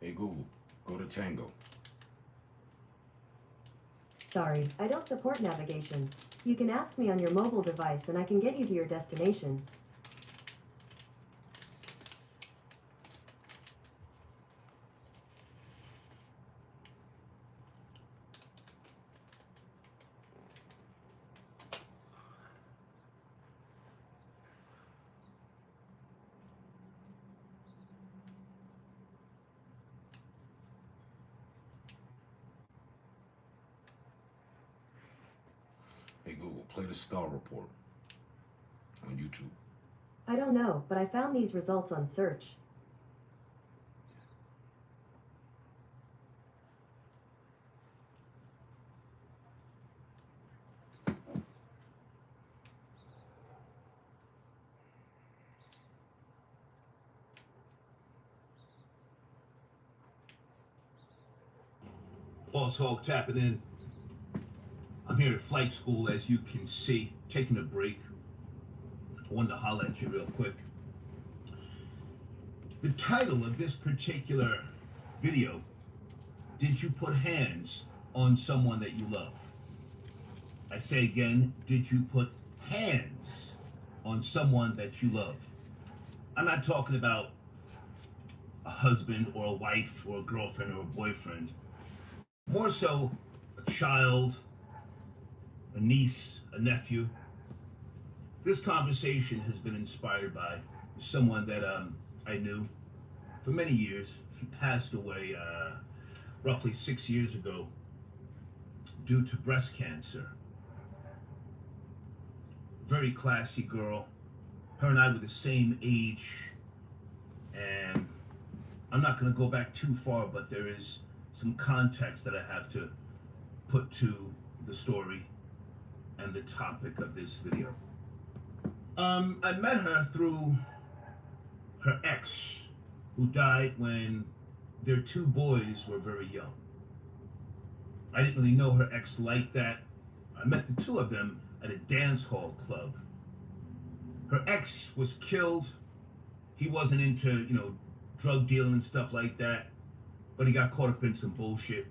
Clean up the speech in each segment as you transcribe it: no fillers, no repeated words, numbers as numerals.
Hey Google, go to Tango. Sorry, I don't support navigation. You can ask me on your mobile device and I can get you to your destination. Hey Google, play the Star Report on YouTube. I don't know, but I found these results on search. Boss Hog tapping in. I'm here at flight school, as you can see, taking a break. I wanted to holler at you real quick. The title of this particular video, did you put hands on someone that you love? I say again, did you put hands on someone that you love? I'm not talking about a husband or a wife or a girlfriend or a boyfriend. More so, a child, a niece, a nephew. This conversation has been inspired by someone that I knew for many years. She passed away roughly 6 years ago due to breast cancer. Very classy girl. Her and I were the same age, and I'm not going to go back too far, but there is some context that I have to put to the story and the topic of this video. I met her through her ex, who died when their two boys were very young. I didn't really know her ex like that. I met the two of them at a dance hall club. Her ex was killed. He wasn't into, drug dealing and stuff like that, but he got caught up in some bullshit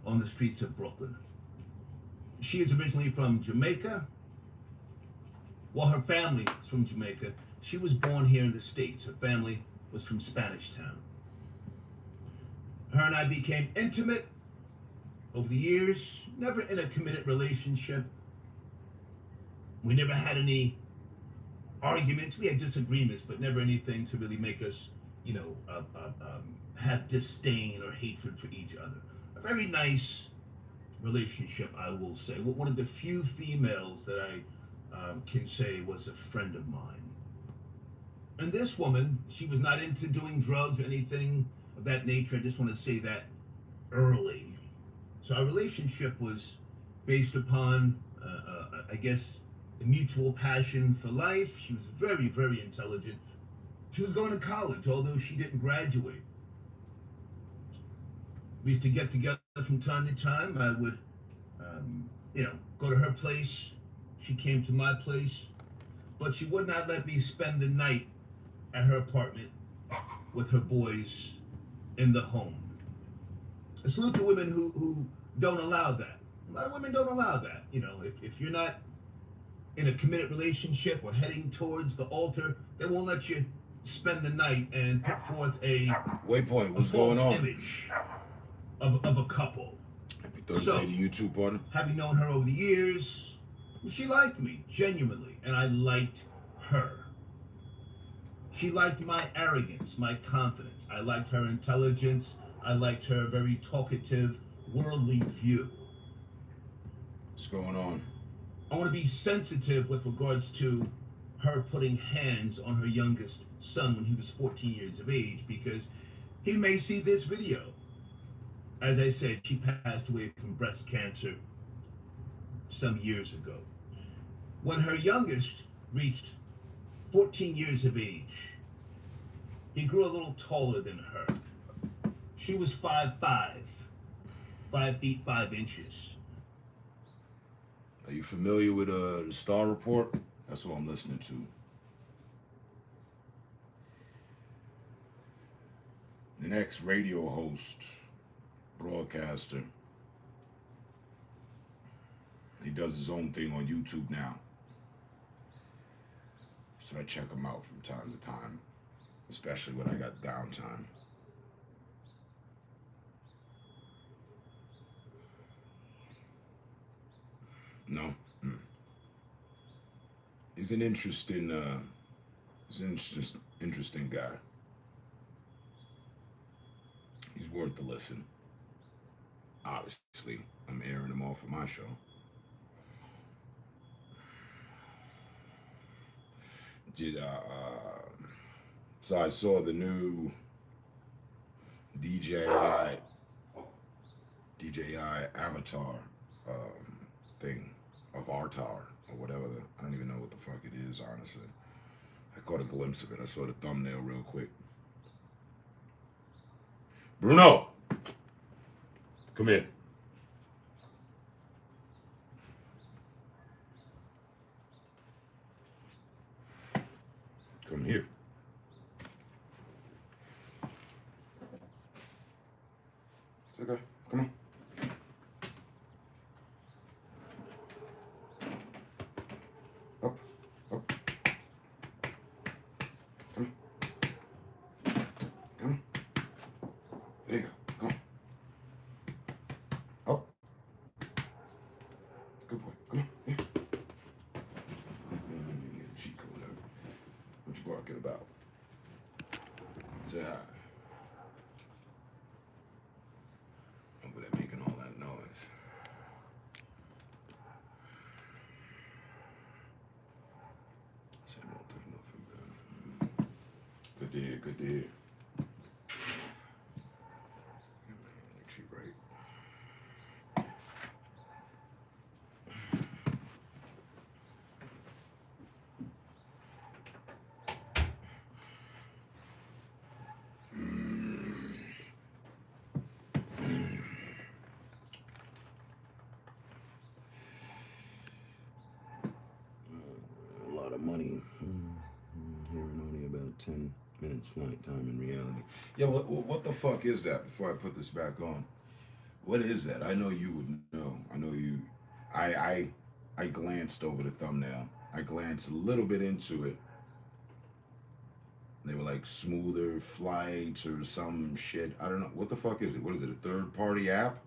on the streets of Brooklyn. She is originally from Jamaica. While her family is from Jamaica, she was born here in the States. Her family was from Spanish Town. Her and I became intimate over the years, never in a committed relationship. We never had any arguments. We had disagreements, but never anything to really make us, have disdain or hatred for each other. A very nice relationship, I will say. One of the few females that I can say was a friend of mine. And this woman, she was not into doing drugs or anything of that nature. I just want to say that early. So our relationship was based upon, I guess, a mutual passion for life. She was very, very intelligent. She was going to college, although she didn't graduate. We used to get together from time to time. I would, go to her place. She came to my place. But she would not let me spend the night at her apartment with her boys in the home. A salute to women who don't allow that. A lot of women don't allow that. If you're not in a committed relationship or heading towards the altar, they won't let you spend the night and put forth a Waypoint, what's false going on? image of a couple. Happy Thursday So, to you too, partner. having known her over the years, she liked me, genuinely, and I liked her. She liked my arrogance, my confidence. I liked her intelligence. I liked her very talkative, worldly view. What's going on? I want to be sensitive with regards to her putting hands on her youngest son when he was 14 years of age, because he may see this video. As I said, she passed away from breast cancer some years ago. When her youngest reached 14 years of age, he grew a little taller than her. She was 5'5", 5 feet 5 inches. Are you familiar with the Star Report? That's what I'm listening to. an ex-radio host, broadcaster. He does his own thing on YouTube now. So I check him out from time to time, especially when I got downtime. No? He's an interesting interesting guy. He's worth the listen. Obviously, I'm airing him off of my show. So I saw the new DJI avatar thing of Artar or whatever. I don't even know what the fuck it is, honestly. I caught a glimpse of it. I saw the thumbnail real quick. Bruno, come here. Come here. It's okay. Come on. Up. Up. Come. Come. There you go. Come on. Up. Good boy. Come on. Yeah. Cheat code. What you barking about? Say hi. Over there making all that noise. Same old thing, nothing good. Good to hear, good to hear. Make she right. A lot of money. Hearing only about 10 minutes flight time in reality. Yeah, what the fuck is that? Before I put this back on, what is that? I know you would know. I know you. I glanced over the thumbnail. I glanced a little bit into it. They were like smoother flights or some shit. I don't know. What the fuck is it? What is it? A third-party app?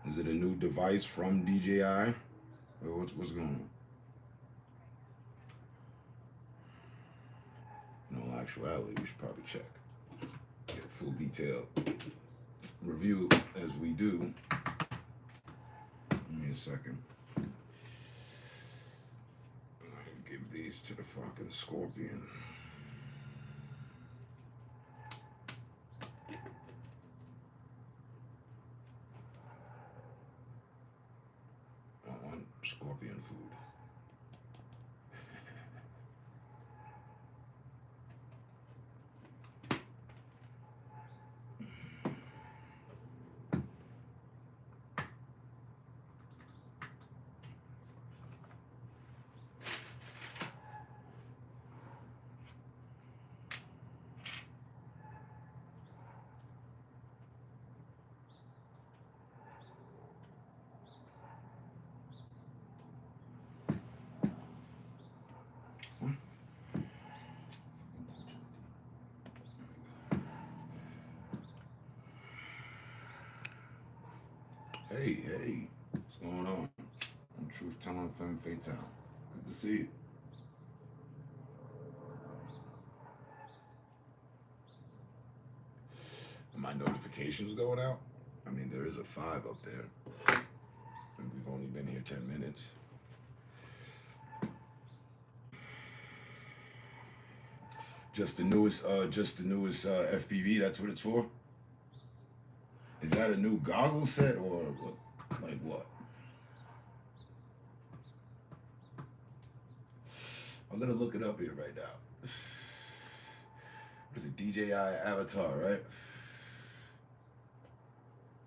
Is it a new device from DJI? What's going on? In all actuality, we should probably check. Get a full detailed review as we do. Give me a second. I'll give these to the fucking scorpion. I want scorpion food. Hey, what's going on? I'm Truth Telling Femme Fatale. Good to see you. Are my notifications going out? I mean, there is a 5 up there. And we've only been here 10 minutes. Just the newest FPV, that's what it's for? Is that a new goggle set or what? Like what? I'm gonna look it up here right now. What is it? DJI Avatar, right?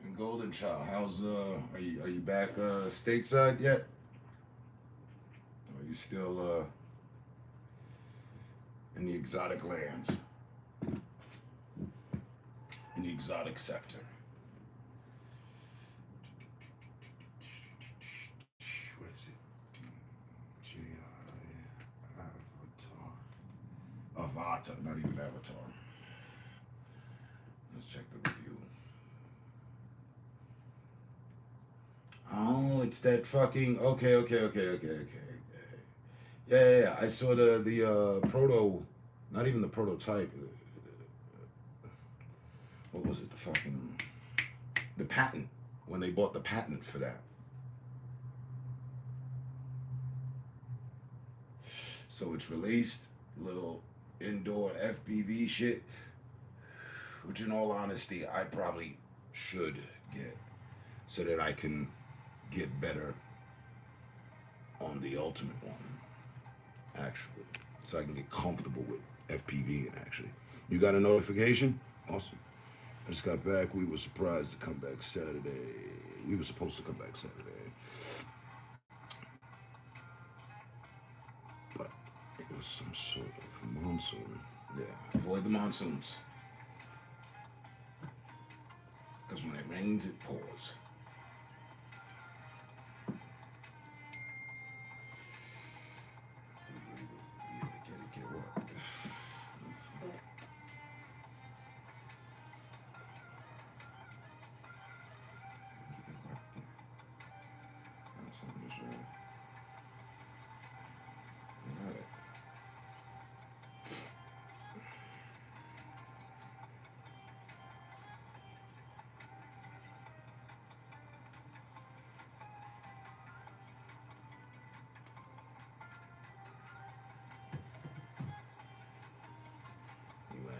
And Golden Child, how's are you back stateside yet? Or are you still in the exotic lands? exotic sector. What is it? DJI Avatar, not even Avatar. Let's check the review. Oh, it's that fucking okay. Yeah. I saw the proto, not even the prototype. What was it? The patent, when they bought the patent for that. So it's released, little indoor FPV shit, which in all honesty I probably should get, so that I can get better on the ultimate one, actually, so I can get comfortable with FPV. And actually, you got a notification? Awesome. I just got back. We were surprised to come back Saturday. We were supposed to come back Saturday, but it was some sort of monsoon. Yeah, avoid the monsoons, because when it rains, it pours. Get what?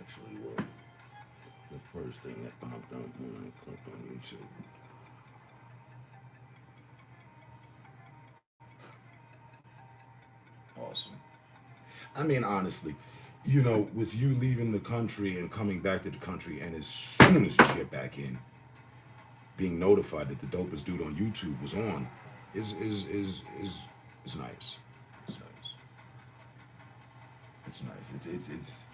Actually were the first thing that popped up when I clicked on YouTube. Awesome. I mean, honestly, with you leaving the country and coming back to the country, and as soon as you get back in, being notified that the dopest dude on YouTube was on, is nice. It's nice. It's nice. It's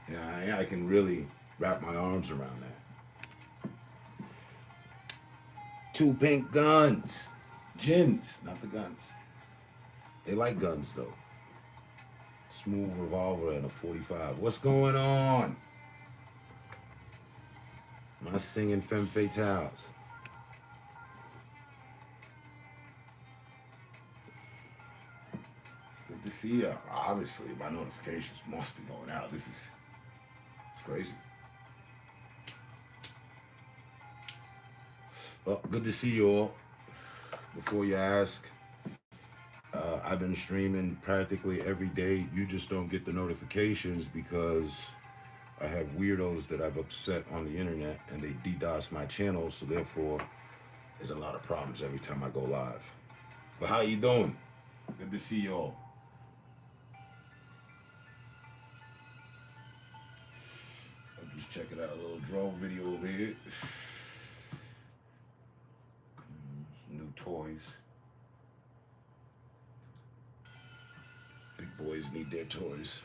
yeah, I can really wrap my arms around that. 2 pink guns. Gins, not the guns. They like guns, though. Smooth revolver and a 45. What's going on? Am I singing Femme Fatales? Good to see you. Obviously, my notifications must be going out. It's crazy. Well, good to see you all. Before you ask, I've been streaming practically every day. You just don't get the notifications because I have weirdos that I've upset on the internet, and they DDoS my channel, so therefore there's a lot of problems every time I go live. But how you doing? Good to see you all. I'm just checking out a little drone video over here. Some new toys. Big boys need their toys.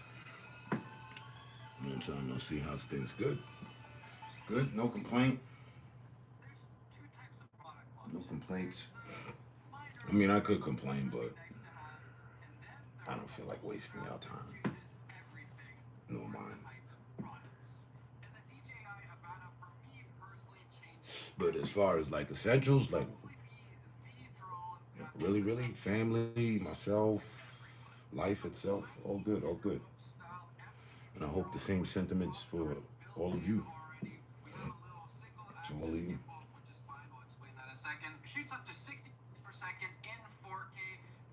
I'm trying to see how's things. Good, no complaint. No complaints. I mean, I could complain, but I don't feel like wasting your time. No mine. But as far as like essentials, like really, family, myself, life itself, all good. And I hope the same sentiments for all of you. To all of you. It shoots up to 60 per second in 4K.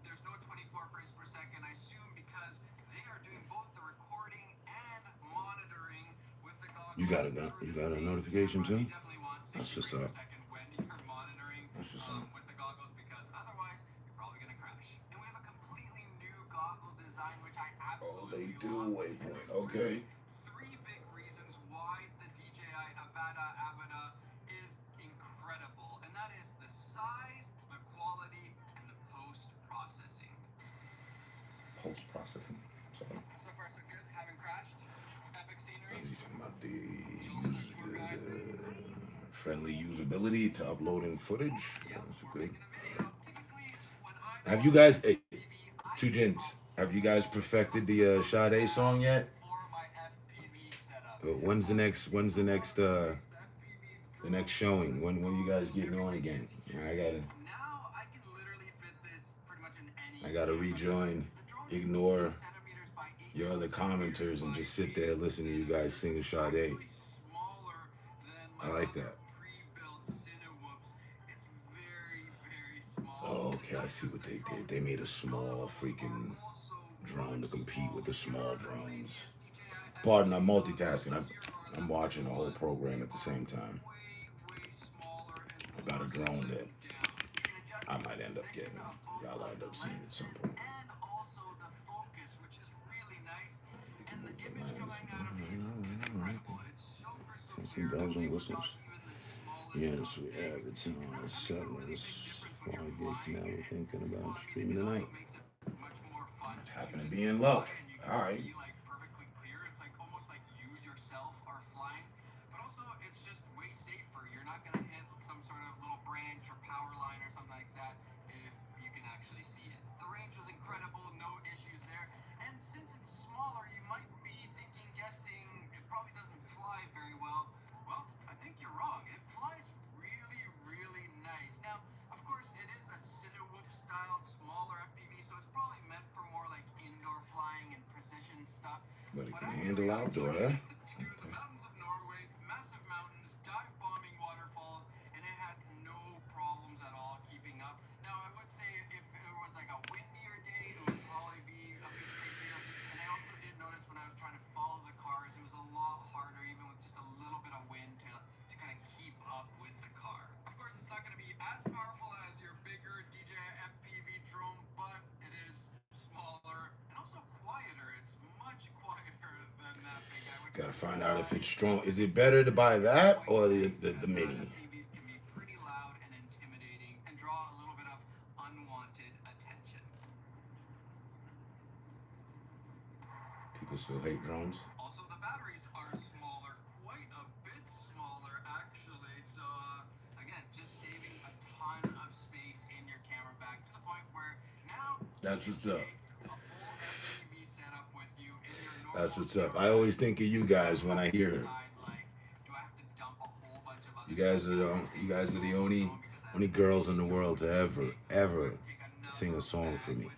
There's no 24 frames per second, I assume, because they are doing both the recording and monitoring with the goggles. You got a notification too? That's what's up. When you're monitoring That's what's up. with the goggles, because otherwise you're probably gonna crash. And we have a completely new goggle design, which I absolutely They do, love. Waypoint. Okay. 3 big reasons why the DJI Avada is incredible, and that is the size, the quality, and the post-processing. Post-processing. Sorry. So far, so good. Haven't crashed. Epic scenery. Is he talking about the friendly usability to uploading footage. That's good. Making a video. Typically, when I Have you guys, hey, two gins, have you guys perfected the Sade song yet? for my FPV setup. The next showing? When you guys getting on again? I Now I can literally fit this pretty much in any gotta camera. rejoin, The drone is ignore 15 centimeters by 18 your other commenters and just sit there and listen to you guys sing Sade. actually smaller than my I like other that. pre-built Cinewhoops. It's very, very small. Oh, okay, I see what they did. They made a small freaking drone to compete with the small drones. Pardon, I'm multitasking. I'm watching the whole program at the same time. I got a drone that I might end up getting. Y'all end up seeing at some point. And also the focus, which is really nice. And the image coming out of these is incredible. It's so crystal Some clear. bells and Even whistles. the smallest Yes, we have. It's on settlers. 4 gigs now. We're thinking about streaming tonight. makes it much more fun to Happen to just be in fly, luck. and you can All right. see like perfectly clear. It's like almost like you yourself are flying, but also it's just way safer. You're not gonna hit some sort of little branch or power line or something like that if you can actually see it. The range was incredible, no issues there. And since it's smaller, you might be thinking, guessing it probably doesn't fly very well. Well, I think you're wrong. It flies really, really nice. Now, of course, it is a Cinewhoop style smaller FPV, so it's probably meant for more like indoor flying and precision stuff. But it can actually, handle I outdoor, took huh? it to the mountains of Norway, massive mountains, dive bombing waterfalls, and it had no problems at all keeping up. Now, I would say if it was like a windier day, it would probably be a bit trickier. And I also did notice when I was trying to follow the cars, it was a lot harder, even with just a little bit of wind, to kind of keep up with the car. Of course, it's not going to be as powerful as your bigger DJI FPV drone, but it is smaller and also quieter. It's much quieter than that big guy. Which Gotta find out if it's strong. Is it better to buy that or the mini? FPVs can be pretty loud and intimidating and draw a little bit of unwanted attention. People still hate drones. Also, the batteries are smaller, quite a bit smaller actually. So again, just saving a ton of space in your camera bag to the point where now That's what's a up. full FPV setup with you in your normal That's what's up. I always think of you guys when I hear it. like, do I have to dump a whole bunch of other You guys are the only girls in the world to ever sing a song for me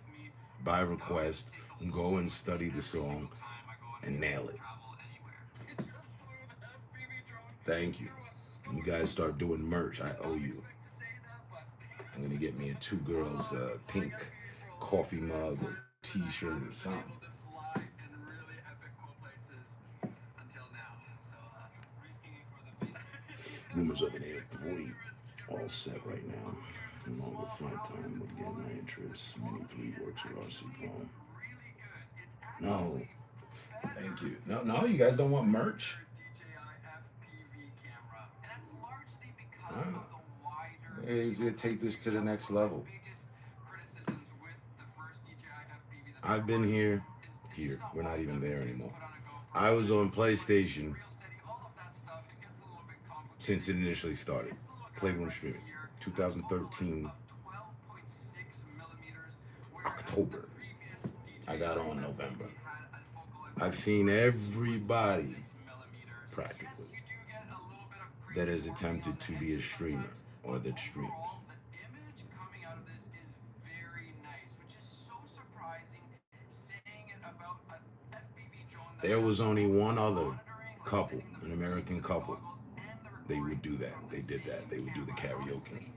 by request. Go and study the song and nail it. Thank you. When you guys start doing merch, I owe you. I'm gonna get me a two girls pink coffee mug or t-shirt or something. Rumors of an A3 all set right now. Longer flight time would get my interest. Mini 3 works with RC Palm. No. Thank you. No, you guys don't want merch? It take this to the next level. I've been here. We're not even there anymore. I was on PlayStation since it initially started. Playroom streaming. 2013 October. I got on November. I've seen everybody practically that has attempted to be a streamer or that streams. There was only one other couple, an American couple. They would do that. They did that. They would do the karaoke.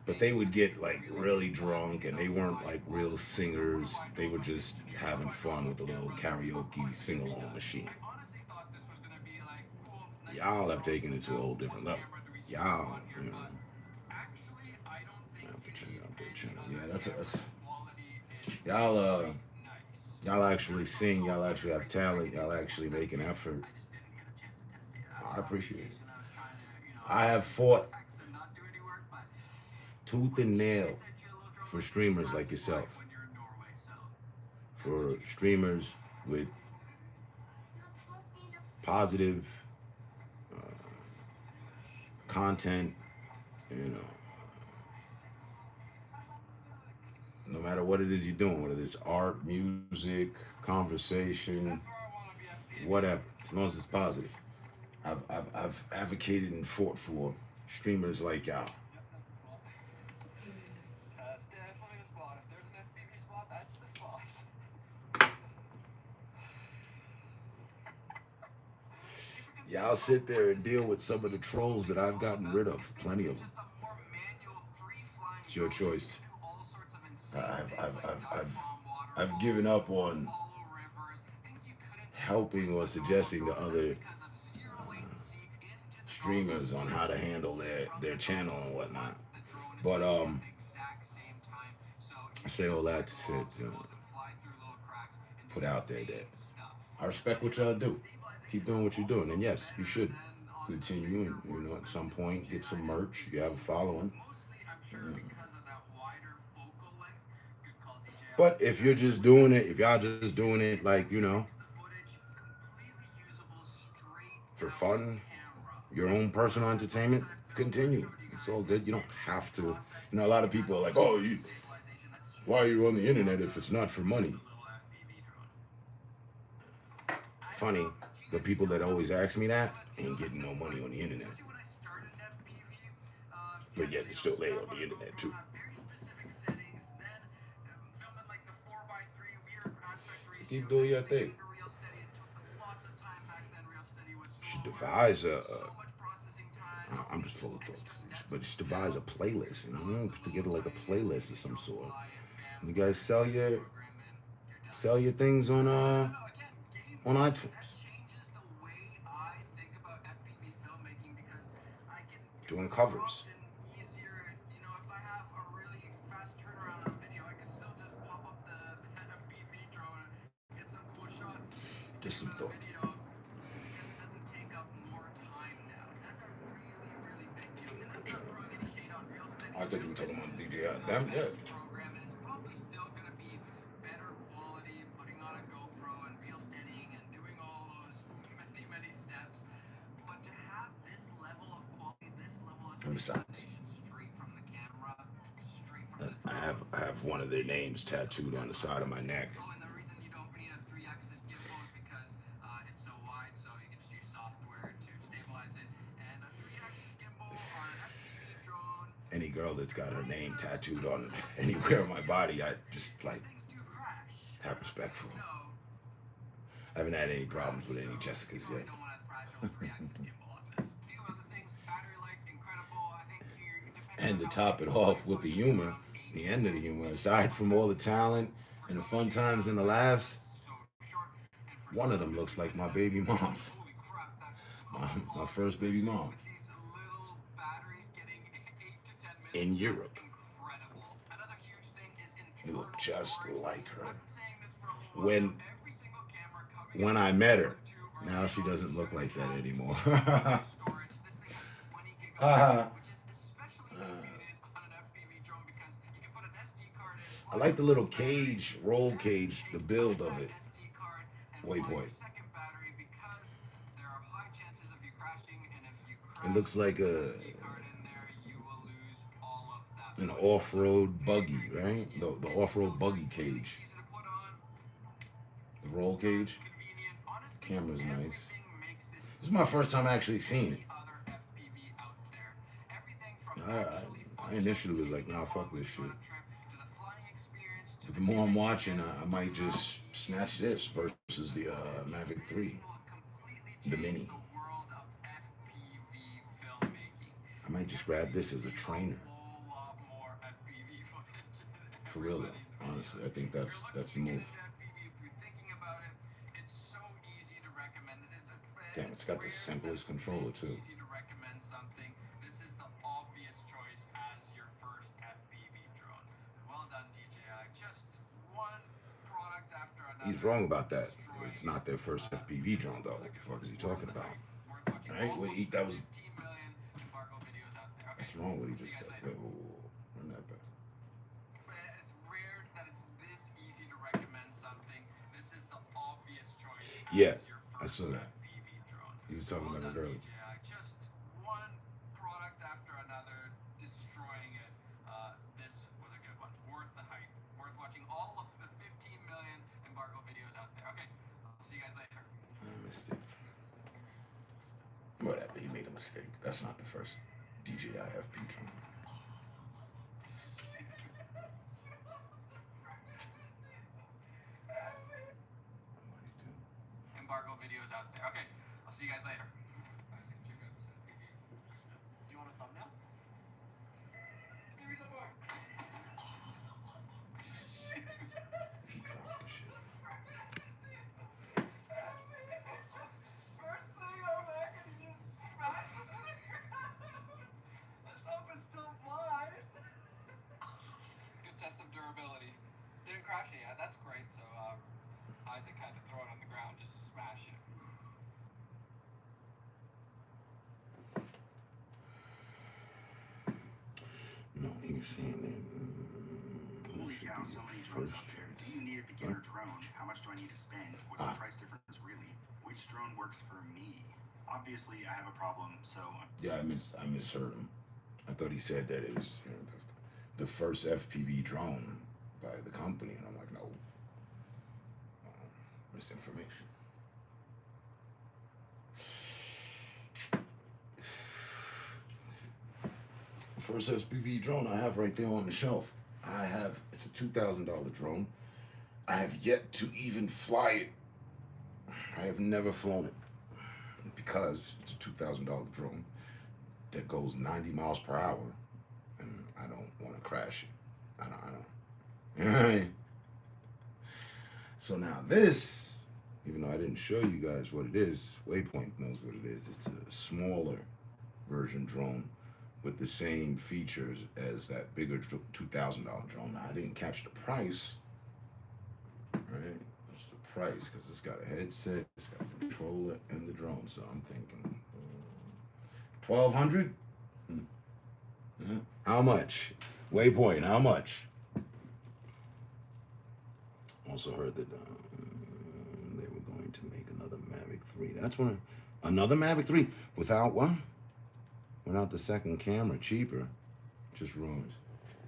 But they would get like really drunk and they weren't like real singers. They were just having fun with the little karaoke sing-along machine. Y'all have taken it to a whole different level. Y'all, you know. I have to check out their channel. Yeah, that's y'all actually sing, y'all actually have talent, y'all actually make an effort. I appreciate it. I have fought tooth and nail for streamers like yourself. For streamers with positive content, you know, no matter what it is you're doing, whether it's art, music, conversation, whatever, as long as it's positive. I've advocated and fought for streamers like y'all. That's the spot. That's definitely the spot. If there's an FPV spot, that's the spot. Y'all sit there and deal with some of the trolls that I've gotten rid of. Plenty of them. It's your choice. I've given up on helping or suggesting to other streamers on how to handle their channel and whatnot. But I say all that to say, put out there that I respect what y'all do. Keep doing what you're doing, and yes, you should continue. And you know, at some point, get some merch. You have a following. But if you're just doing it, if y'all just doing it like, you know, for fun, your own personal entertainment, continue. It's all good. You don't have to. You know, a lot of people are like, oh, why are you on the internet if it's not for money? Funny, the people that always ask me that ain't getting no money on the internet. But yet they're still there on the internet too. Keep doing your thing. You should devise I'm just full of thoughts, but just devise a playlist, you know, put together like a playlist of some sort. And you guys sell your things on iTunes. Doing covers. Just some thoughts. I thought you were talking about DJ. Damn, yeah. And besides, I have one of their names tattooed on the side of my neck. Any girl that's got her name tattooed on anywhere on my body, I just like have respect for them. I haven't had any problems with any Jessicas yet. And to top it off with the humor, the end of the humor, aside from all the talent and the fun times and the laughs, one of them looks like my baby mom. My first baby mom. In Europe. He looked just like her. When I met her, now she doesn't look like that anymore. I like the little cage, roll cage, the build of it. Waypoint. It looks like an off-road buggy, right? The off-road buggy cage. The roll cage. Camera's nice. This is my first time actually seeing it. I initially was like, nah, fuck this shit. But the more I'm watching, I might just snatch this versus the Mavic 3, the Mini. I might just grab this as a trainer. For real though, honestly, I think that's the move. Damn, it's got the simplest controller too. He's wrong about that. It's not their first FPV drone though. What the fuck is he talking about? Right? Wait, that was. That's wrong what he just said. Wait, run that back. Yeah, I saw that. He was talking about it earlier. mistake. That's not the first DJI FP drone. Embargo videos out there. Okay, I'll see you guys later. Check out this FPV. Do you want a thumbnail? Give me some more. He dropped the shit. First thing I'm back and he just smashed it to the ground. Let's hope it still flies. Good test of durability. Didn't crash it yet. That's great. So Isaac had to throw it on the ground, just smash it. No, he was saying that. Holy cow, so many drones out there. Do you need a beginner drone? How much do I need to spend? What's the price difference really? Which drone works for me? Obviously, I have a problem, so... Yeah, I misheard him. I thought he said that it was the first FPV drone by the company, and I'm like, no. Misinformation. First FPV drone I have right there on the shelf. It's a $2,000 drone. I have yet to even fly it. I have never flown it because it's a $2,000 drone that goes 90 miles per hour, and I don't want to crash it. I don't. You know what I mean? So now this, even though I didn't show you guys what it is, Waypoint knows what it is. It's a smaller version drone with the same features as that bigger $2,000 drone. Now, I didn't catch the price, right? It's the price because it's got a headset, it's got a controller, and the drone. So I'm thinking, $1,200? Yeah. How much? Waypoint, how much? Also heard that they were going to make another Mavic 3. That's one. Another Mavic 3 without what? Without the second camera, cheaper. Just rumors.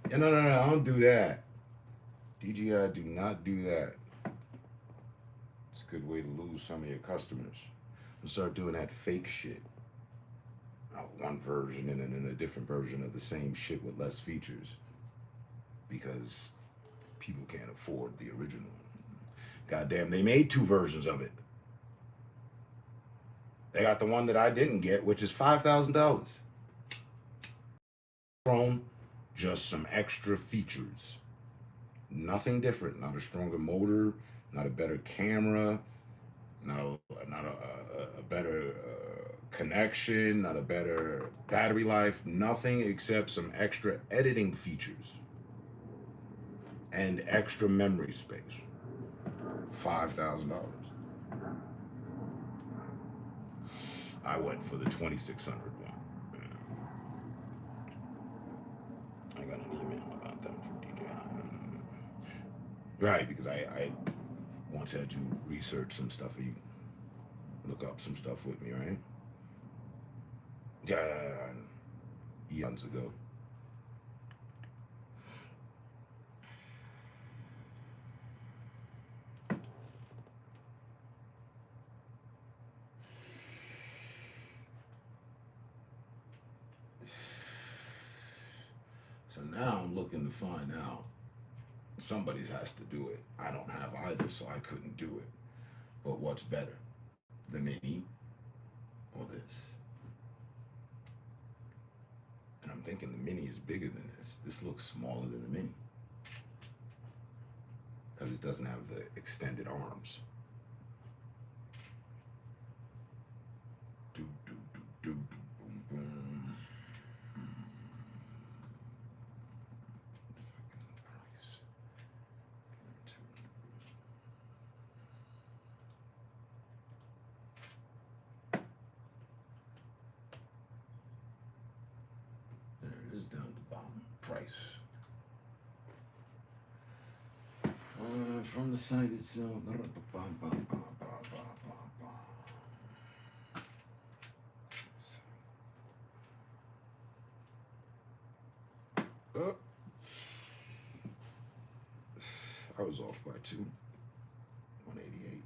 Yeah, no, don't do that. DJI, do not do that. It's a good way to lose some of your customers. We'll start doing that fake shit. One version and then a different version of the same shit with less features. Because people can't afford the original. Goddamn, they made 2 versions of it. They got the one that I didn't get, which is $5,000. Drone, just some extra features. Nothing different. Not a stronger motor, not a better camera, not a better connection, not a better battery life. Nothing except some extra editing features and extra memory space. $5,000. I went for the 2600 one. I got an email about that from DJI. Right, because I once had you research some stuff, or you look up some stuff with me, right? Yeah, eons ago. So now I'm looking to find out. Somebody has to do it. I don't have either, so I couldn't do it. But what's better, the Mini or this? And I'm thinking the Mini is bigger than this. This looks smaller than the Mini because it doesn't have the extended arms. Do do do do do boom boom. There it is down the bottom. Price. From the site itself. I was off by 2. 188.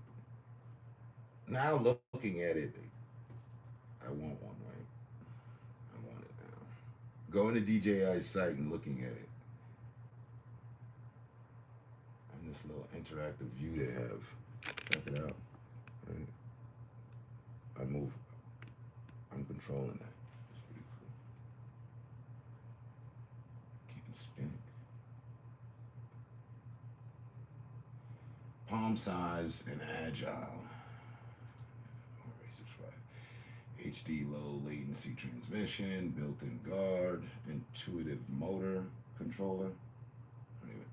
Now looking at it, I want one, right? Going to DJI's site and looking at it. And this little interactive view they have. Check it out. Right? I'm controlling that. It's pretty cool. Keep it spinning. Palm size and agile. HD low latency transmission, built-in guard, intuitive motor controller,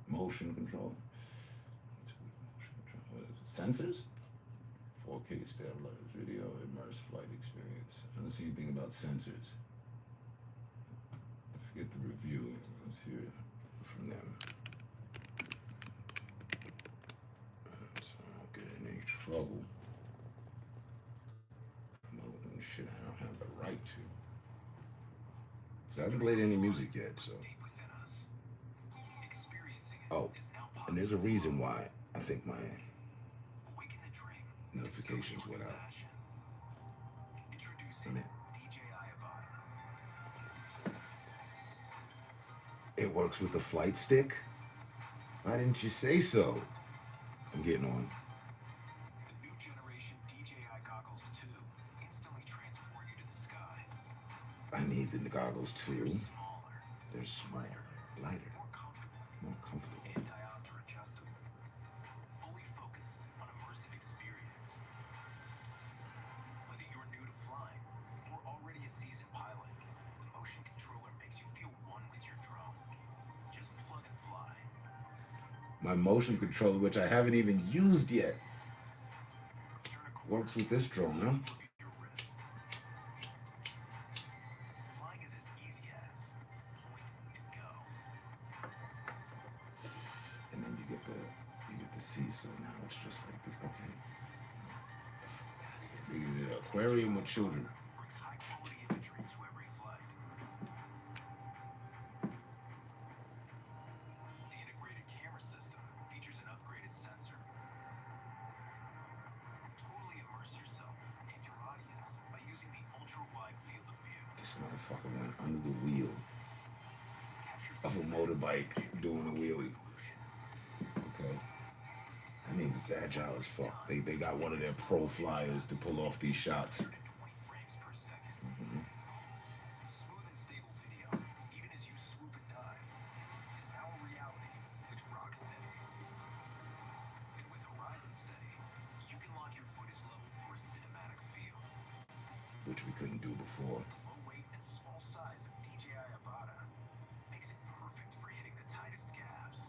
motion control. What is it? Sensors? 4K stabilized video, immersive flight experience. I don't see anything about sensors. I forget the review. Let's hear it from them. So I don't get in any trouble. Promoting shit I don't have the right to. So I haven't played any music yet, so. Oh, and there's a reason why I think my notifications went out. It works with the flight stick? Why didn't you say so? I'm getting on. The new generation DJI goggles 2 instantly transport you to the sky. I need the goggles too. Smaller, They're smaller, lighter, more comfortable. and diopter adjustable. Fully focused on immersive experience. Whether you're new to flying or already a seasoned pilot, the motion controller makes you feel one with your drone. Just plug and fly. My motion controller, which I haven't even used yet, Turn a corner, works with this drone, huh? your wrist. Flying is as easy as point and go. And then you get the C, so now it's just like this. Okay. This is an aquarium with children. Brings high quality imagery to every flight. The integrated camera system features an upgraded sensor. Totally immerse yourself and your audience by using the ultra-wide field of view. This motherfucker went under the wheel Capture of a motorbike doing a wheelie. Okay. That means it's agile as fuck. They got one of their pro flyers to pull off these shots. 20 frames per second. Smooth and stable video, even as you swoop and dive, is now a reality with Rocksteady. And with Horizon Steady, you can lock your footage level for a cinematic feel. Which we couldn't do before. The low weight and small size of DJI Avata makes it perfect for hitting the tightest gaps.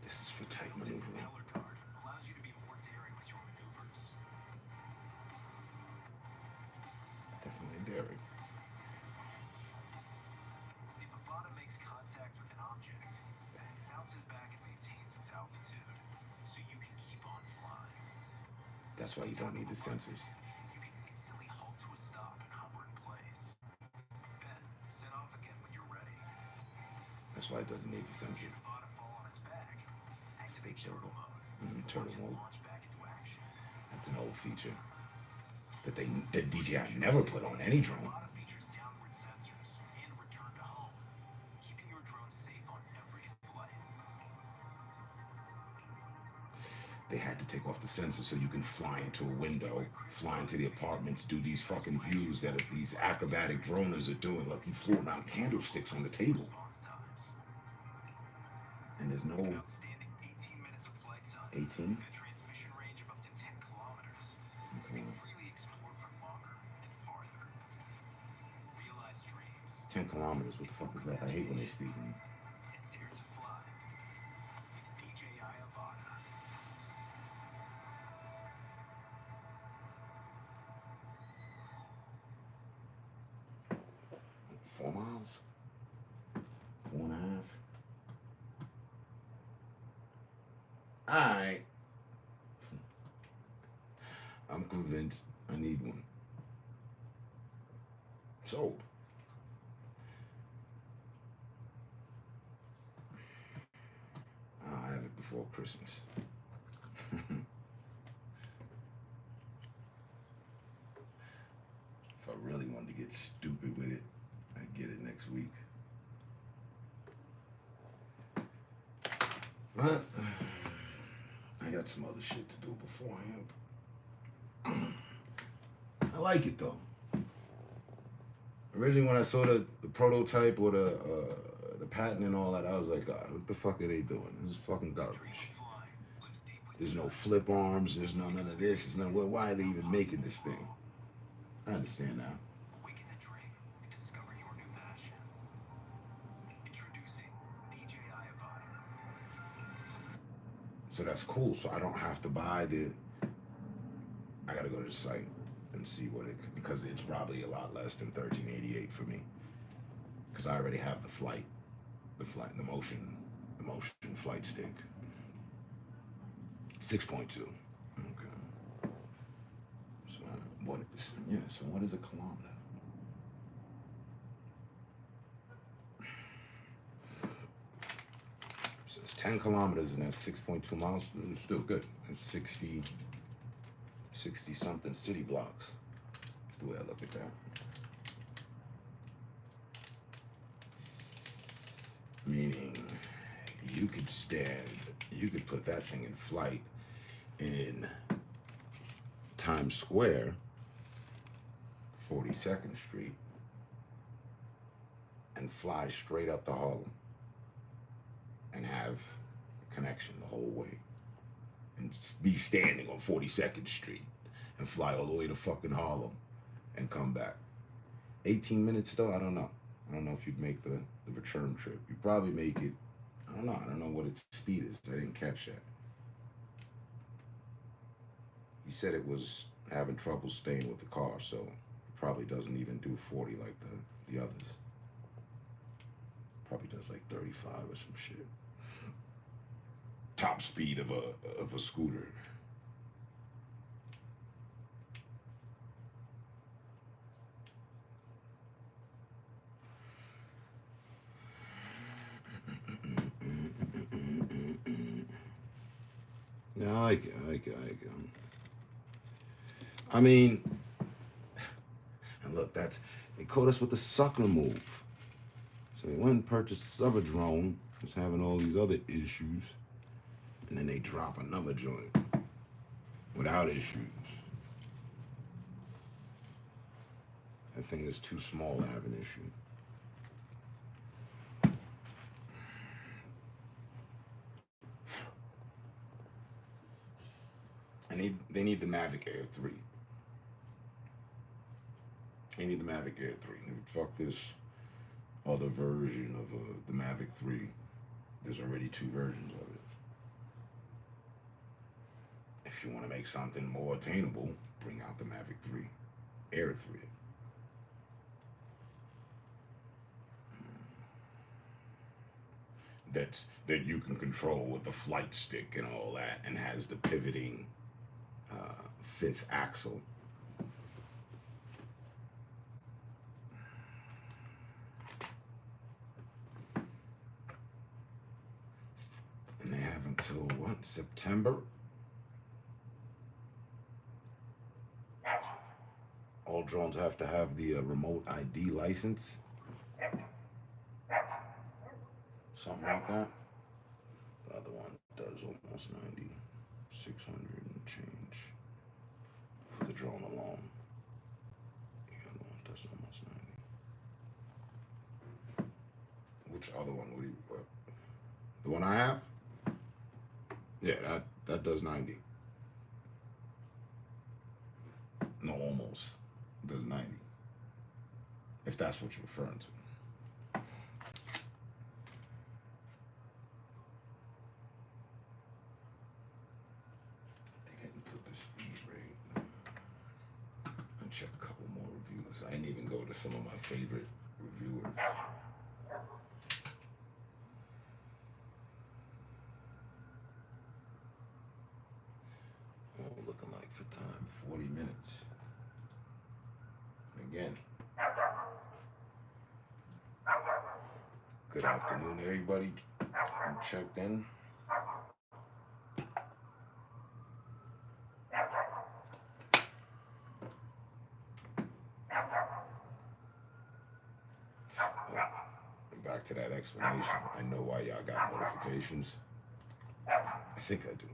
This is for tight maneuvering. Color guard allows you to be more daring with your maneuvers. Definitely daring. If Avata makes contact with an object, it bounces back and maintains its altitude, so you can keep on flying. That's why you don't need the sensors. You can instantly halt to a stop and hover in place. Then, set off again when you're ready. That's why it doesn't need the sensors. Avata fall on its back. Activate Switch over. turtle mode. Turtle Launch it, mode. launch back into action. That's an old feature that DJI never put on any drone. Avata features downward sensors and return to home, keeping your drone safe on every flight. They had to take off the sensors so you can fly into a window, fly into the apartments, do these fucking views that these acrobatic droners are doing. Look, he flew around candlesticks on the table. Response times. And there's no Outstanding 18 minutes of flight time. 18? And a transmission range of up to 10 kilometers. You can freely explore for longer and farther. Realize dreams 10 kilometers. What the fuck is that? I hate when they speak. and dare to fly with DJI Avata. 4 miles? 4.5? Alright. I'm convinced I need one. Sold. I'll have it before Christmas. good with it. I get it next week. But I got some other shit to do beforehand. I like it though. Originally, when I saw the prototype or the patent and all that, I was like, God, what the fuck are they doing? This is fucking garbage. There's no flip arms. There's none of this. There's none. Why are they even making this thing? I understand now. Awaken the dream and discover your new passion. Introducing DJ iHad. So that's cool. So I don't have to buy the. I gotta go to the site and see what it, because it's probably a lot less than $13.88 for me. Because I already have the motion flight stick. 6.2. Okay. So what is, yeah, so what is a kilometer? So it's 10 kilometers and that's 6.2 miles. It's still good. It's 60 something city blocks. That's the way I look at that. Meaning you could put that thing in flight in Times Square, 42nd Street, and fly straight up to Harlem and have a connection the whole way. And be standing on 42nd Street and fly all the way to fucking Harlem and come back. 18 minutes though, I don't know. I don't know if you'd make the return trip. You'd probably make it, I don't know. I don't know what its speed is. I didn't catch that. He said it was having trouble staying with the car, so it probably doesn't even do 40 like the others. Probably does like 35 or some shit. Top speed of a scooter. Yeah, I like it. I mean, and look, they caught us with the sucker move. So they went and purchased this other drone, was having all these other issues, and then they drop another joint without issues. That thing is too small to have an issue. And they need the Mavic Air 3. They need the Mavic Air 3. Fuck this other version of the Mavic 3. There's already 2 versions of it. If you want to make something more attainable, bring out the Mavic 3, Air 3. That you can control with the flight stick and all that, and has the pivoting 5th axle. And they have until what, September? All drones have to have the remote ID license. Something like that. The other one does almost 90. 600 and change for the drone alone. The other one does almost 90. Which other one would you, the one I have? Yeah, that does 90. No, almost. It does 90. If that's what you're referring to. Check a couple more reviews. I didn't even go to some of my favorite reviewers. Oh, looking like for time, 40 minutes. And again, good afternoon, everybody. I'm checked in. back to that explanation. I know why y'all got notifications. I think I do.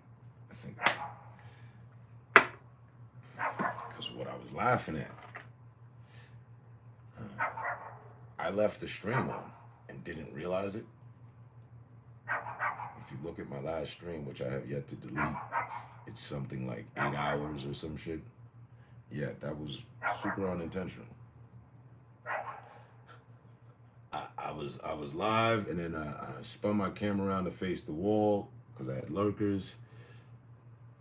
Because what I was laughing at, I left the stream on and didn't realize it. If you look at my last stream, which I have yet to delete, it's something like 8 hours or some shit. Yeah, that was super unintentional. I was live, and then I spun my camera around to face the wall because I had lurkers,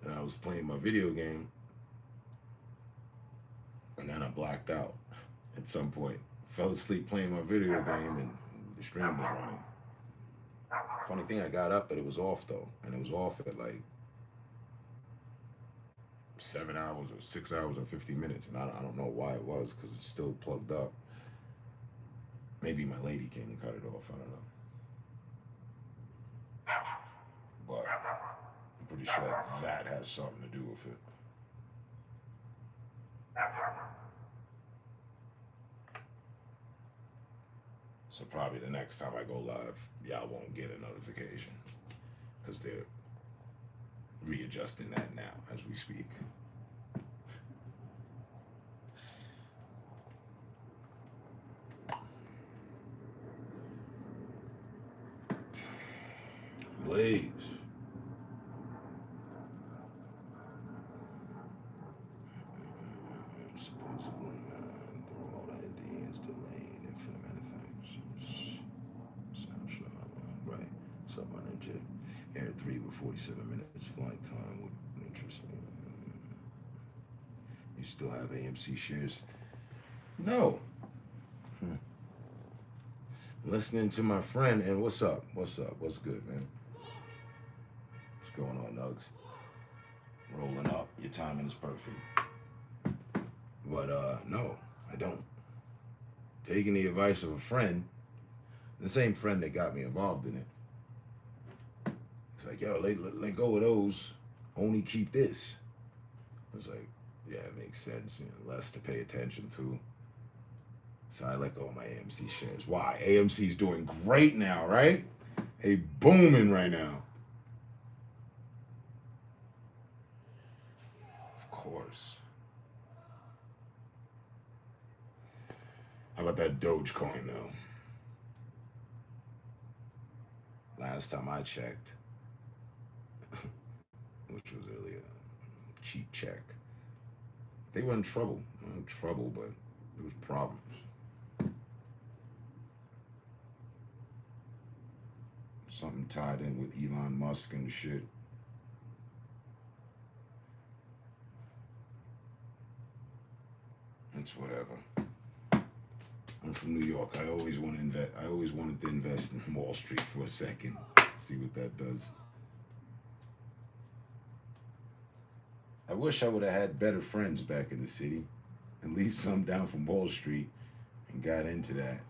and I was playing my video game, and then I blacked out at some point. Fell asleep playing my video game, and the stream was running. Funny thing, I got up, but it was off though, and it was off at like 7 hours or 6 hours and 50 minutes, and I don't know why it was, because it's still plugged up. Maybe my lady came and cut it off, I don't know. But I'm pretty sure that has something to do with it. So probably the next time I go live, y'all won't get a notification, because they're readjusting that now as we speak. Blaze. Supposedly, the remote ID is delayed and for the manufacturers. Snapshot, right. Something on jet. Air 3 with 47 minutes flight time would interest me. You still have AMC shares? No. Listening to my friend, and what's up? What's good, man? What's going on, Nugs? Rolling up. Your timing is perfect. But no, I don't. Taking the advice of a friend, the same friend that got me involved in it. It's like, yo, let go of those. Only keep this. I was like, yeah, it makes sense. You know, less to pay attention to. So I let go of my AMC shares. Why? AMC's doing great now, right? They booming right now. Of course. How about that Dogecoin, though? Last time I checked, which was really a cheap check, they were in trouble. Not in trouble, but there was problems. Something tied in with Elon Musk and shit. It's whatever. I'm from New York. I always want to invest. I always wanted to invest in Wall Street for a second. See what that does. I wish I would have had better friends back in the city. At least some down from Wall Street, and got into that.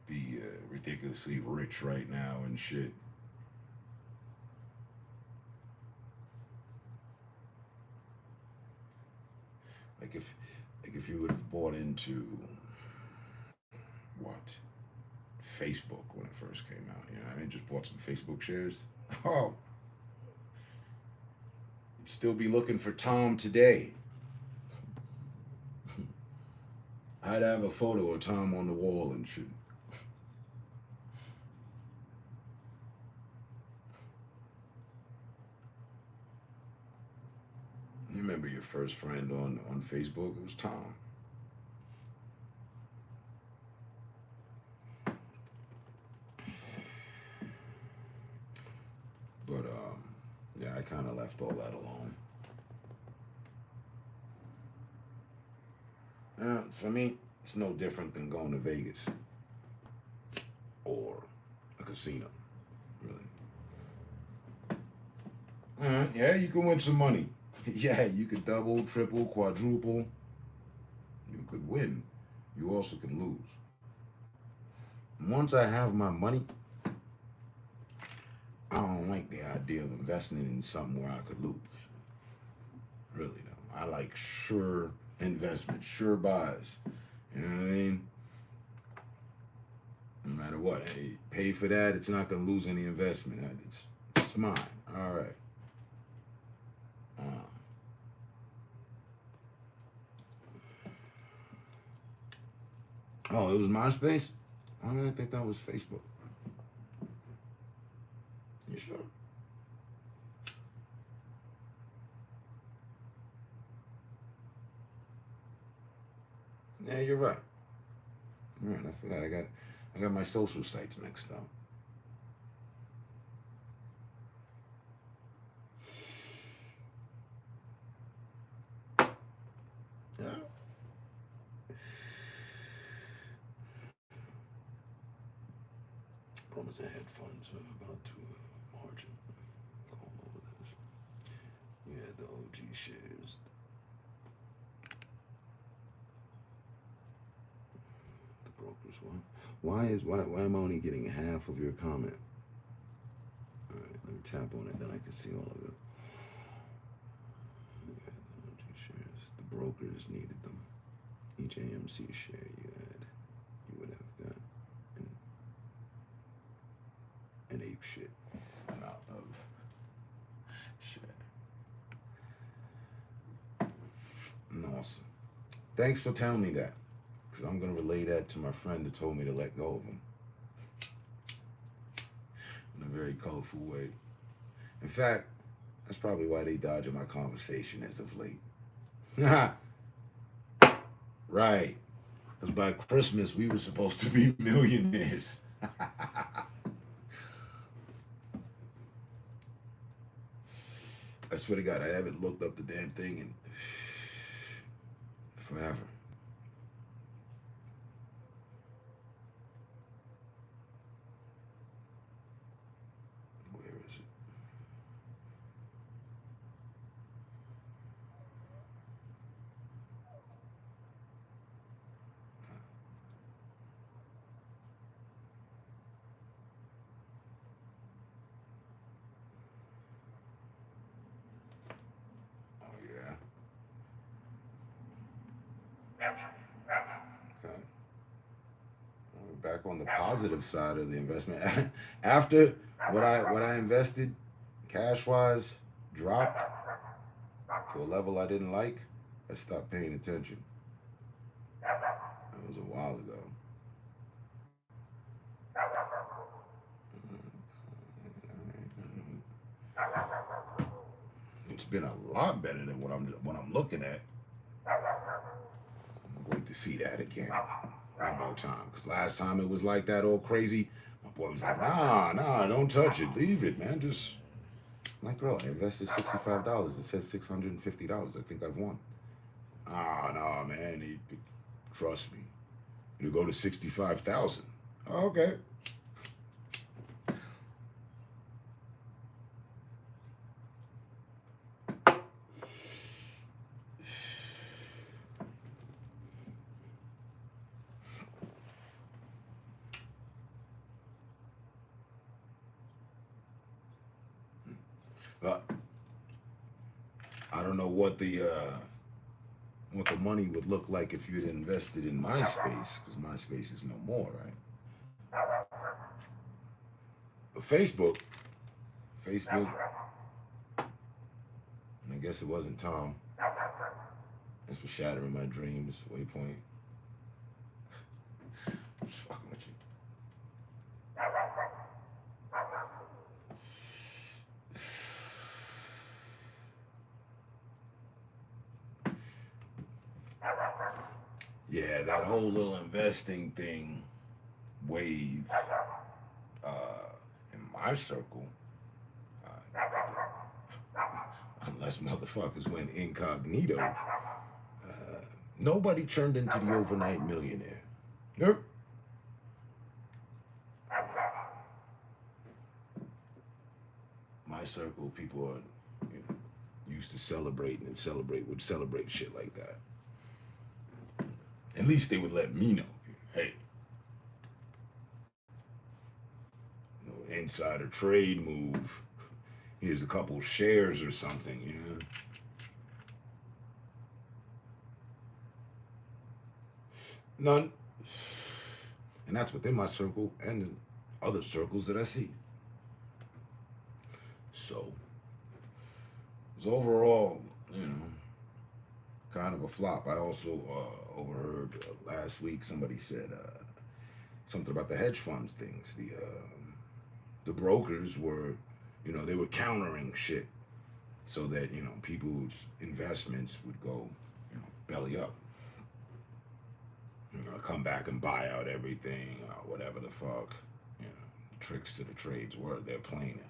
Be ridiculously rich right now and shit. Like if you would have bought into what? Facebook when it first came out, you know what I mean? Just bought some Facebook shares. Oh. You'd still be looking for Tom today. I'd have a photo of Tom on the wall and shit. You remember your first friend on Facebook? It was Tom. But yeah, I kind of left all that alone. For me, it's no different than going to Vegas or a casino, really. Yeah, you can win some money. Yeah, you could double, triple, quadruple. You could win. You also can lose. Once I have my money, I don't like the idea of investing in something where I could lose. Really, though. I like sure investment, sure buys. You know what I mean? No matter what, hey, pay for that. It's not gonna lose any investment. It's mine. All right. Oh, it was MySpace? Why did I think that was Facebook? You sure? Yeah, you're right. All right, I forgot. I got my social sites mixed up. Yeah. Promise I had funds about to margin. Call over this. Yeah, the OG shares. The brokers one. Why am I only getting half of your comment? All right, let me tap on it, then I can see all of it. Yeah, the OG shares. The brokers needed them. Each AMC share you would have got an ape shit amount of share. Awesome. Thanks for telling me that, because I'm gonna relay that to my friend that told me to let go of him in a very colorful way. In fact, that's probably why they dodging my conversation as of late. Right. Because by Christmas, we were supposed to be millionaires. I swear to God, I haven't looked up the damn thing in forever. Where is it? Oh, yeah. Okay. We're back on the positive side of the investment. After what I invested, cash wise, dropped to a level I didn't like, I stopped paying attention. That was a while ago. It's been a lot better than what I'm looking at. Wait to see that again one more time. Because last time it was like that all crazy. My boy was like, nah, don't touch it. Leave it, man. Just, I'm like, bro, I invested $65. It says $650. I think I've won. Nah, man. Trust me. It'll go to 65,000. Okay. Uh, I don't know what the money would look like if you'd invested in MySpace, because MySpace is no more, right? But Facebook, and I guess it wasn't Tom. That's for shattering my dreams, Waypoint. I'm just fucking with you. Yeah, that whole little investing thing wave in my circle, uh, unless motherfuckers went incognito, nobody turned into the overnight millionaire. Nope. My circle, people are, used to celebrate and would celebrate shit like that. At least they would let me know. Hey, insider trade move. Here's a couple shares or something, None. And that's within my circle and other circles that I see. So, it was overall, kind of a flop. I also overheard last week somebody said something about the hedge fund things. The brokers were, they were countering shit so that people's investments would go, belly up. Come back and buy out everything, whatever the fuck, the tricks to the trades were they're playing it.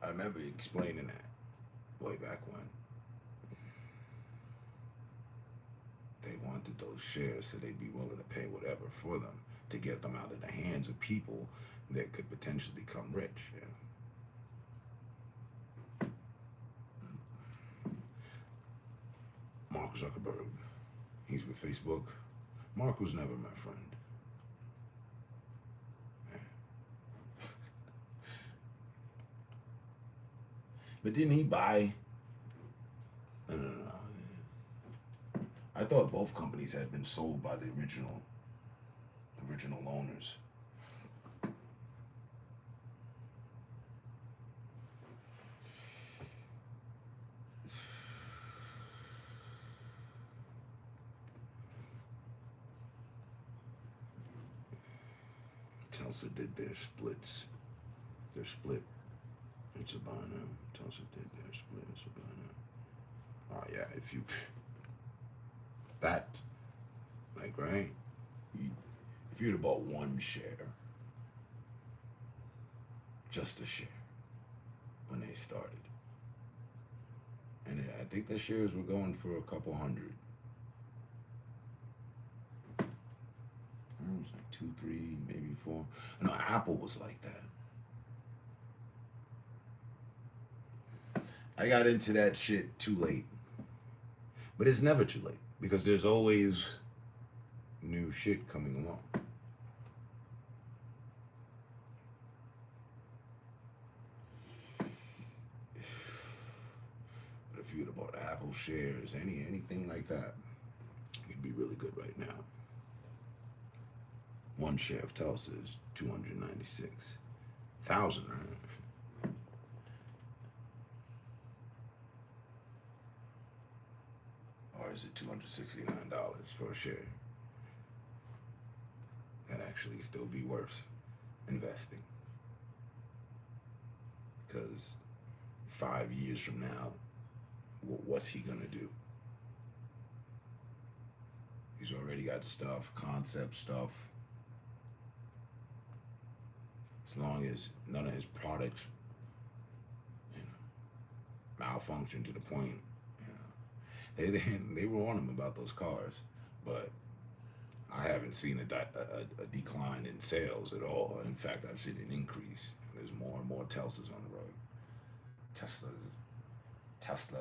I remember explaining that way back when. They wanted those shares so they'd be willing to pay whatever for them to get them out of the hands of people that could potentially become rich. Yeah. Mark Zuckerberg, he's with Facebook. Mark was never my friend. But didn't he buy? No. I thought both companies had been sold by the original owners. Tulsa did their splits. Their split. It's a buy now. Tulsa did their split. It's a buy now. Oh yeah, if you that like right, if you'd have bought one share, just a share, when they started, and I think the shares were going for a couple hundred. It was like 2, 3, maybe 4. No, Apple was like that. I got into that shit too late. But it's never too late because there's always new shit coming along. But if you'd have bought Apple shares, anything like that, you'd be really good right now. One share of Tulsa is 296,000, right? Or is it $269 for a share? That actually still be worth investing. Because 5 years from now, what's he gonna do? He's already got stuff, concept stuff. As long as none of his products, malfunction to the point, they were on him about those cars, but I haven't seen a decline in sales at all. In fact, I've seen an increase. There's more and more Teslas on the road. Tesla,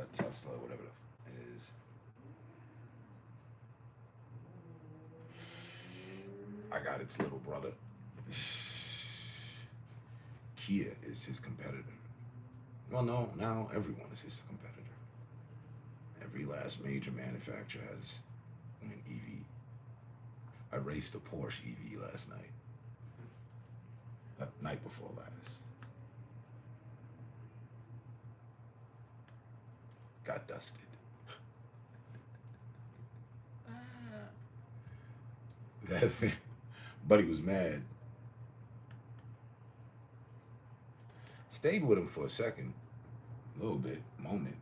whatever it is. I got its little brother. Kia is his competitor. Well, no, now everyone is his competitor. Every last major manufacturer has an EV. I raced a Porsche EV last night. Night before last. Got dusted. That thing, buddy was mad. Stayed with him for a second, a little bit, moment,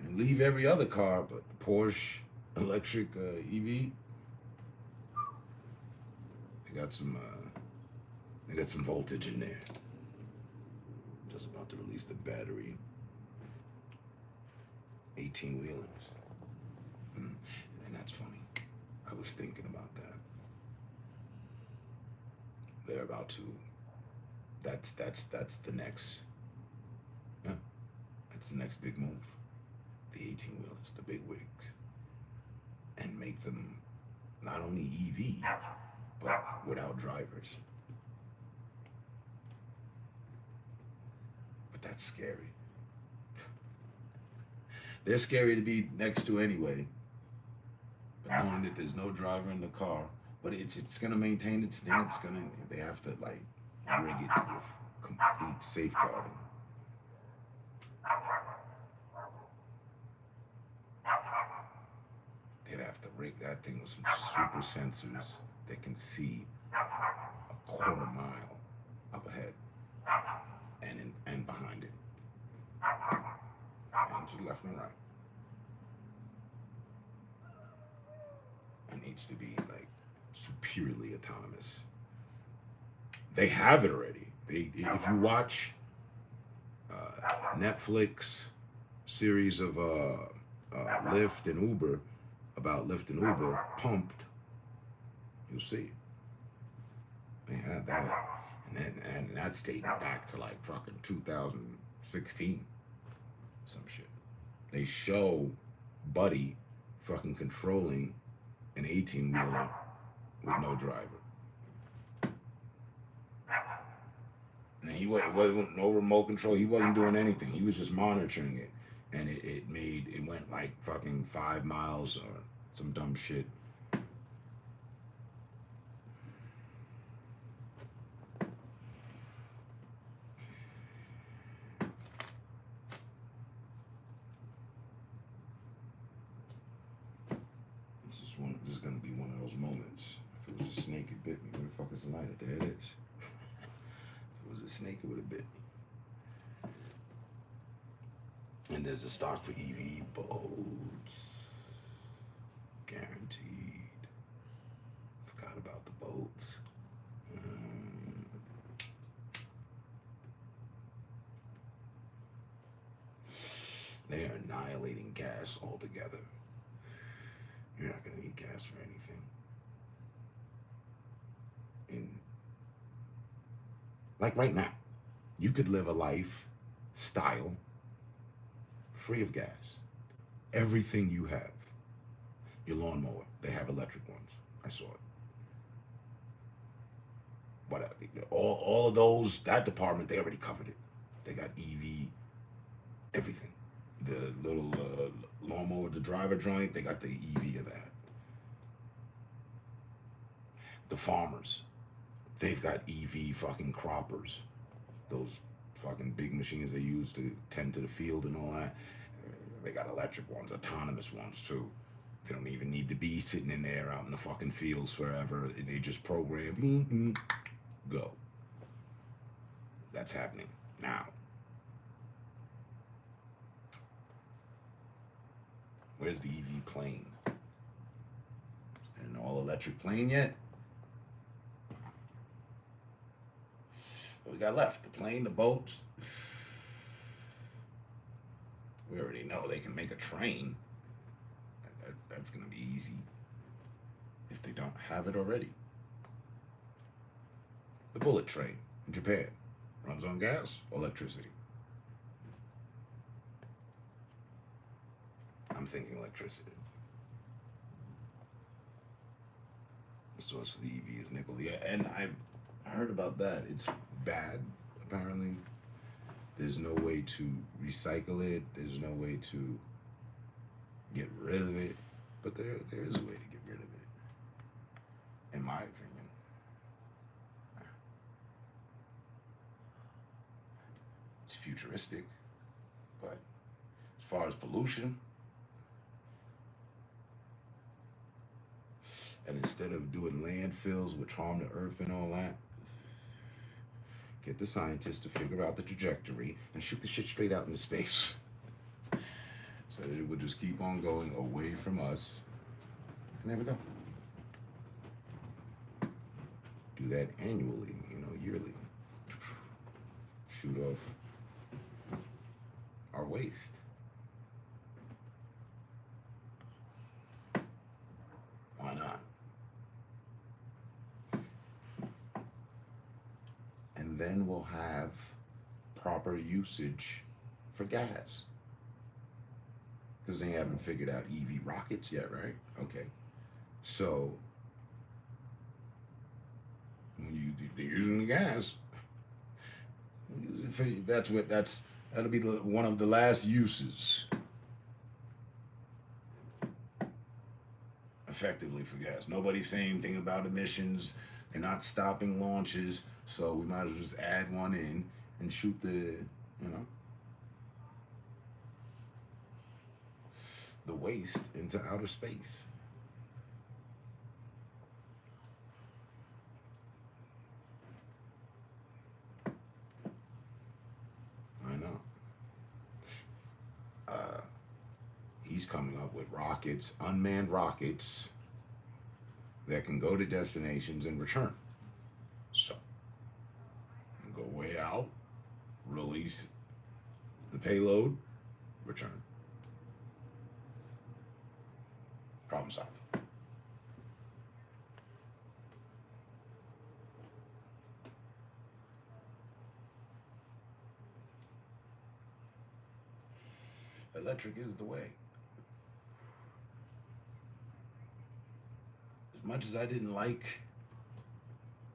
and leave every other car, but the Porsche electric EV. They got some voltage in there. Just about to release the battery. 18-wheelers. And that's funny. I was thinking about that. They're about to. That's the next. Yeah, that's the next big move. The 18-wheelers, the big wigs, and make them not only EV but without drivers. But that's scary. They're scary to be next to anyway. But knowing that there's no driver in the car, but it's gonna maintain its thing. They have to like rig it with complete safeguarding. They'd have to rig that thing with some super sensors that can see a quarter mile up ahead and behind it, and to the left and right. It needs to be like superiorly autonomous. They have it already. If you watch Netflix series of Lyft and Uber, about Lyft and Uber, Pumped, you'll see. They had that. And that's dating back to like fucking 2016. Some shit. They show Buddy fucking controlling an 18-wheeler with no driver. And he wasn't no remote control. He wasn't doing anything. He was just monitoring it. And it went like fucking 5 miles or some dumb shit. This is gonna be one of those moments. If it was a snake, it bit me. Where the fuck is the lighter? There it is. If it was a snake, it would have bit me. And there's a stock for EV boats. Guaranteed. Forgot about the boats. They are annihilating gas altogether. You're not going to need gas for anything. Like right now, you could live a lifestyle free of gas. Everything you have. Your lawnmower, they have electric ones. I saw it. But all of those, that department, they already covered it. They got EV, everything. The little lawnmower, the driver joint, they got the EV of that. The farmers, they've got EV fucking croppers. Those fucking big machines they use to tend to the field and all that. They got electric ones, autonomous ones too. They don't even need to be sitting in there out in the fucking fields forever. They just program, go. That's happening now. Where's the EV plane? Is there an all-electric plane yet? What we got left? The plane, the boats. We already know they can make a train. That's going to be easy if they don't have it already. The bullet train in Japan runs on gas or electricity. I'm thinking electricity. The source for the EV is nickel. Yeah, and I heard about that. It's bad, apparently. There's no way to recycle it. There's no way to get rid of it. But there is a way to get rid of it, in my opinion. It's futuristic, but as far as pollution, and instead of doing landfills which harm the earth and all that, get the scientists to figure out the trajectory and shoot the shit straight out into space. So that it would just keep on going away from us. And there we go. Do that annually, yearly. Shoot off our waste. Why not? And then we'll have proper usage for gas. Because they haven't figured out EV rockets yet, right? Okay. So, when they're using the gas, that'll be one of the last uses effectively for gas. Nobody's saying anything about emissions. They're not stopping launches, so we might as well just add one in and shoot the waste into outer space. I know. He's coming up with rockets, unmanned rockets that can go to destinations and return. So, go way out, release the payload, return. Problem solved. Electric is the way. As much as I didn't like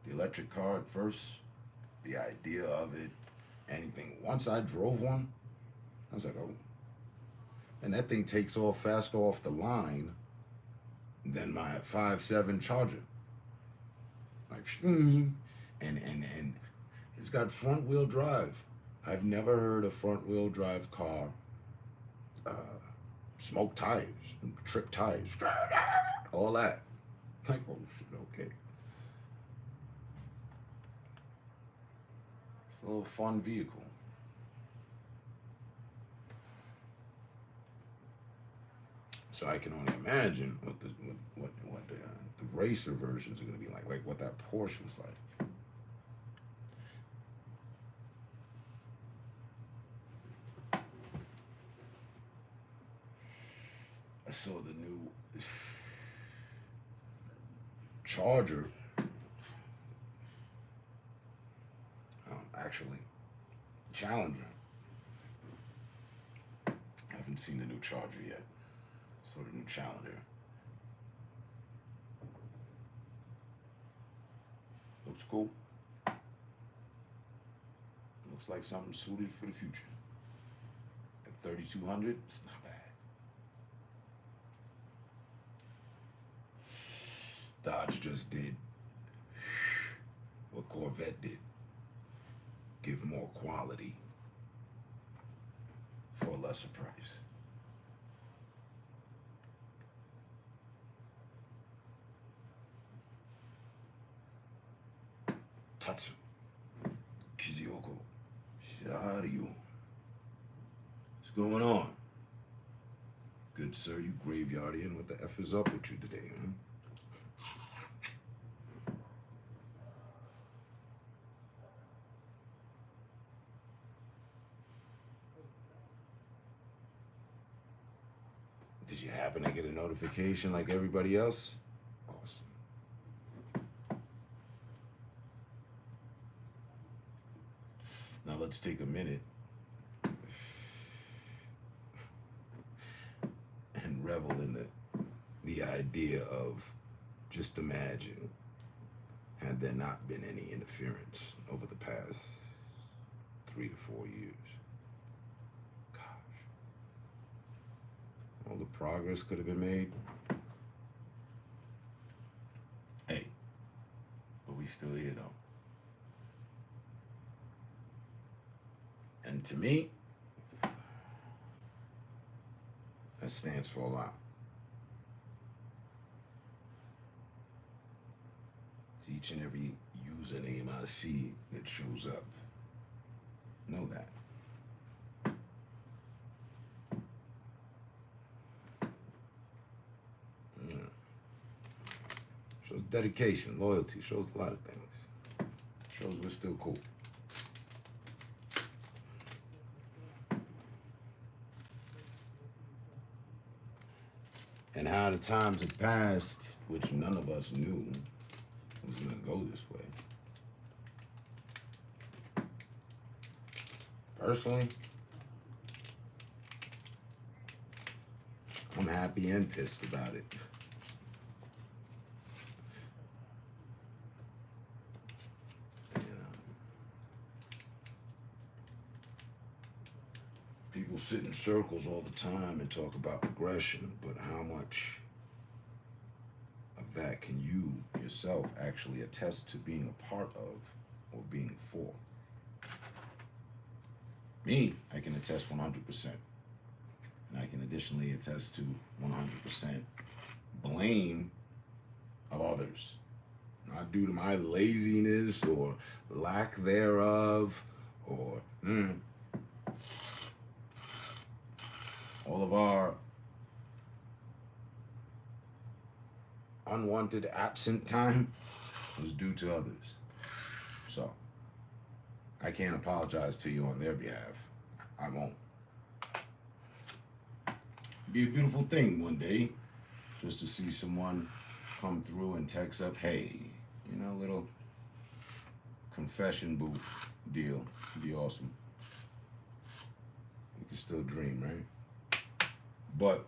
the electric car at first, the idea of it, anything, once I drove one, I was like, oh. And that thing takes off faster off the line than my 5.7 Charger. Like, and it's got front wheel drive. I've never heard a front wheel drive car smoke tires, trip tires, all that. Like, oh shit, okay. It's a little fun vehicle. So I can only imagine what the racer versions are going to be like what that Porsche was like. I saw the new Charger. Actually, Challenger. I haven't seen the new Charger yet. Saw the new Challenger. Looks cool. Looks like something suited for the future. At 3,200, it's not bad. Dodge just did what Corvette did. Give more quality for a lesser price. Tatsu Kizuyoko Shiryu. What's going on? Good sir, you graveyardian. What the F is up with you today, huh? Did you happen to get a notification like everybody else? Awesome. Now let's take a minute and revel in the idea of, just imagine, had there not been any interference over the past 3 to 4 years. All the progress could have been made. Hey, but we still here though. And to me, that stands for a lot. It's each and every username I see that shows up. Know that. Shows dedication, loyalty, shows a lot of things. Shows we're still cool. And how the times have passed, which none of us knew was going to go this way. Personally, I'm happy and pissed about it. People sit in circles all the time and talk about progression, but how much yourself actually attest to being a part of or being for. Me, I can attest 100%. And I can additionally attest to 100% blame of others. Not due to my laziness or lack thereof or all of our unwanted absent time was due to others. So I can't apologize to you on their behalf. I won't. Be a beautiful thing one day just to see someone come through and text up, hey, you know, little confession booth deal. It'd be awesome. You can still dream, right? But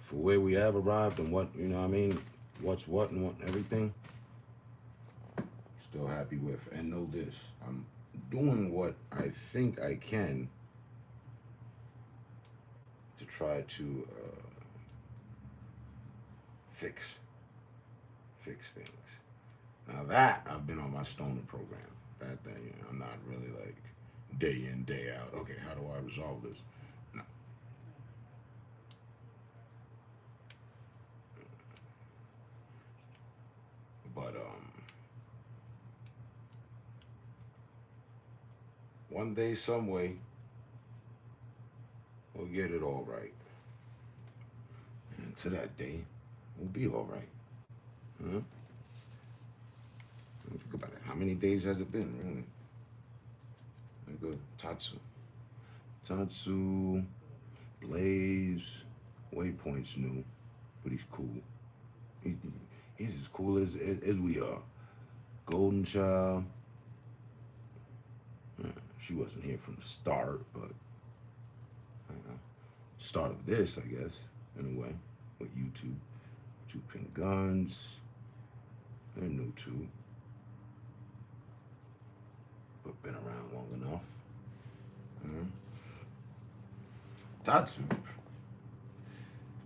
for where we have arrived and what, you know what I mean, what's what and what everything, still happy with. And know this, I'm doing what I think I can to try to fix things. Now that I've been on my stoner program, that you know, I'm not really like day in, day out, okay, how do I resolve this? No. But one day, some way, we'll get it all right. And to that day, we'll be all right. Huh? Think about it. How many days has it been, really? Good. Tatsu, Blaze, Waypoint's new, but he's cool. He's as cool as we are. Golden Child. She wasn't here from the start, but start of this, I guess, in a way, with YouTube. Two Pink Guns. They're new too, but been around long enough. Tatsu.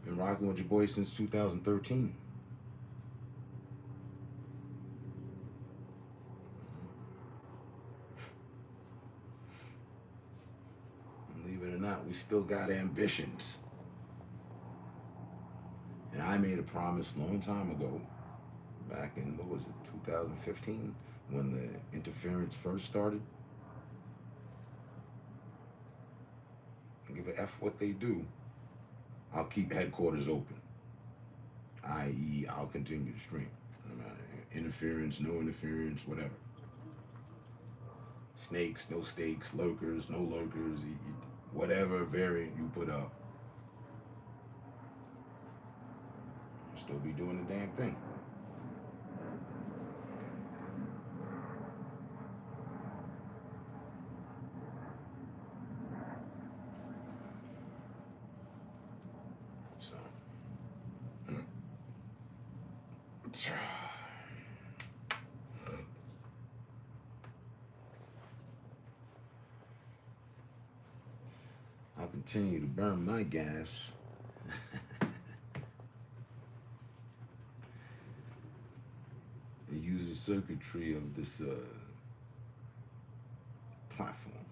Been rocking with your boy since 2013. Believe it or not, we still got ambitions. And I made a promise a long time ago, back in, what was it, 2015, when the interference first started. I give a F what they do. I'll keep headquarters open. i.e., I'll continue to stream. Interference, no interference, whatever. Snakes, no stakes, lurkers, no lurkers, whatever variant you put up. I'll still be doing the damn thing. I'll continue to burn my gas. And use the circuitry of this platform.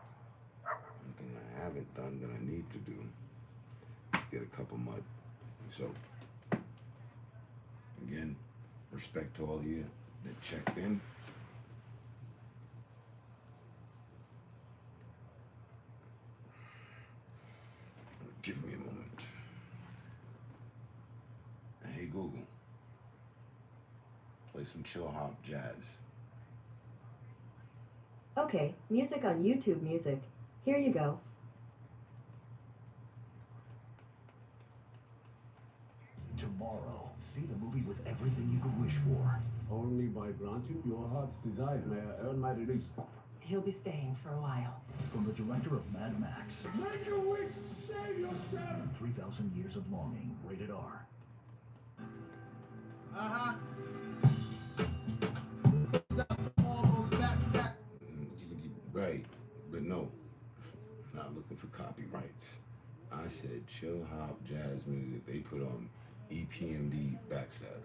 One thing I haven't done that I need to do is get a cup of mud. So, again, respect to all of you that checked in. Give me a moment. Hey Google, play some chill hop jazz. Okay, music on YouTube Music. Here you go. Tomorrow, see the movie with everything you could wish for. Only by granting your heart's desire may I earn my release. He'll be staying for a while. From the director of Mad Max, Make a wish, save yourself! 3,000 Years of Longing, rated R. All those chill hop jazz music. They put on EPMD backstabbers.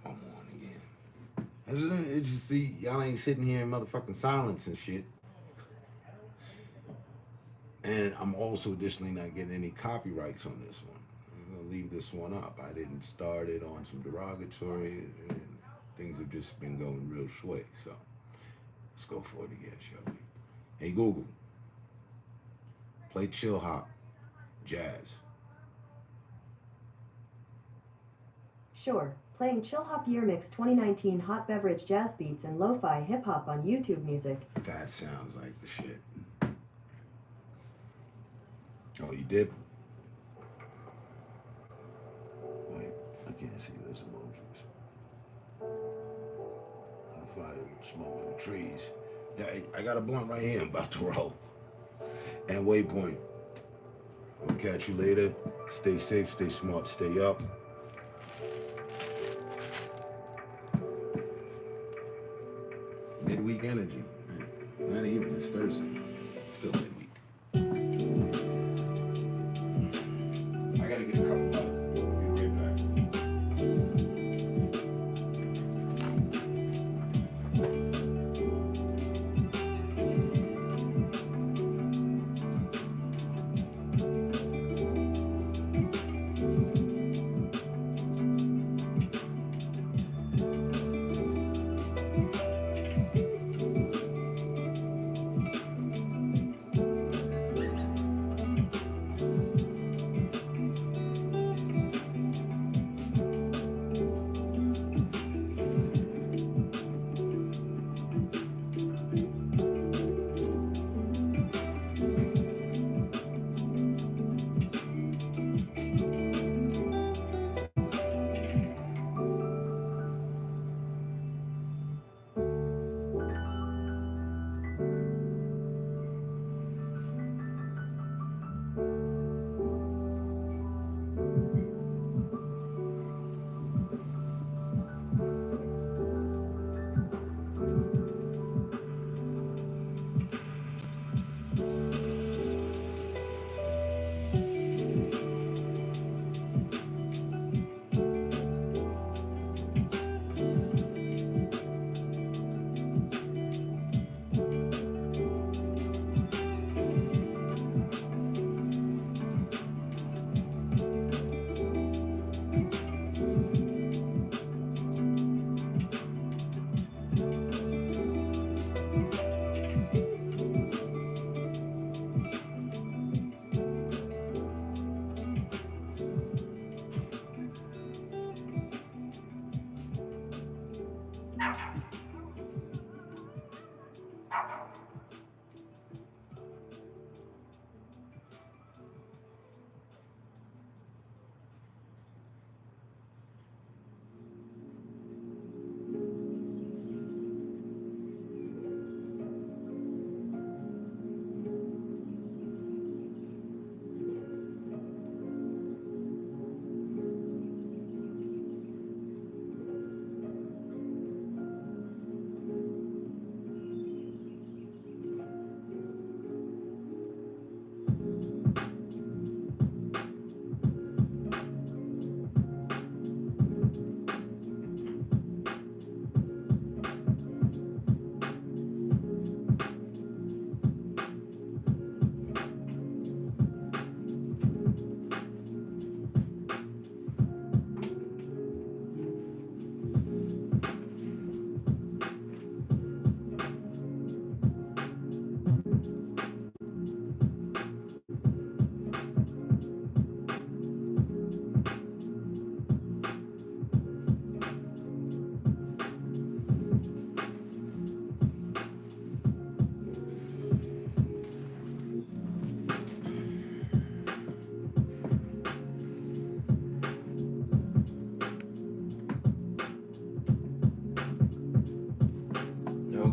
I'm on again. It's just, see, y'all ain't sitting here in motherfucking silence and shit. And I'm also additionally not getting any copyrights on this one. I'm gonna leave this one up. I didn't start it on some derogatory, and things have just been going real sway. So let's go for it again, shall we? Hey Google, play chill hop jazz. Sure. Playing Chill Hop Year Mix 2019 hot beverage jazz beats and lo-fi hip-hop on YouTube Music. That sounds like the shit. Oh, you did? Wait, I can't see those emojis. I'm fire smoking the trees. Yeah, I got a blunt right here. I'm about to roll. And waypoint. I'll catch you later. Stay safe, stay smart, stay up. Midweek energy. Not even, it's Thursday. Still midweek. I gotta get a couple more. I'll be right back.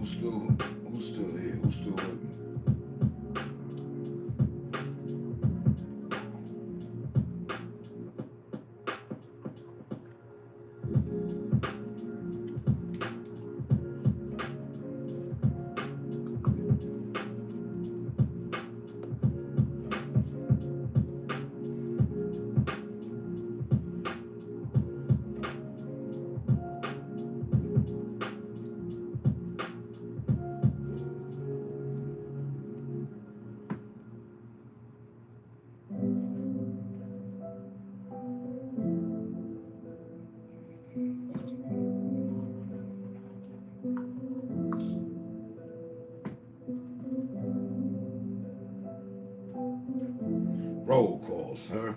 Who's still here? Who's still with me? sir.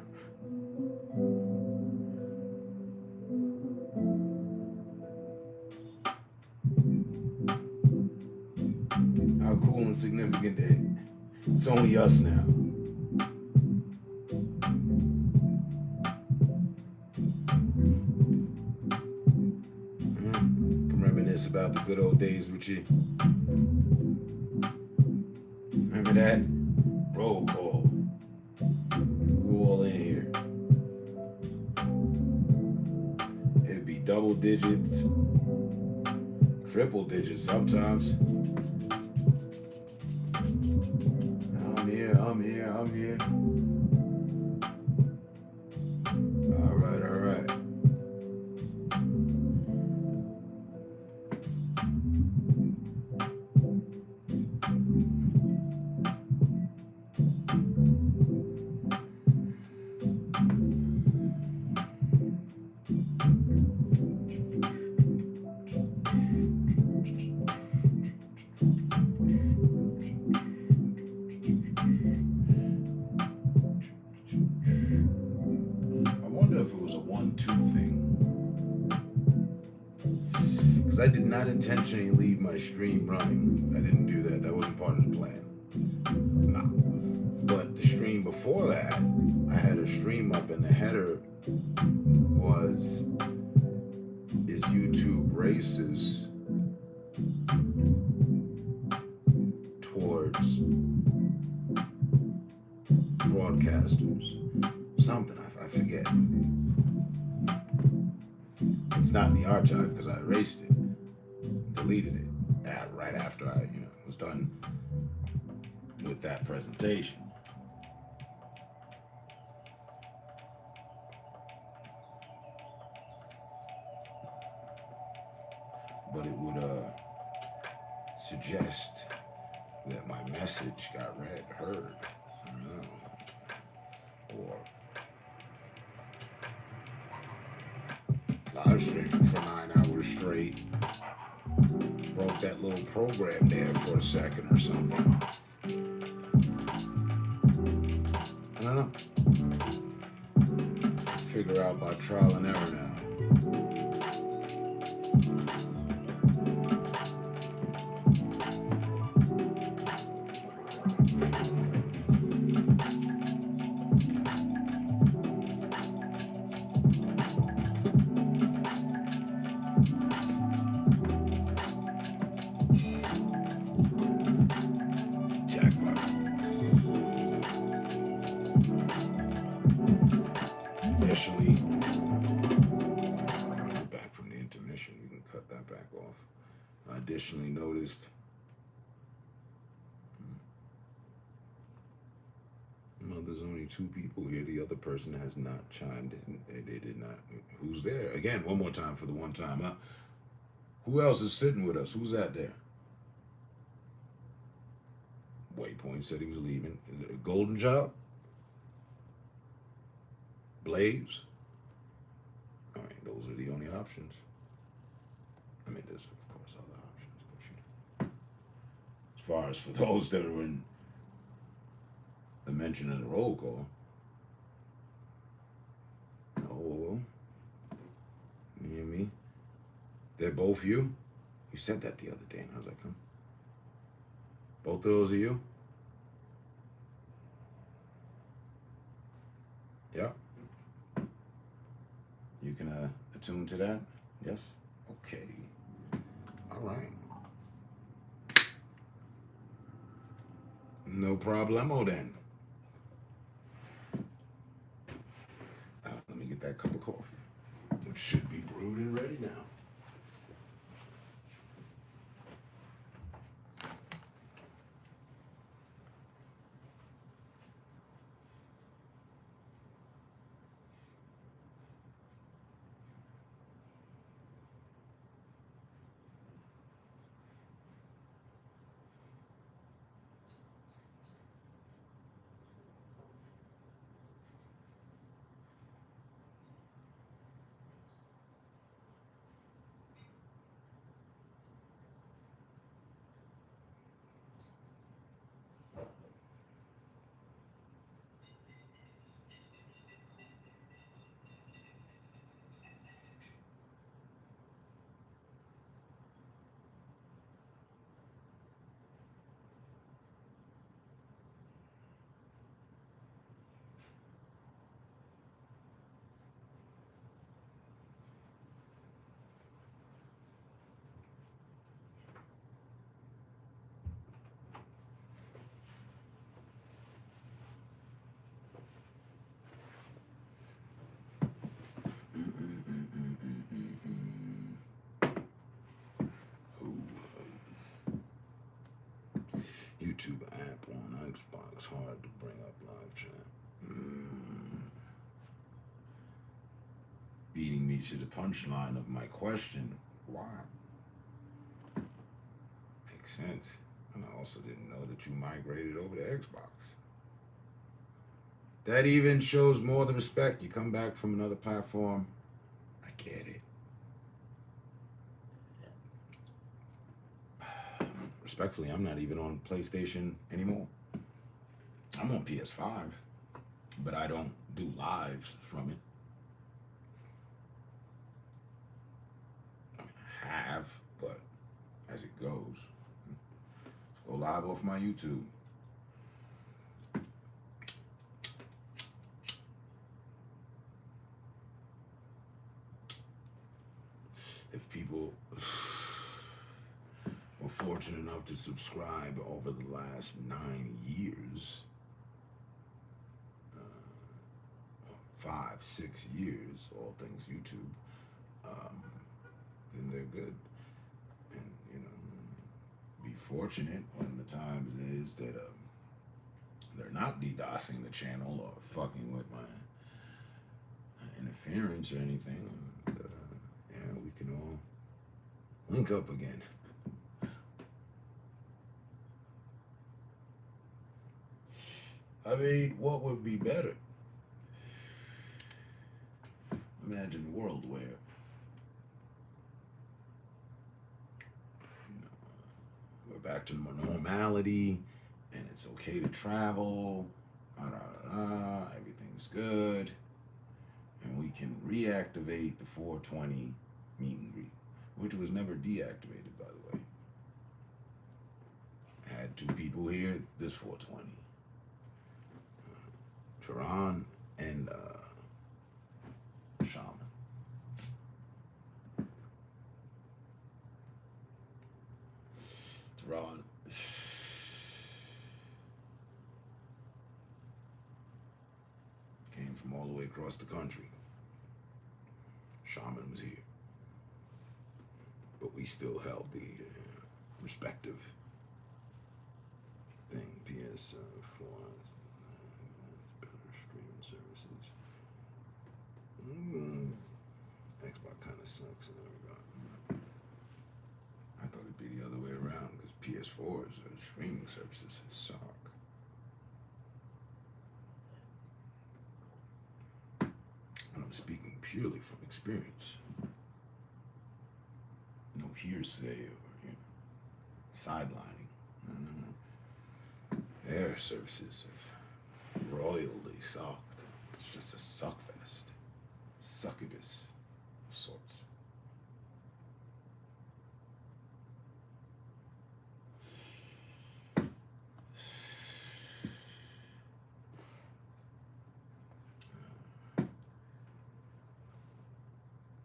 How cool and significant that it's only us now. Can reminisce about the good old days with you. Remember that? Roll call. Who all in here? It'd be double digits, triple digits sometimes. I'm here. All right. I wonder if it was a 1-2 thing. Because I did not intentionally leave my stream running. I didn't do that. That wasn't part of the plan. Nah. But the stream before that, I had a stream up and the header was, is YouTube racist towards broadcasters? Something, I forget. It's not in the archive because I erased it, deleted it right after I was done with that presentation. But it would suggest that my message got heard. I don't know. Or live streaming for 9 hours straight. Broke that little program there for a second or something. I don't know. Figure out by trial and error now. Additionally, back from the intermission, we can cut that back off. I additionally noticed there's only 2 people here. The other person has not chimed in. They did not. Who's there? Again, one more time for the one time. Who else is sitting with us? Who's that there? Waypoint said he was leaving. Golden Job? Blaze? All right, those are the only options. I mean, there's, of course, other options, but as far as for those that are in the mention of the roll call, oh, you hear me? They're both you? You said that the other day, and I was like, huh? Both of those are you? Yep. You can attune to that? Yes? Okay. All right. No problemo then. Let me get that cup of coffee, which should be brewed and ready now. YouTube app on Xbox. Hard to bring up live chat. Beating me to the punchline of my question. Why? Makes sense. And I also didn't know that you migrated over to Xbox. That even shows more the respect. You come back from another platform. I get it. Respectfully, I'm not even on PlayStation anymore. I'm on PS5, but I don't do lives from it. I mean, I have, but as it goes, let's go live off my YouTube. If people were fortunate enough to subscribe over the last 9 years, 5, 6 years, all things YouTube, then they're good. And, you know, be fortunate when the times is that they're not DDoSing the channel or fucking with my interference or anything. And, yeah, we can all link up again. I mean, what would be better? Imagine a world where, you know, we're back to normality and it's okay to travel, everything's good, and we can reactivate the 420 meet and greet, which was never deactivated, by the way. I had 2 people here this 420. Tehran and Shaman. Tehran came from all the way across the country. Shaman was here. But we still held the respective thing. PS4 better streaming services. Xbox kind of sucks in that regard. I thought it'd be the other way around because PS4's streaming services suck. And I'm speaking purely from experience. No hearsay or sidelining. Their services have royally sucked. It's just a suckfest. Succubus of sorts.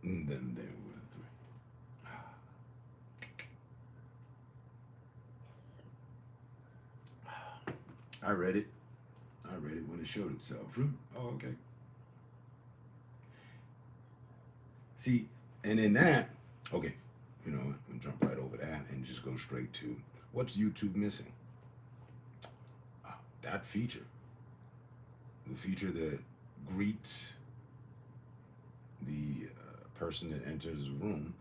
And then there were 3. I read it. I read it when it showed itself. Oh, okay. See, and in that, okay, you know, I'll jump right over that and just go straight to what's YouTube missing? That feature. The feature that greets the person that enters the room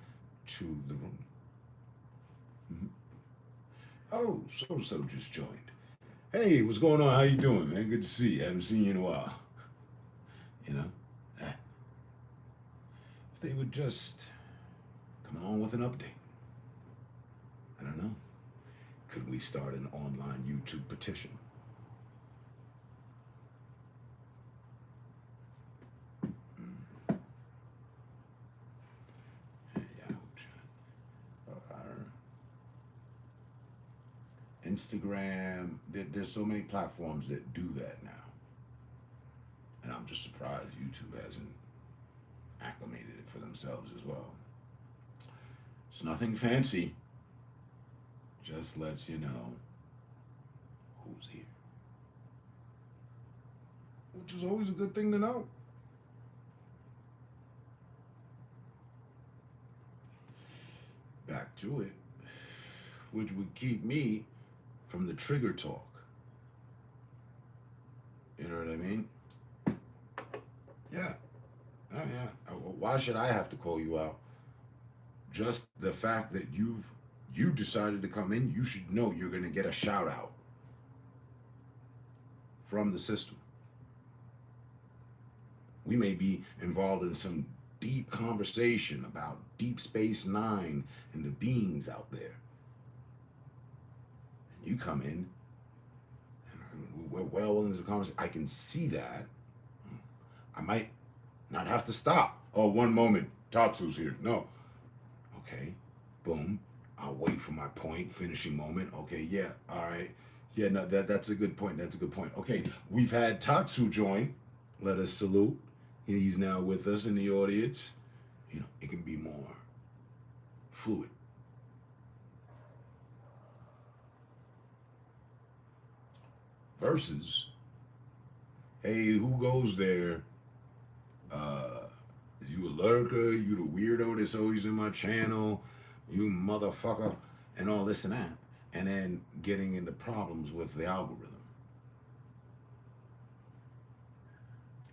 to the room. Oh, so just joined. Hey, what's going on? How you doing, man? Good to see you. I haven't seen you in a while. You know, that. If they would just come on with an update. I don't know. Could we start an online YouTube petition? Instagram, there's so many platforms that do that now. And I'm just surprised YouTube hasn't acclimated it for themselves as well. It's nothing fancy. Just lets you know who's here. Which is always a good thing to know. Back to it. Which would keep me from the trigger talk. You know what I mean? Yeah. Oh, yeah. Why should I have to call you out? Just the fact that you decided to come in, you should know you're going to get a shout out from the system. We may be involved in some deep conversation about Deep Space Nine and the beings out there. And you come in, and we're well into the conversation. I can see that. I might not have to stop. Oh, one moment. Tatsu's here. No. Okay. Boom. I'll wait for my point, finishing moment. Okay, yeah. All right. Yeah, no, that's a good point. That's a good point. Okay, we've had Tatsu join. Let us salute. He's now with us in the audience. You know, it can be more fluid. Versus, hey, who goes there? Is you a lurker? You the weirdo that's always in my channel? You motherfucker, and all this and that. And then getting into problems with the algorithm.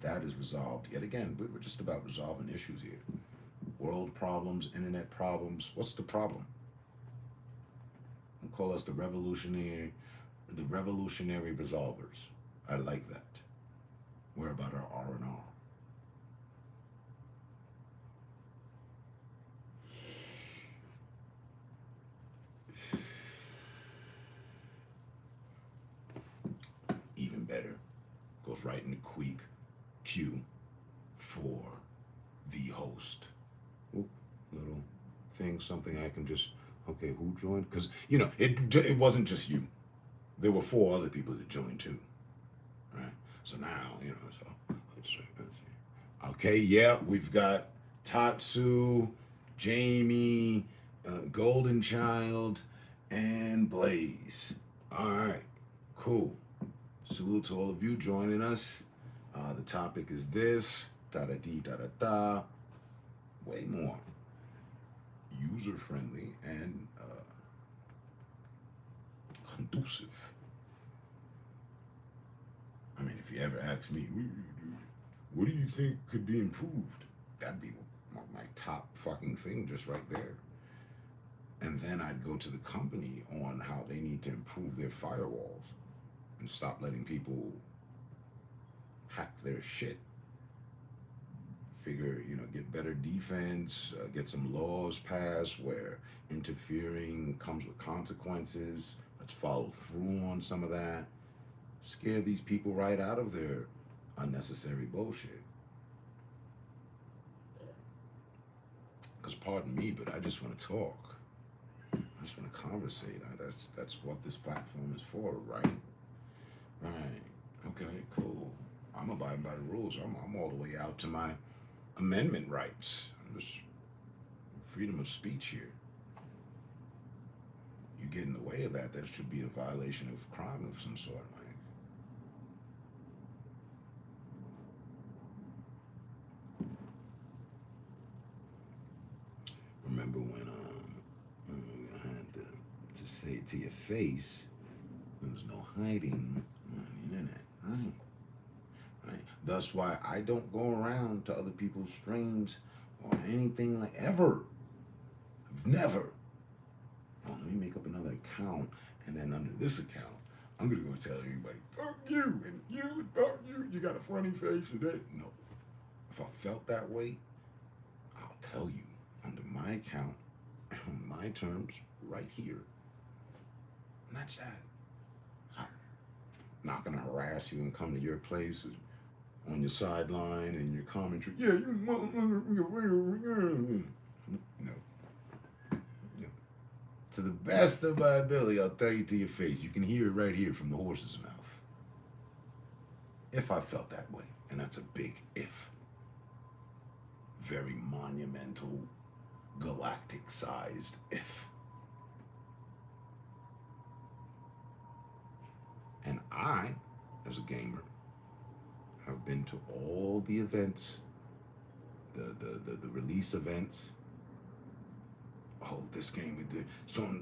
That is resolved. Yet again, we're just about resolving issues here. World problems, internet problems. What's the problem? We'll call us the revolutionary resolvers. I like that. We're about our R&R. Even better. Goes right into quick queue for the host. Oop, little thing, something I can just, okay, who joined? Because, you know, it wasn't just you. There were 4 other people that joined too, right? So now, you know, so let's see. Okay, yeah, we've got Tatsu, Jamie, Golden Child, and Blaze. All right, cool. Salute to all of you joining us. The topic is this, da-da-dee, da-da-da. Way more user-friendly and conducive. I mean, if you ever ask me, what do you think could be improved? That'd be my top fucking thing just right there. And then I'd go to the company on how they need to improve their firewalls and stop letting people hack their shit. Figure, you know, get better defense, get some laws passed where interfering comes with consequences. Let's follow through on some of that. Scare these people right out of their unnecessary bullshit. Because pardon me, but I just want to talk. I just want to conversate. That's what this platform is for, right? Right. Okay, cool. I'm abiding by the rules. I'm all the way out to my amendment rights. I'm just freedom of speech here. You get in the way of that, that should be a violation of crime of some sort, like. Remember when I had to say it to your face, there was no hiding on the internet, right? Right. That's why I don't go around to other people's streams or anything like ever. I've never. Oh, let me make up another account, and then under this account, I'm gonna go tell everybody, fuck you, and you, fuck you, you got a funny face and that. No. If I felt that way, I'll tell you under my account, on my terms, right here. And that's that. I'm not gonna harass you and come to your place on your sideline and your commentary. Yeah, you motherfucker. No. To the best of my ability, I'll tell you to your face. You can hear it right here from the horse's mouth. If I felt that way, and that's a big if. Very monumental, galactic-sized if. And I, as a gamer, have been to all the events, the release events. Oh, this game,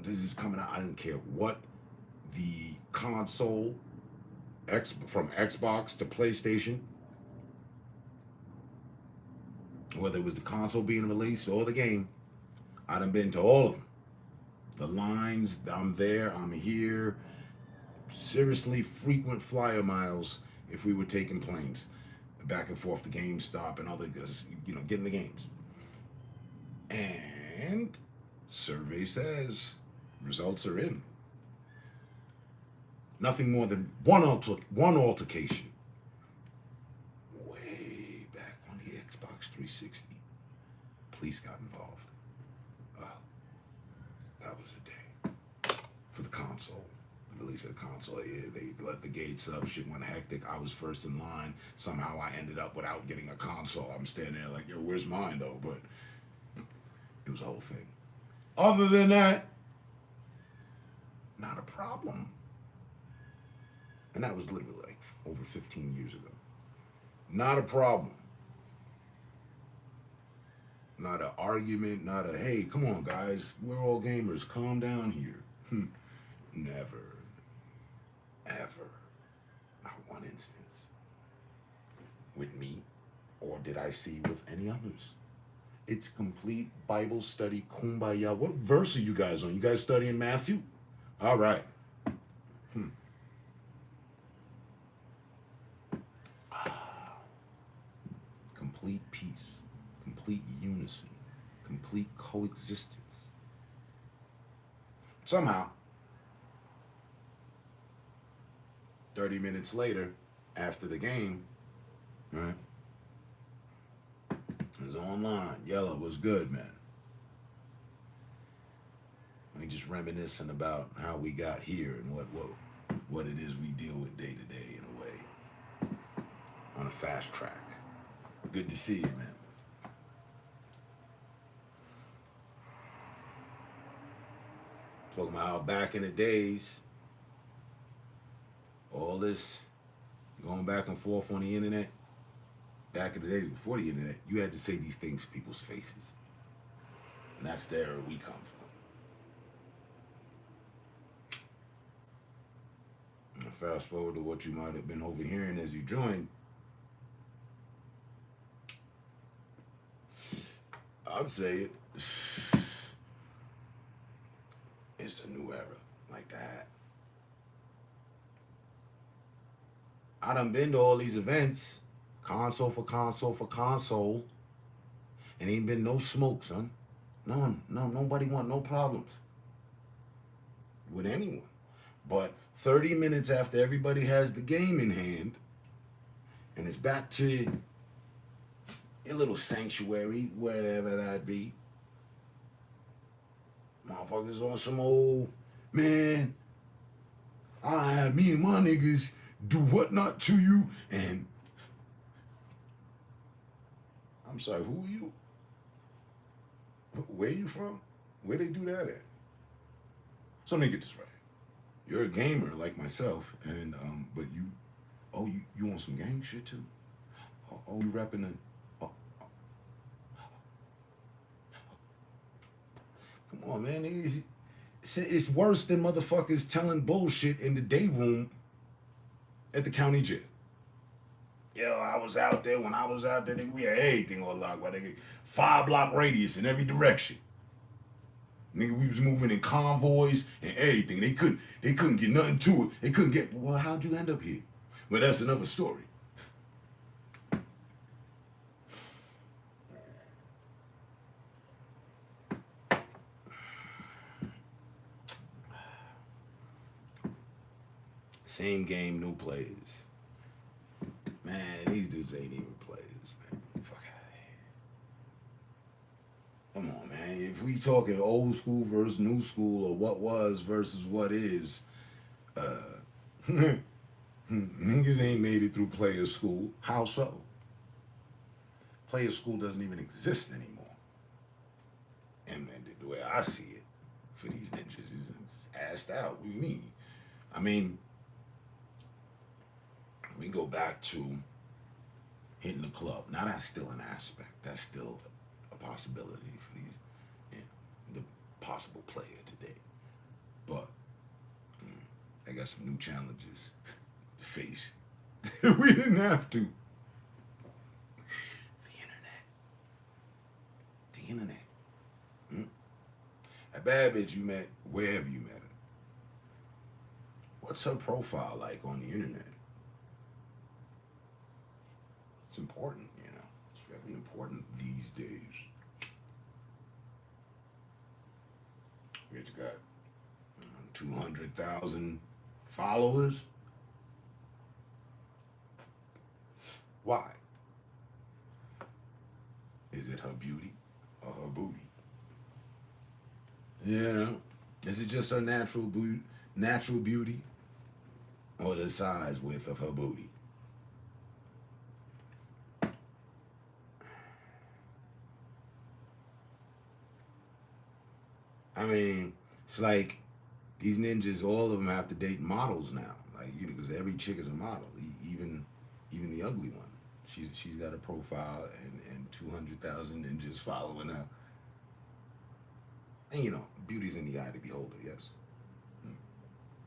this is coming out. I didn't care what the console, from Xbox to PlayStation, whether it was the console being released or the game, I done been to all of them. The lines, I'm there, I'm here. Seriously, frequent flyer miles if we were taking planes back and forth to GameStop and other, getting the games. And survey says results are in. Nothing more than one altercation way back on the Xbox 360. Police got involved. Oh, that was a day for the console. The release of the console. Yeah, they let the gates up. Shit went hectic. I was first in line. Somehow I ended up without getting a console. I'm standing there like, yo, where's mine though? But it was a whole thing. Other than that, not a problem. And that was literally like over 15 years ago. Not a problem. Not an argument, not a, hey, come on, guys, we're all gamers, calm down here. Never, ever, not one instance with me, or did I see with any others. It's complete Bible study, kumbaya. What verse are you guys on? You guys studying Matthew? All right. Complete peace, complete unison, complete coexistence. Somehow, 30 minutes later, after the game, right? It was online. Yellow was good, man. We just reminiscing about how we got here and what it is we deal with day to day in a way. On a fast track. Good to see you, man. Talking about how back in the days, all this going back and forth on the internet, back in the days before the internet, you had to say these things to people's faces. And that's the era we come from. And fast forward to what you might have been overhearing as you joined. I'd say it's a new era like that. I done been to all these events, console for console for console, and ain't been no smoke, son. None. No, nobody want no problems with anyone. But 30 minutes after everybody has the game in hand, and it's back to a little sanctuary, wherever that be. Motherfuckers on some old, man, I had me and my niggas do whatnot to you, and I'm sorry, who are you? Where you from? Where they do that at? So let me get this right. You're a gamer like myself, and but you want some gang shit too? Oh, you rapping the Come on, man. It's worse than motherfuckers telling bullshit in the day room at the county jail. Yo, I was out there. When I was out there, we had everything on lock. They get 5-block radius in every direction. Nigga, we was moving in convoys and everything. They couldn't get nothing to it. They couldn't get. Well, how'd you end up here? Well, that's another story. Same game, new players. Man, these dudes ain't even players, man. Fuck out of here. Come on, man. If we talking old school versus new school, or what was versus what is, niggas ain't made it through player school. How so? Player school doesn't even exist anymore. And the way I see it, for these ninjas, is it's assed out. What do you mean? I mean, we go back to hitting the club. Now that's still an aspect. That's still a possibility for the possible player today. But I got some new challenges to face. We didn't have to. The internet. The internet. A bad bitch you met, wherever you met her. What's her profile like on the internet? It's important, you know. It's very important these days. It's got 200,000 followers. Why? Is it her beauty or her booty? You know, is it just her natural beauty, or the size width of her booty? I mean, it's like these ninjas, all of them have to date models now. Like, you know, because every chick is a model, even the ugly one. She's got a profile and 200,000 ninjas following her. And you know, beauty's in the eye of the beholder. Yes.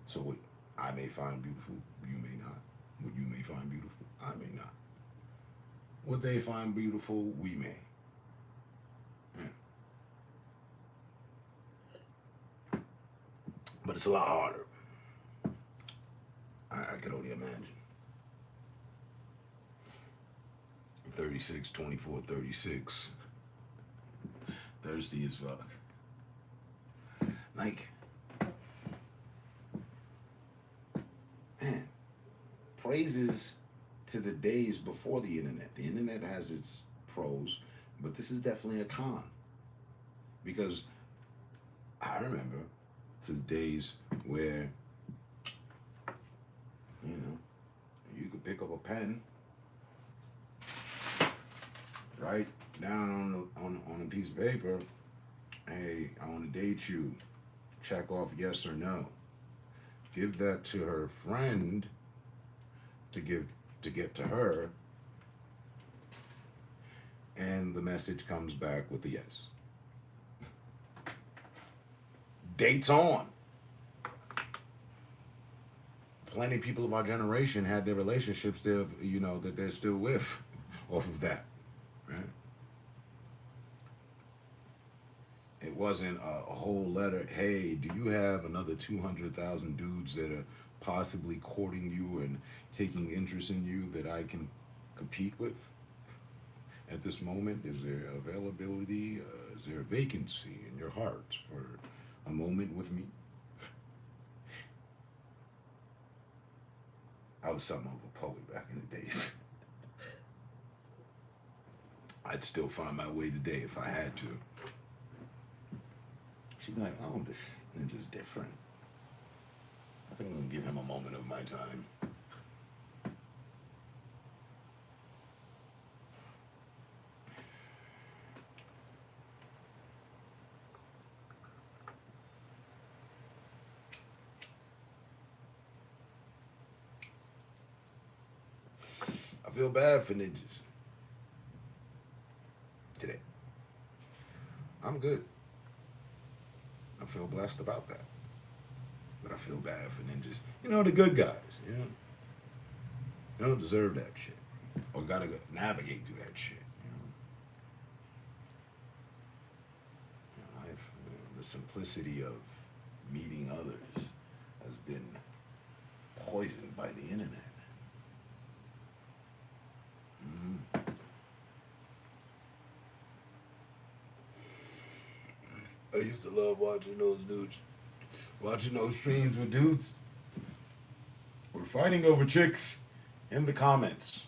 So what I may find beautiful, you may not. What you may find beautiful, I may not. What they find beautiful, we may. But it's a lot harder. I can only imagine. 36, 24, 36. Thirsty as fuck. Like, man, praises to the days before the internet. The internet has its pros, but this is definitely a con. Because I remember to the days where, you know, you could pick up a pen, write down on a piece of paper, hey, I want to date you, check off yes or no. Give that to her friend to get to her, and the message comes back with a yes. Dates on. Plenty of people of our generation had their relationships that they're still with off of that, right? It wasn't a whole letter. Hey, do you have another 200,000 dudes that are possibly courting you and taking interest in you that I can compete with at this moment? Is there availability? Is there a vacancy in your heart for a moment with me? I was something of a poet back in the days. I'd still find my way today if I had to. She'd be like, oh, this ninja's different. I think I'm going to give him a moment of my time. I feel bad for ninjas today. I'm good. I feel blessed about that. But I feel bad for ninjas. You know, the good guys, you know? They don't deserve that shit. Or gotta navigate through that shit, you know? The simplicity of meeting others has been poisoned by the internet. I used to love watching those dudes, watching those streams with dudes. We're fighting over chicks in the comments.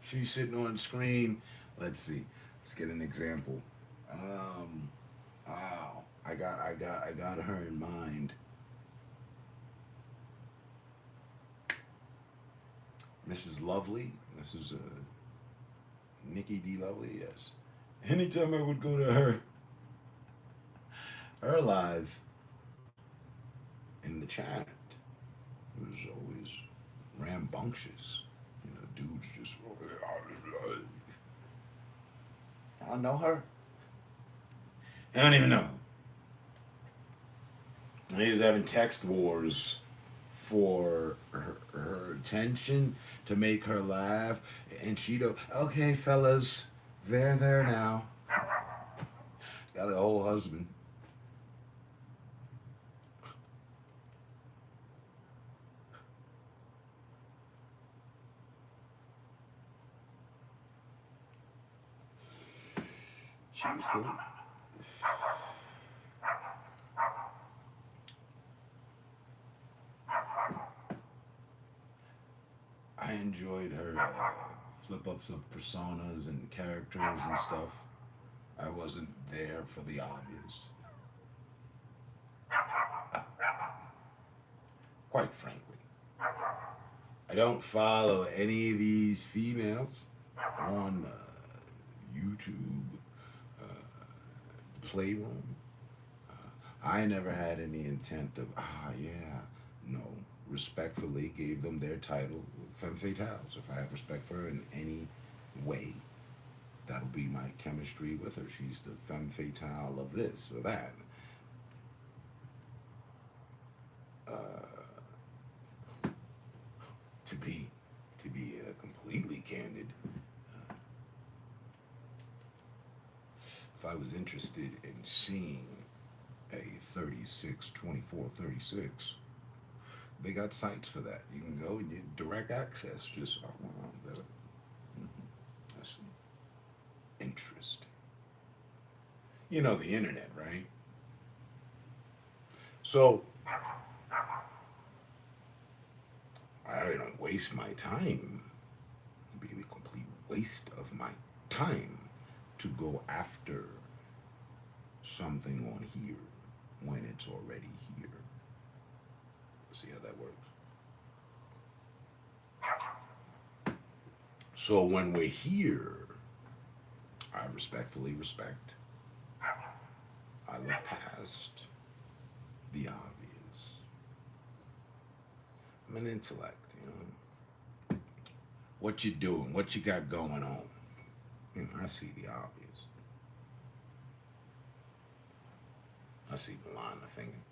She's sitting on the screen. Let's see. Let's get an example. Wow. I got her in mind. Mrs. Lovely. This is Nikki D. Lovely. Yes. Anytime I would go to her live in the chat, it was always rambunctious. You know, dudes just. I don't know her. I don't even know. And he was having text wars for her attention, to make her laugh, and she don't. Okay, fellas, there now. Got a whole husband. She was cool. I enjoyed her flip ups of personas and characters and stuff. I wasn't there for the obvious. Quite frankly, I don't follow any of these females on YouTube, Playroom. I never had any intent of, yeah, no. Respectfully gave them their title, femme fatales. If I have respect for her in any way, that'll be my chemistry with her. She's the femme fatale of this or that. To be completely candid, if I was interested in seeing a 36, 24, 36, they got sites for that. You can go and get direct access. Just, oh, wow, that's interesting. You know the internet, right? So, I don't waste my time. It'd be a complete waste of my time to go after something on here when it's already here. See how that works? So when we're here, I respectfully respect. I look past the obvious. I'm an intellect, you know. What you doing? What you got going on? You know, I see the obvious. I see the line of thinking.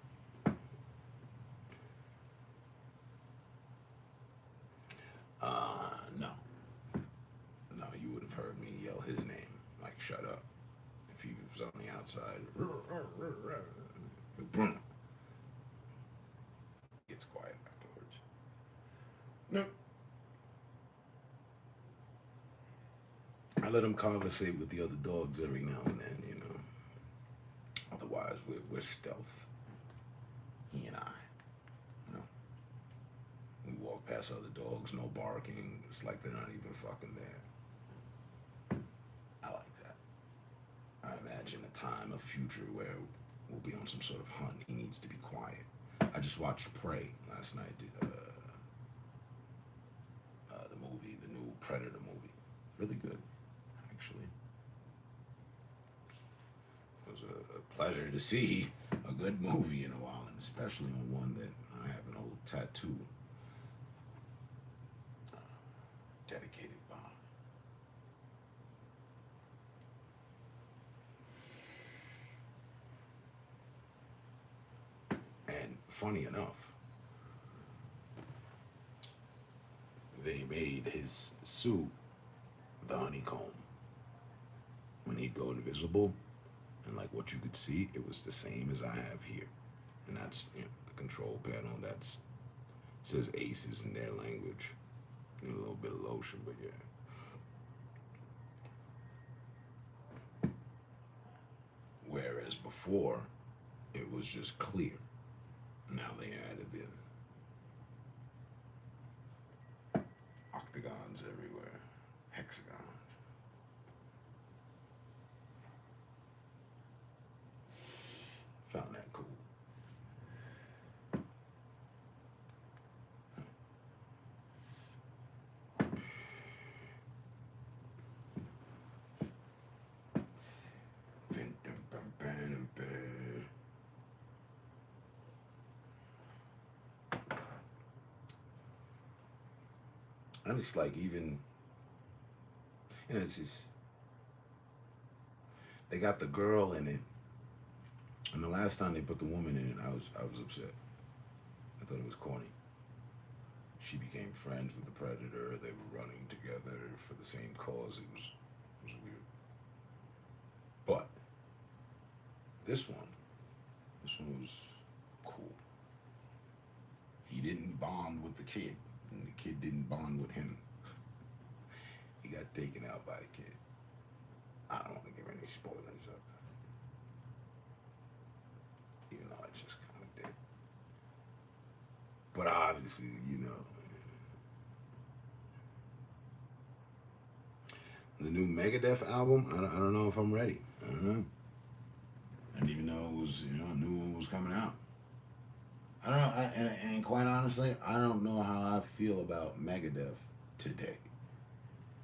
No. No, you would have heard me yell his name. Like, shut up. If he was on the outside. Bruno. Gets quiet afterwards. No. I let him conversate with the other dogs every now and then, you know. Otherwise, we're stealth. He and I. You know. We walk past other dogs, no barking. It's like they're not even fucking there. I like that. I imagine a time, a future where we'll be on some sort of hunt. He needs to be quiet. I just watched Prey last night. The movie, the new Predator movie. Really good, actually. It was a pleasure to see a good movie in a while, and especially on one that I have an old tattoo dedicated by. And funny enough, they made his suit the honeycomb. When he'd go invisible, and like what you could see, it was the same as I have here. And that's, you know, the control panel. That's says aces in their language. Need a little bit of lotion, but yeah. Whereas before, it was just clear. Now they added the octagons everywhere, hexagons. Found that cool. And it's like even, you know, it's just, they got the girl in it, and the last time they put the woman in it, I was upset. I thought it was corny. she became friends with the Predator. They were running together for the same cause. It was weird. But this one was cool. He didn't bond with the kid, and the kid didn't bond with him. He got taken out by a kid. I don't want to give any spoilers up, even though I just kind of did. But obviously, you know, the new Megadeth album, I don't know if I'm ready. I don't know. I didn't even know it was, you know, a new one was coming out. I don't know, and quite honestly, I don't know how I feel about Megadeth today.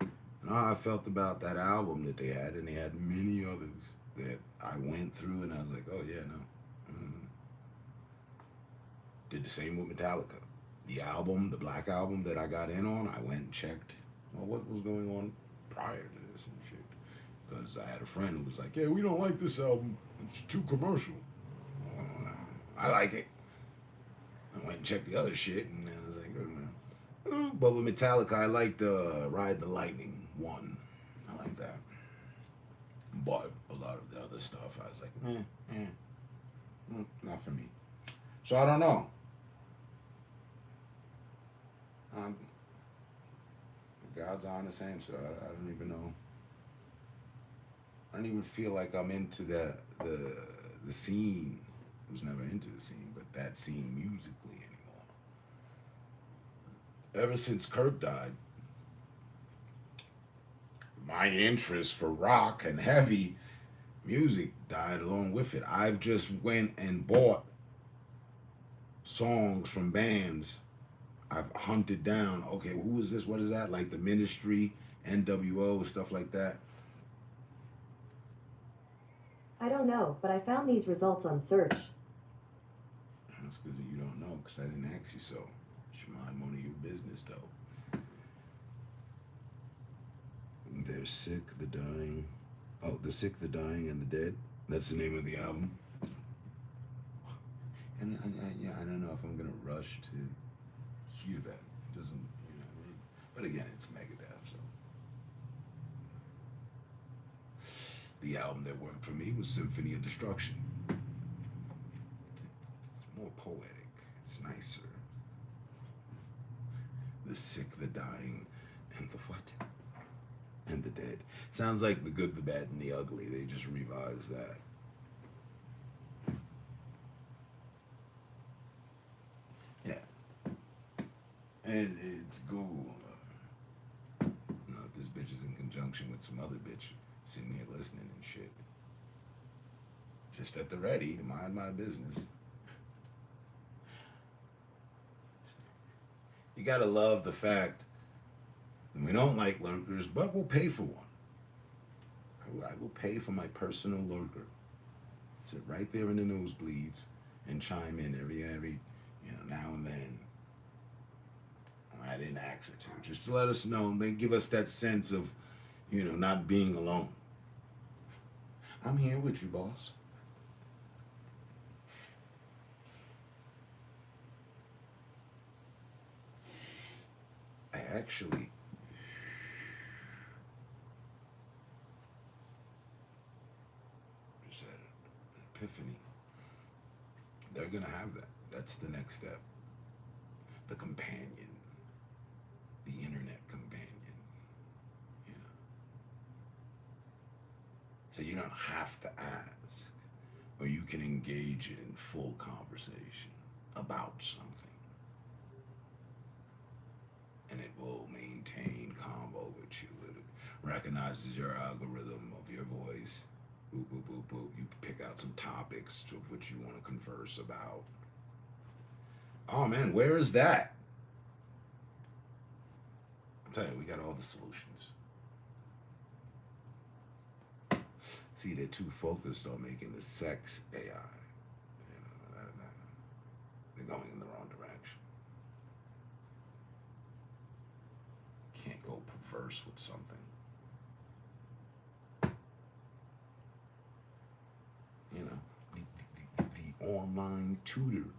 I know how I felt about that album that they had, and they had many others that I went through, and I was like, oh yeah, no. Did the same with Metallica. The album, the Black Album that I got in on, I went and checked, well, what was going on prior to this and shit. Because I had a friend who was like, yeah, we don't like this album. It's too commercial. I like it. I went and checked the other shit, and I was like, oh. But with Metallica, I liked Ride the Lightning 1. I like that. But a lot of the other stuff, I was like, not for me. So I don't know. God's honest answer. I don't even know. I don't even feel like I'm into the scene. I was never into the scene, but that scene musically anymore. Ever since Kirk died, my interest for rock and heavy music died along with it. I've just went and bought songs from bands. I've hunted down, okay, who is this? What is that? Like the Ministry, NWO, stuff like that. I don't know, but I found these results on search. That's good that you don't know, because I didn't ask you so. You mind none of your business, though. They're Sick, the Dying. Oh, The Sick, the Dying, and the Dead. That's the name of the album. And yeah, I don't know if I'm going to rush to hear that. It doesn't, you know what I mean? But again, it's Megadeth, so. The album that worked for me was Symphony of Destruction. It's more poetic. It's nicer. The Sick, the Dying, and the what? And the Dead. Sounds like The Good, the Bad, and the Ugly. They just revised that. Yeah. And it's Google. You know, if this bitch is in conjunction with some other bitch sitting here listening and shit. Just at the ready to mind my business. You gotta love the fact that we don't like lurkers, but we'll pay for one. I will pay for my personal lurker. Sit right there in the nosebleeds and chime in every now and then. I didn't ask her to, just to let us know and give us that sense of, not being alone. I'm here with you, boss. I actually just had an epiphany. They're gonna have that. That's the next step. The companion. The internet companion. So you don't have to ask, or you can engage in full conversation about something. And it will maintain combo with you. It recognizes your algorithm of your voice. Boop, boop, boop, boop. You pick out some topics of which you want to converse about. Oh man, where is that? I'll tell you, we got all the solutions. See, they're too focused on making the sex AI. They're going in the wrong direction. Can't go perverse with something. The online tutor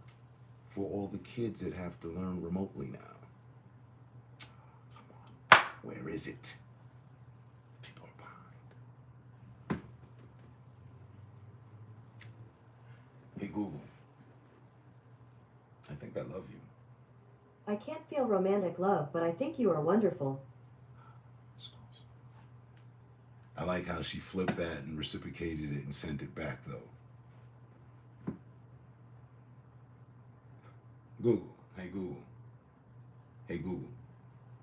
for all the kids that have to learn remotely now. Where is it? People are behind. Hey Google, I think I love you. I can't feel romantic love, but I think you are wonderful. I like how she flipped that and reciprocated it and sent it back, though. Google. Hey, Google. Hey, Google.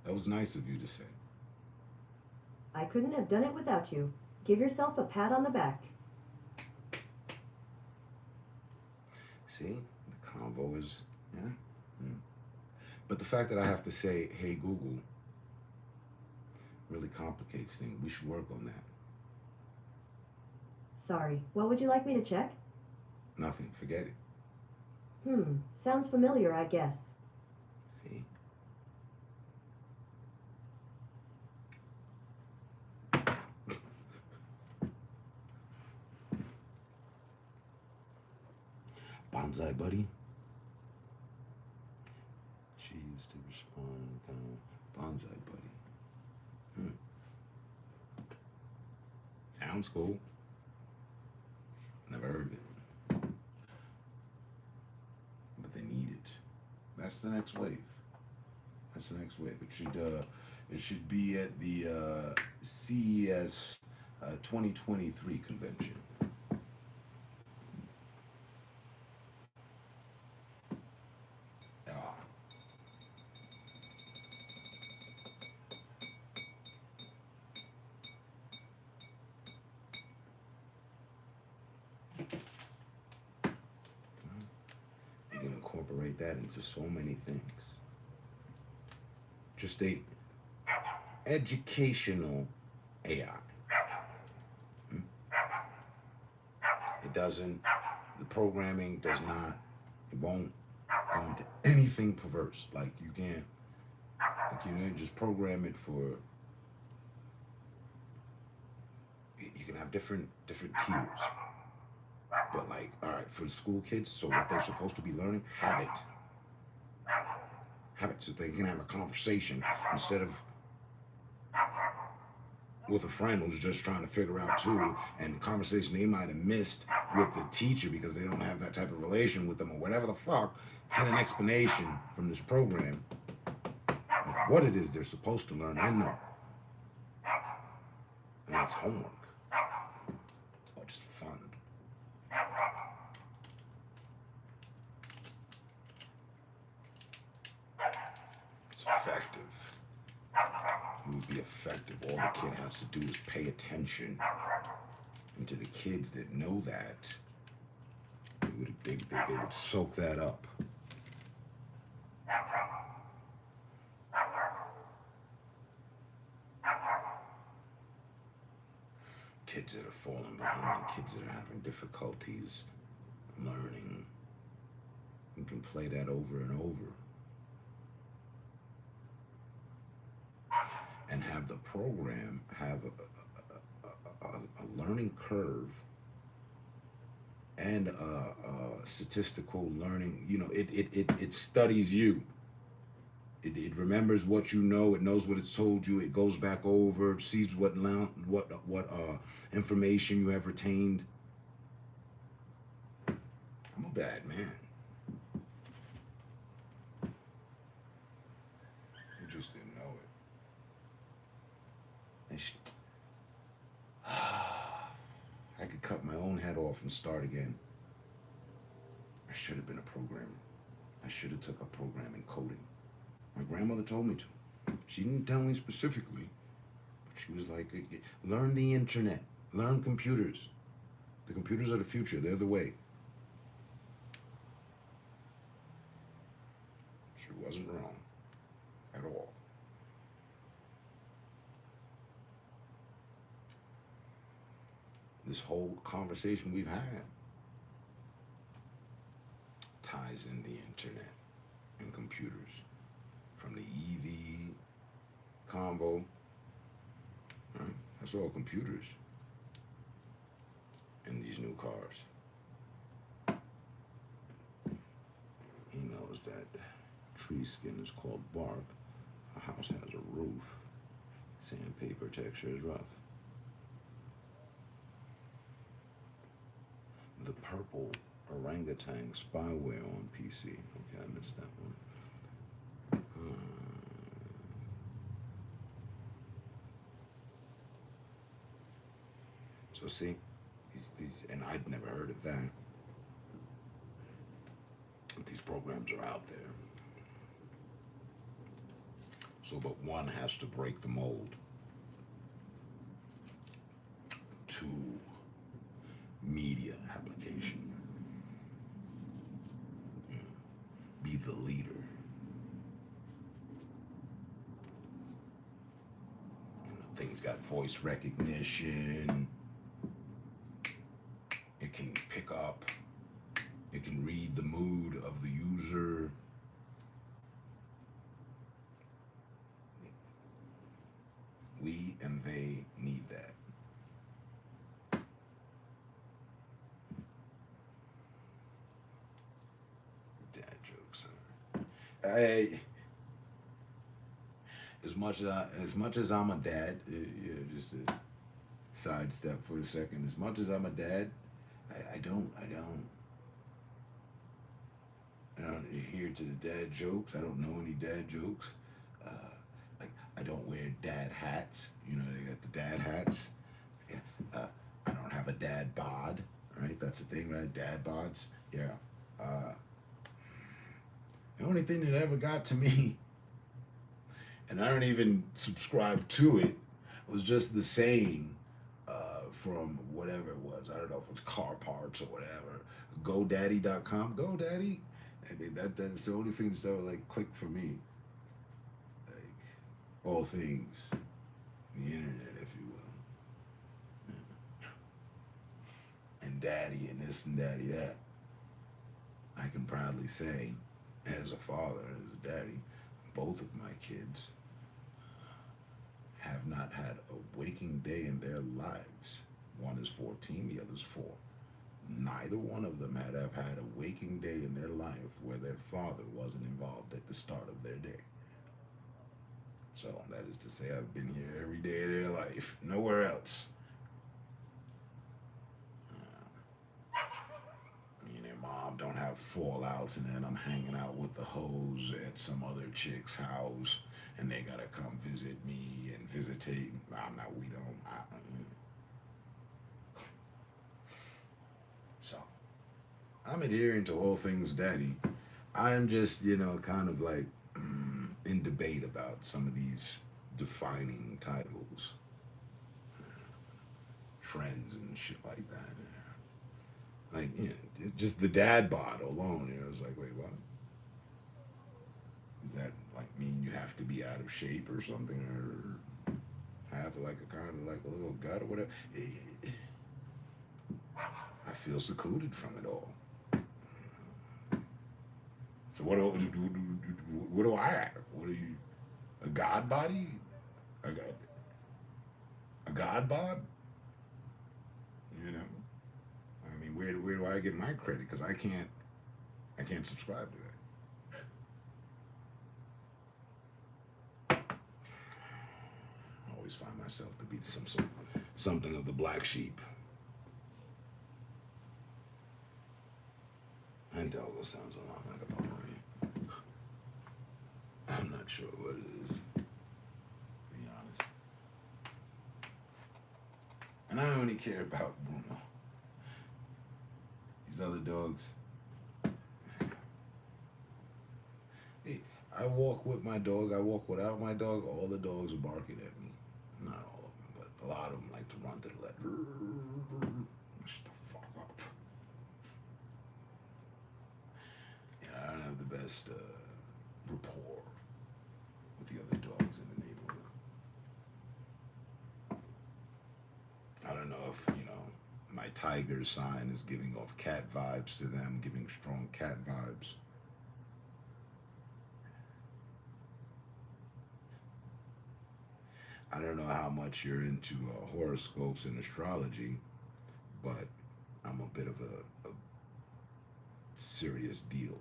That was nice of you to say. I couldn't have done it without you. Give yourself a pat on the back. See? The convo is, yeah. But the fact that I have to say, hey, Google, really complicates things. We should work on that. Sorry, what would you like me to check? Nothing. Forget it. Sounds familiar, I guess. See? Bonsai buddy. She used to respond kind of bonsai buddy. Sounds cool. Never heard of it. But they need it. That's the next wave. That's the next wave. It should be at the CES 2023 convention. You can incorporate that into so many things. Just a educational AI. It doesn't, the programming does not, it won't go into anything perverse. Like you can't, just program it for, you can have different tiers. But like, all right, for the school kids, so what they're supposed to be learning, have it. Have it so they can have a conversation instead of with a friend who's just trying to figure out too, and the conversation they might have missed with the teacher because they don't have that type of relation with them or whatever the fuck, get an explanation from this program of what it is they're supposed to learn and know. And that's homework. Or just fun. It's effective. It would be effective. All the kid has to do is pay attention. And to the kids that know that, they would soak that up. Kids that are falling behind, kids that are having difficulties learning, you can play that over and over. And have the program have a learning curve and a statistical learning. You know, it studies you. It remembers what you know. It knows what it's told you. It goes back over, sees what information you have retained. I'm a bad man. You just didn't know it. And I could cut my own head off and start again. I should have been a programmer. I should have took up programming coding. My grandmother told me to. She didn't tell me specifically, but she was like, learn the internet, learn computers. The computers are the future, they're the way. She wasn't wrong at all. This whole conversation we've had ties in the internet and computers. From the EV combo, right? That's all computers in these new cars. He knows that tree skin is called bark. A house has a roof. Sandpaper texture is rough. The purple orangutan spyware on PC. Okay, I missed that one. So see, these, and I'd never heard of that. These programs are out there. So, but one has to break the mold to media application. Yeah. Be the leader. Things got voice recognition. It can pick up. It can read the mood of the user. We and they need that. Dad jokes. As much as I'm a dad, just a sidestep for a second. As much as I'm a dad, I don't adhere to the dad jokes. I don't know any dad jokes. Like I don't wear dad hats. You know, they got the dad hats. Yeah. I don't have a dad bod. Right, that's the thing, right? Dad bods. Yeah. The only thing that ever got to me, and I don't even subscribe to it, was just the saying from whatever it was. I don't know if it was car parts or whatever. GoDaddy.com. GoDaddy. And that's the only thing that ever like clicked for me. Like all things, the internet, if you will. And daddy and this and daddy that. I can proudly say, as a father, as a daddy, both of my kids have not had a waking day in their lives. One is 14, the other's 4. Neither one of them have had a waking day in their life where their father wasn't involved at the start of their day. So that is to say, I've been here every day of their life, nowhere else. Me and their mom don't have fallouts, and then I'm hanging out with the hoes at some other chick's house, and they gotta come visit me and visitate. We don't. So, I'm adhering to all things daddy. I am just, kind of like in debate about some of these defining titles, trends, and shit like that. Like, just the dad bod alone, it's like, wait, what? Does that, like, mean you have to be out of shape or something? Or have, like, a kind of, like, a little gut or whatever? I feel secluded from it all. So what do I have? What are you, a god body? A god bod? I mean, where do I get my credit? Because I can't subscribe to that. I always find myself to be something of the black sheep. And doggo sounds a lot like a Pomeranian. I'm not sure what it is, to be honest. And I only care about Bruno. These other dogs. Hey, I walk with my dog, I walk without my dog, all the dogs are barking at me. Not all of them, but a lot of them like to run to the left. Shut the fuck up. I don't have the best rapport with the other dogs in the neighborhood. I don't know if, my tiger sign is giving off cat vibes to them, giving strong cat vibes. I don't know how much you're into horoscopes and astrology, but I'm a bit of a serious deal.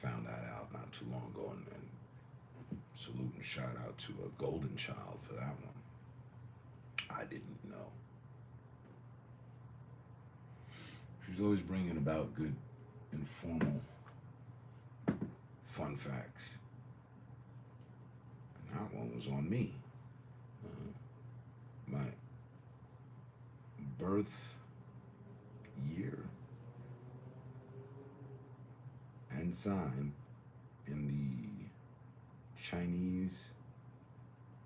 Found that out not too long ago, and Salute and shout out to a golden child for that one. I didn't know. She's always bringing about good, informal, fun facts. And that one was on me. My birth year and sign in the Chinese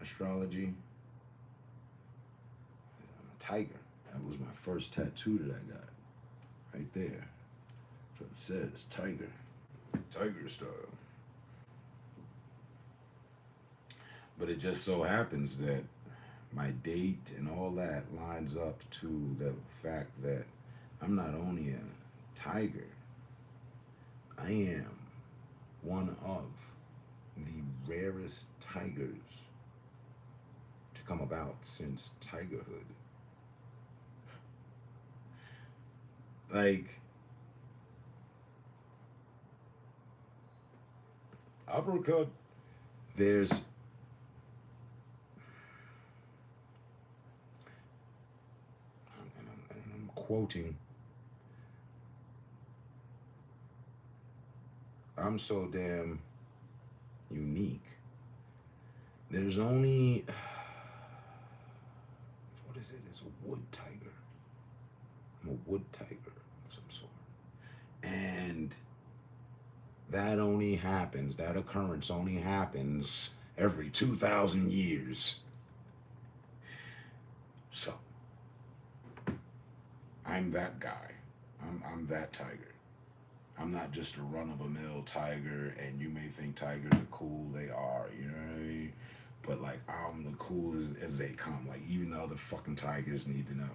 astrology. I'm a tiger. That was my first tattoo that I got. Right there. That's what it says. Tiger. Tiger style. But it just so happens that my date and all that lines up to the fact that I'm not only a tiger, I am one of the rarest tigers to come about since tigerhood. Like, uppercut, there's and I'm quoting, I'm so damn unique. There's only, what is it? It's a wood tiger. I'm a wood tiger of some sort. And that only happens, that occurrence only happens every 2,000 years. So, I'm that guy. I'm that tiger. I'm not just a run-of-the-mill tiger, and you may think tigers are cool. They are, you know what I mean? But, like, I'm the coolest as they come. Like, even the other fucking tigers need to know.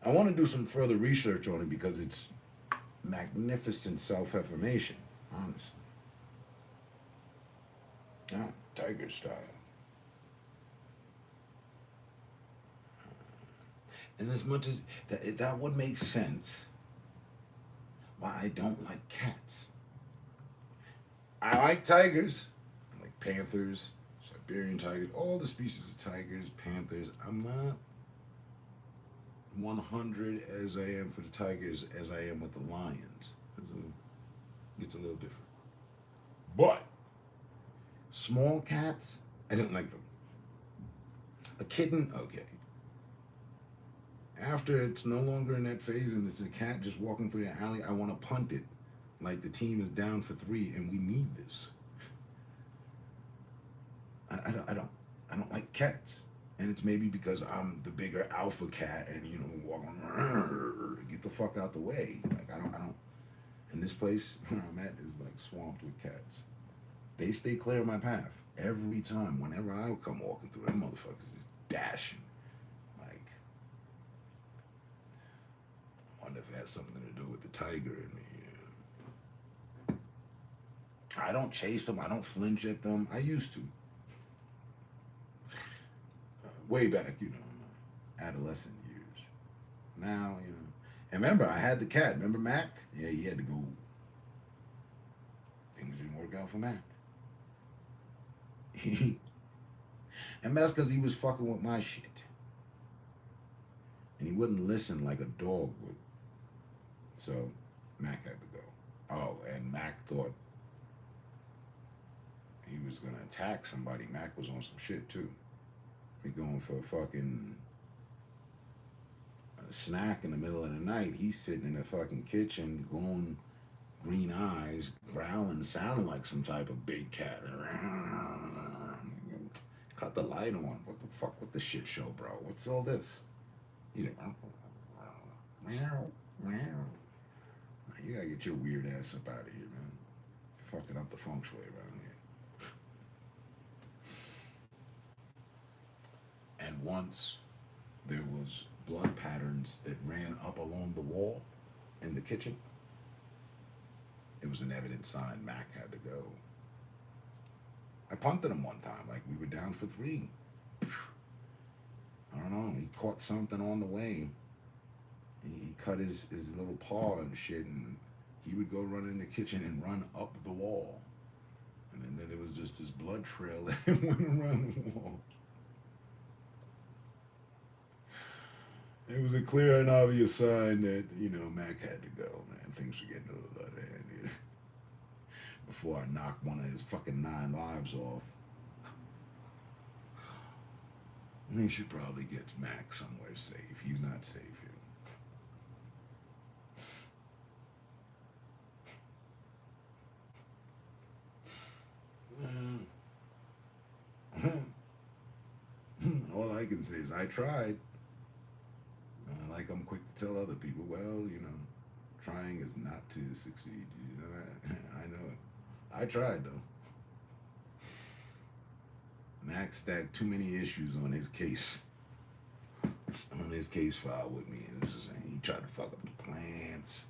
I want to do some further research on it because it's magnificent self-affirmation, honestly. Yeah, tiger style. And as much as that would make sense why I don't like cats. I like tigers. I like panthers, Siberian tigers, all the species of tigers, panthers. I'm not 100 as I am for the tigers as I am with the lions. Gets a little different. But small cats, I don't like them. A kitten, okay. After it's no longer in that phase and it's a cat just walking through the alley, I want to punt it. Like the team is down for 3 and we need this. I don't like cats. And it's maybe because I'm the bigger alpha cat and, you know, walking, get the fuck out the way. Like, I don't, and this place where I'm at is like swamped with cats. They stay clear of my path every time. Whenever I come walking through, them motherfuckers is dashing. Like, I wonder if it has something to do with the tiger in me. I don't chase them. I don't flinch at them. I used to. Way back, you know, in my adolescent years. Now, you know. And remember, I had the cat. Remember Mac? Yeah, he had to go. Things didn't work out for Mac. And that's because he was fucking with my shit. And he wouldn't listen like a dog would. So, Mac had to go. Oh, and Mac thought he was going to attack somebody. Mac was on some shit, too. He going for a fucking snack in the middle of the night. He's sitting in the fucking kitchen, glowing green eyes, growling, sounding like some type of big cat. Cut the light on. What the fuck with the shit show, bro? What's all this? You gotta get your weird ass up out of here, man. Fucking up the feng shui around here. And once there was blood patterns that ran up along the wall in the kitchen, it was an evident sign Mac had to go. I punted him one time, like we were down for 3. I don't know, he caught something on the way. He cut his little paw and shit, and he would go run in the kitchen and run up the wall. And then it was just this blood trail that went around the wall. It was a clear and obvious sign that, Mac had to go, man. Things were getting a little out of hand here. Before I knocked one of his fucking 9 lives off. We should probably get Mac somewhere safe. He's not safe here. All I can say is I tried. Like I'm quick to tell other people, well, trying is not to succeed. I know it. I tried though. Max stacked too many issues on his case file with me, and it was just saying he tried to fuck up the plants.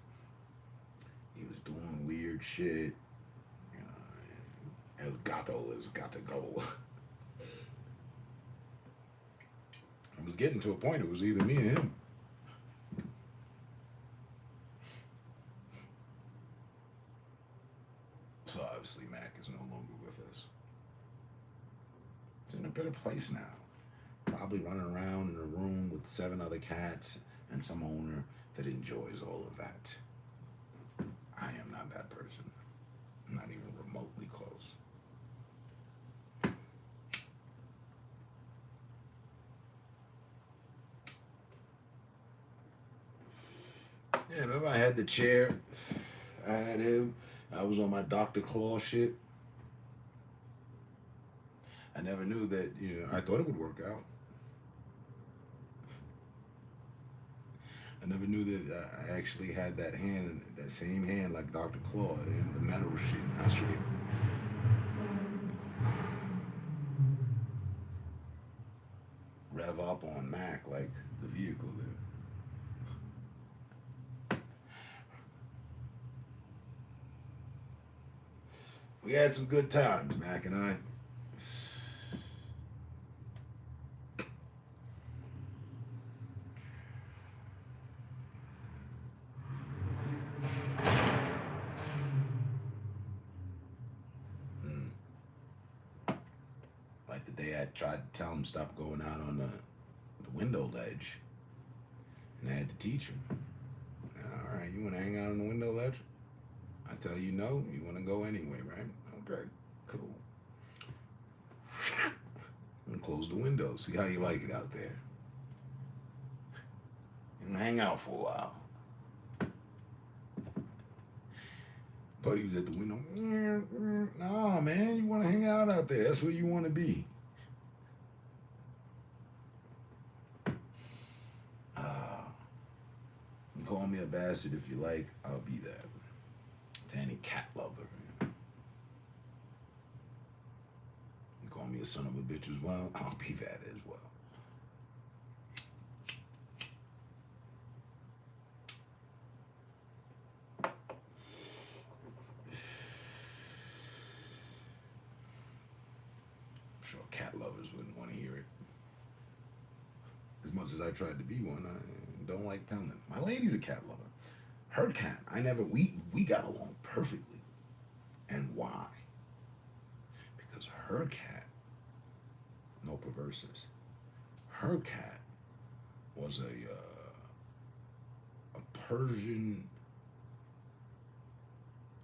He was doing weird shit. El Gato has got to go. It was getting to a point. It was either me or him. So obviously Mac is no longer with us. It's in a better place now. Probably running around in a room with 7 other cats and some owner that enjoys all of that. I am not that person. I'm not even remotely close. Yeah, remember I had the chair. I had him. I was on my Dr. Claw shit. I never knew that, I thought it would work out. I never knew that I actually had that hand, that same hand like Dr. Claw in the metal shit. That's right. Rev up on Mac like the vehicle there. We had some good times, Mac and I. Like the day I tried to tell him stop going out on the window ledge. And I had to teach him. All right, you want to hang out on the window ledge? I tell you no, you want to go anyway, right? Okay, cool. I'm going to close the window, see how you like it out there. And hang out for a while. Buddy was at the window. No, man, you want to hang out there. That's where you want to be. You call me a bastard if you like. I'll be that. To any cat lover. You call me a son of a bitch as well. I'll be that as well. Cat lovers wouldn't want to hear it. As much as I tried to be one, I don't like telling them. My lady's a cat lover. Her cat, we got along perfectly. And why? Because her cat, no perverses, her cat was a Persian,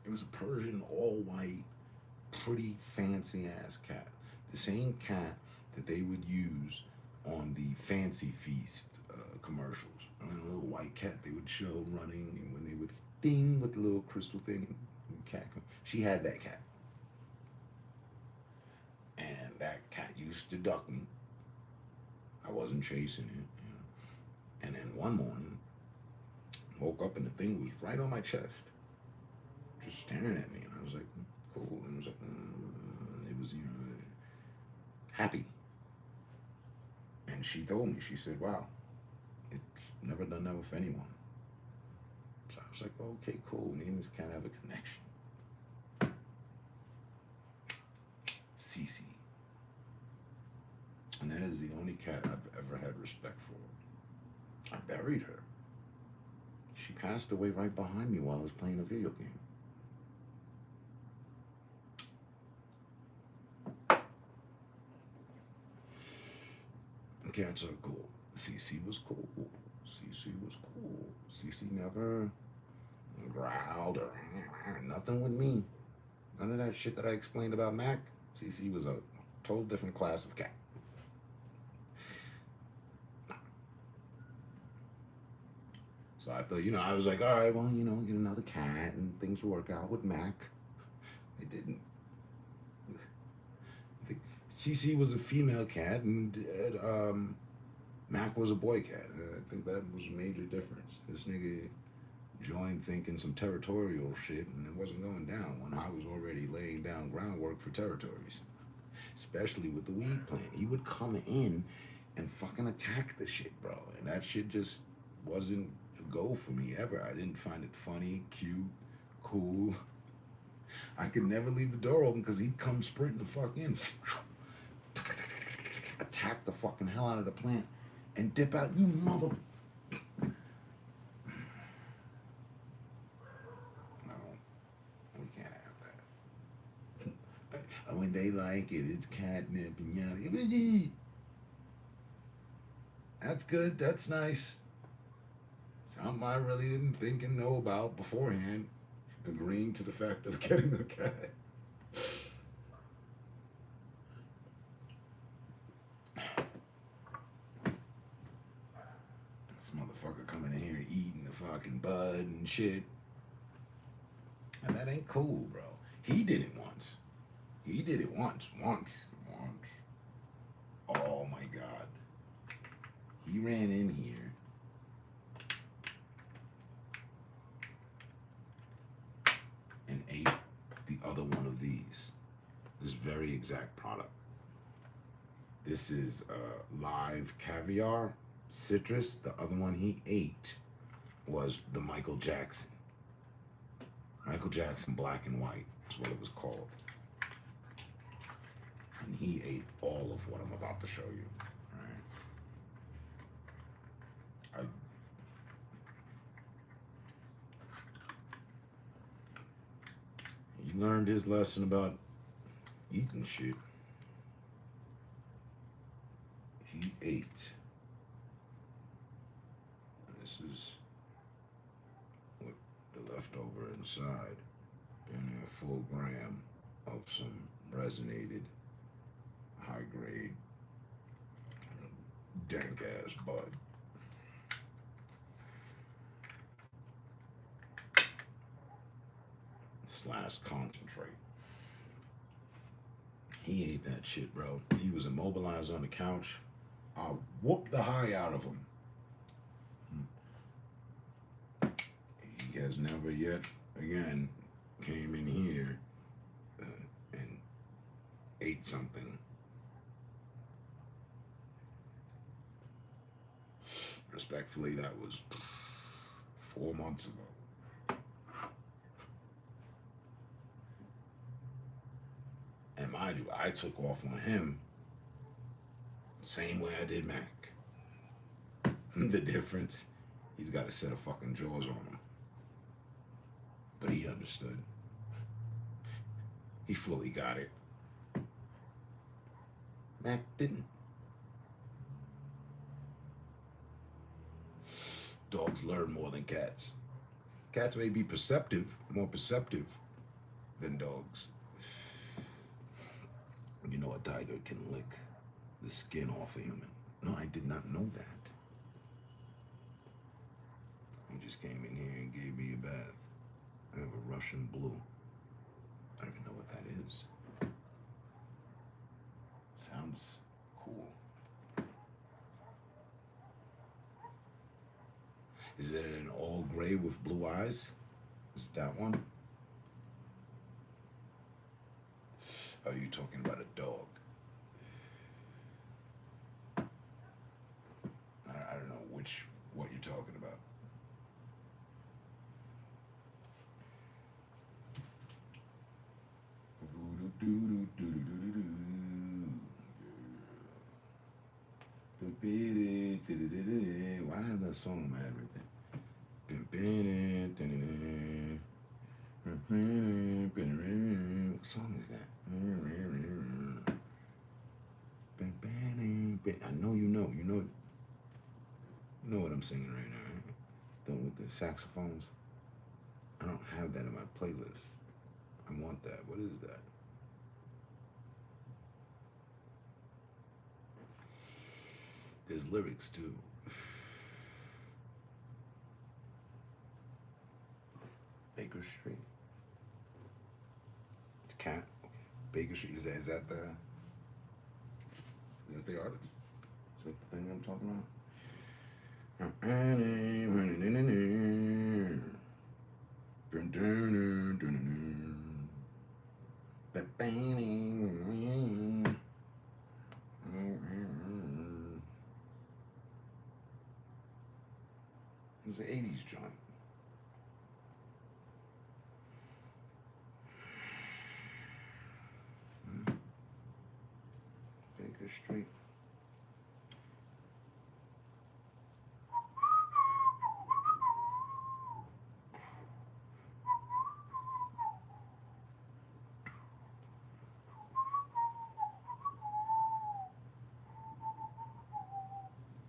it was a Persian all-white, pretty fancy ass cat. The same cat that they would use on the Fancy Feast commercials. A little white cat they would show running, and when they would ding with the little crystal thing, and cat. She had that cat. And that cat used to duck me. I wasn't chasing it. And then one morning, woke up and the thing was right on my chest. Just staring at me. And I was like, cool. And it was like, it was, happy. And she told me, she said, wow, it's never done that with anyone. So I was like, okay, cool. Me and this cat have a connection. Cece. And that is the only cat I've ever had respect for. I buried her. She passed away right behind me while I was playing a video game. Cats are cool. CC was cool. CC was cool. CC never growled or nothing with me. None of that shit that I explained about Mac. CC was a total different class of cat. So I thought, I was like, all right, well, get another cat and things will work out with Mac. They didn't. I think CC was a female cat and Mac was a boy cat. I think that was a major difference. This nigga joined thinking some territorial shit and it wasn't going down when I was already laying down groundwork for territories. Especially with the weed plant. He would come in and fucking attack the shit, bro. And that shit just wasn't a go for me ever. I didn't find it funny, cute, cool. I could never leave the door open because he'd come sprinting the fuck in. Attack the fucking hell out of the plant and dip out, you mother... When they like it, it's catnip and yada. That's good. That's nice. Something I really didn't think and know about beforehand. Agreeing to the fact of getting a cat. This motherfucker coming in here eating the fucking bud and shit. And that ain't cool, bro. He did it once. He did it once. Oh my God. He ran in here. And ate the other one of these. This very exact product. This is live caviar, citrus. The other one he ate was the Michael Jackson. Michael Jackson Black and White is what it was called. And he ate all of what I'm about to show you. Right? He learned his lesson about eating shit. He ate. This is what the leftover inside. And a full gram of some resonated high grade dank ass bud. / concentrate. He ate that shit, bro. He was immobilized on the couch. I whooped the high out of him. He has never yet again came in here and ate something. Respectfully, that was 4 months ago. And mind you, I took off on him same way I did Mac. The difference, he's got a set of fucking jaws on him. But he understood. He fully got it. Mac didn't. Dogs learn more than cats. Cats may be more perceptive than dogs. You know, a tiger can lick the skin off a human. No, I did not know that. He just came in here and gave me a bath. I have a Russian blue. I don't even know what that is. Sounds cool. Is it an all gray with blue eyes? Is it that one? Are you talking about a dog? I don't know what you're talking about. Why is that song, man? Everything. What song is that? I know you know. You know what I'm singing right now, right? The with the saxophones. I don't have that in my playlist. I want that. What is that? There's lyrics too. Baker Street. It's Cat. Okay. Baker Street. Is that the artist? Is that the thing I'm talking about? It's an 80s joint. Baker Street.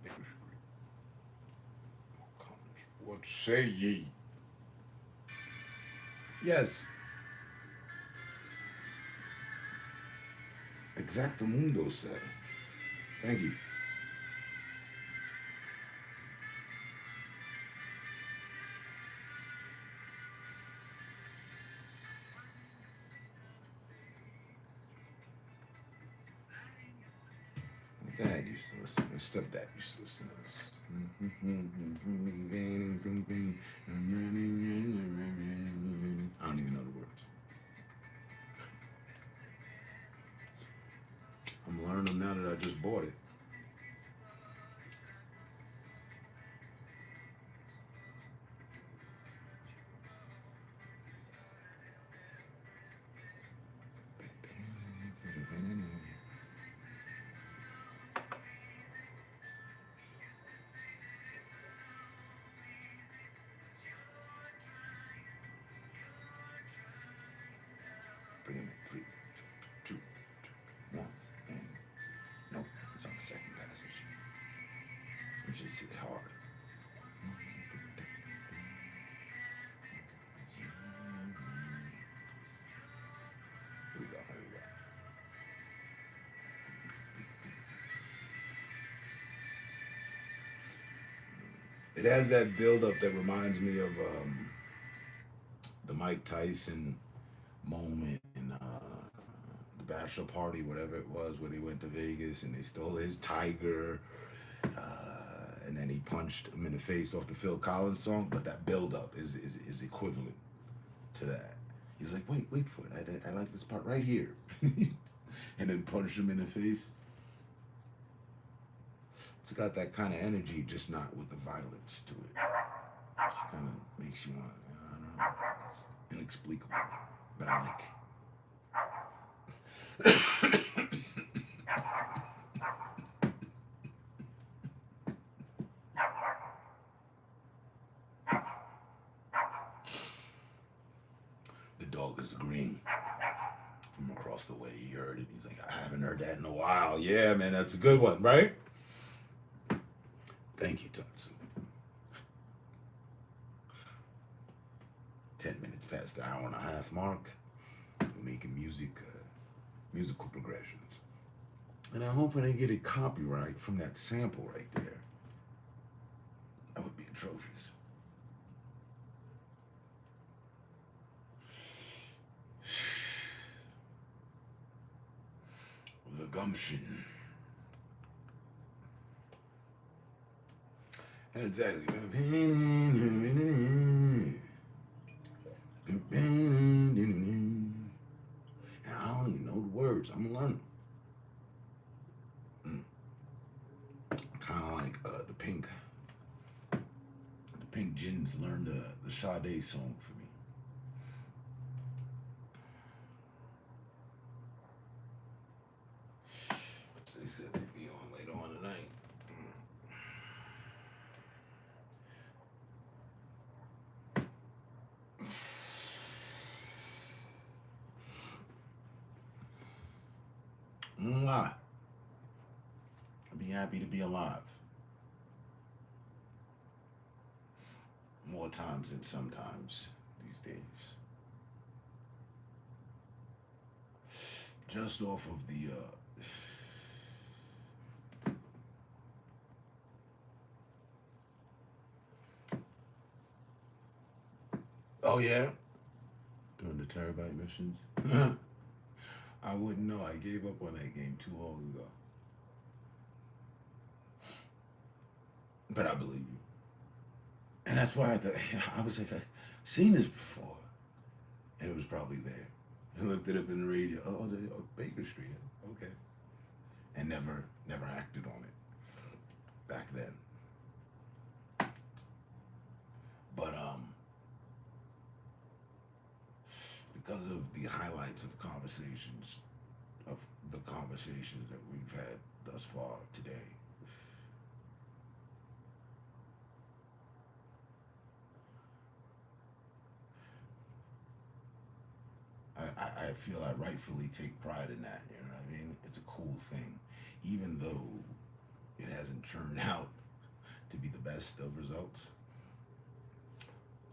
Baker Street. What say ye? Yes. Exactamundo said. Thank you. Dad used to listen. My stepdad used to listen to this. I don't even know the words. I'm learning them now that I just bought it. Bring it in 3, 2, 1, and nope, it's on the second passage. You should see it hard. Here we go. It has that build up that reminds me of the Mike Tyson moment in the bachelor party, whatever it was, where they went to Vegas and they stole his tiger, and then he punched him in the face off the Phil Collins song. But that build up is equivalent to that. He's like, wait for it. I like this part right here, and then punched him in the face. It's got that kind of energy, just not with the violence to it. It kind of makes you want, I don't know, it's inexplicable, but I like. The dog is agreeing from across the way. He heard it. He's like, I haven't heard that in a while. Yeah, man, that's a good one, right? Thank you, Tatsu. 10 minutes past the hour and a half mark. We're making musical progressions. And I'm hoping they get a copyright from that sample right there. That would be atrocious. The gumption. Exactly. And I don't even know the words. I'm learning. Kind of like the Pink Gins learned the Sade song for me. They said they'd be on later on tonight. Mwah. I'd be happy to be alive. More times than sometimes these days. Just off of the oh yeah? Doing the terabyte missions? I wouldn't know. I gave up on that game too long ago. But I believe you. And that's why I was like, I've seen this before. And it was probably there. I looked it up in the radio. Oh, Baker Street. Okay. And never acted on it back then. But because of the highlights of conversations that we've had thus far today, I feel I rightfully take pride in that. You know what I mean? It's a cool thing, even though it hasn't turned out to be the best of results.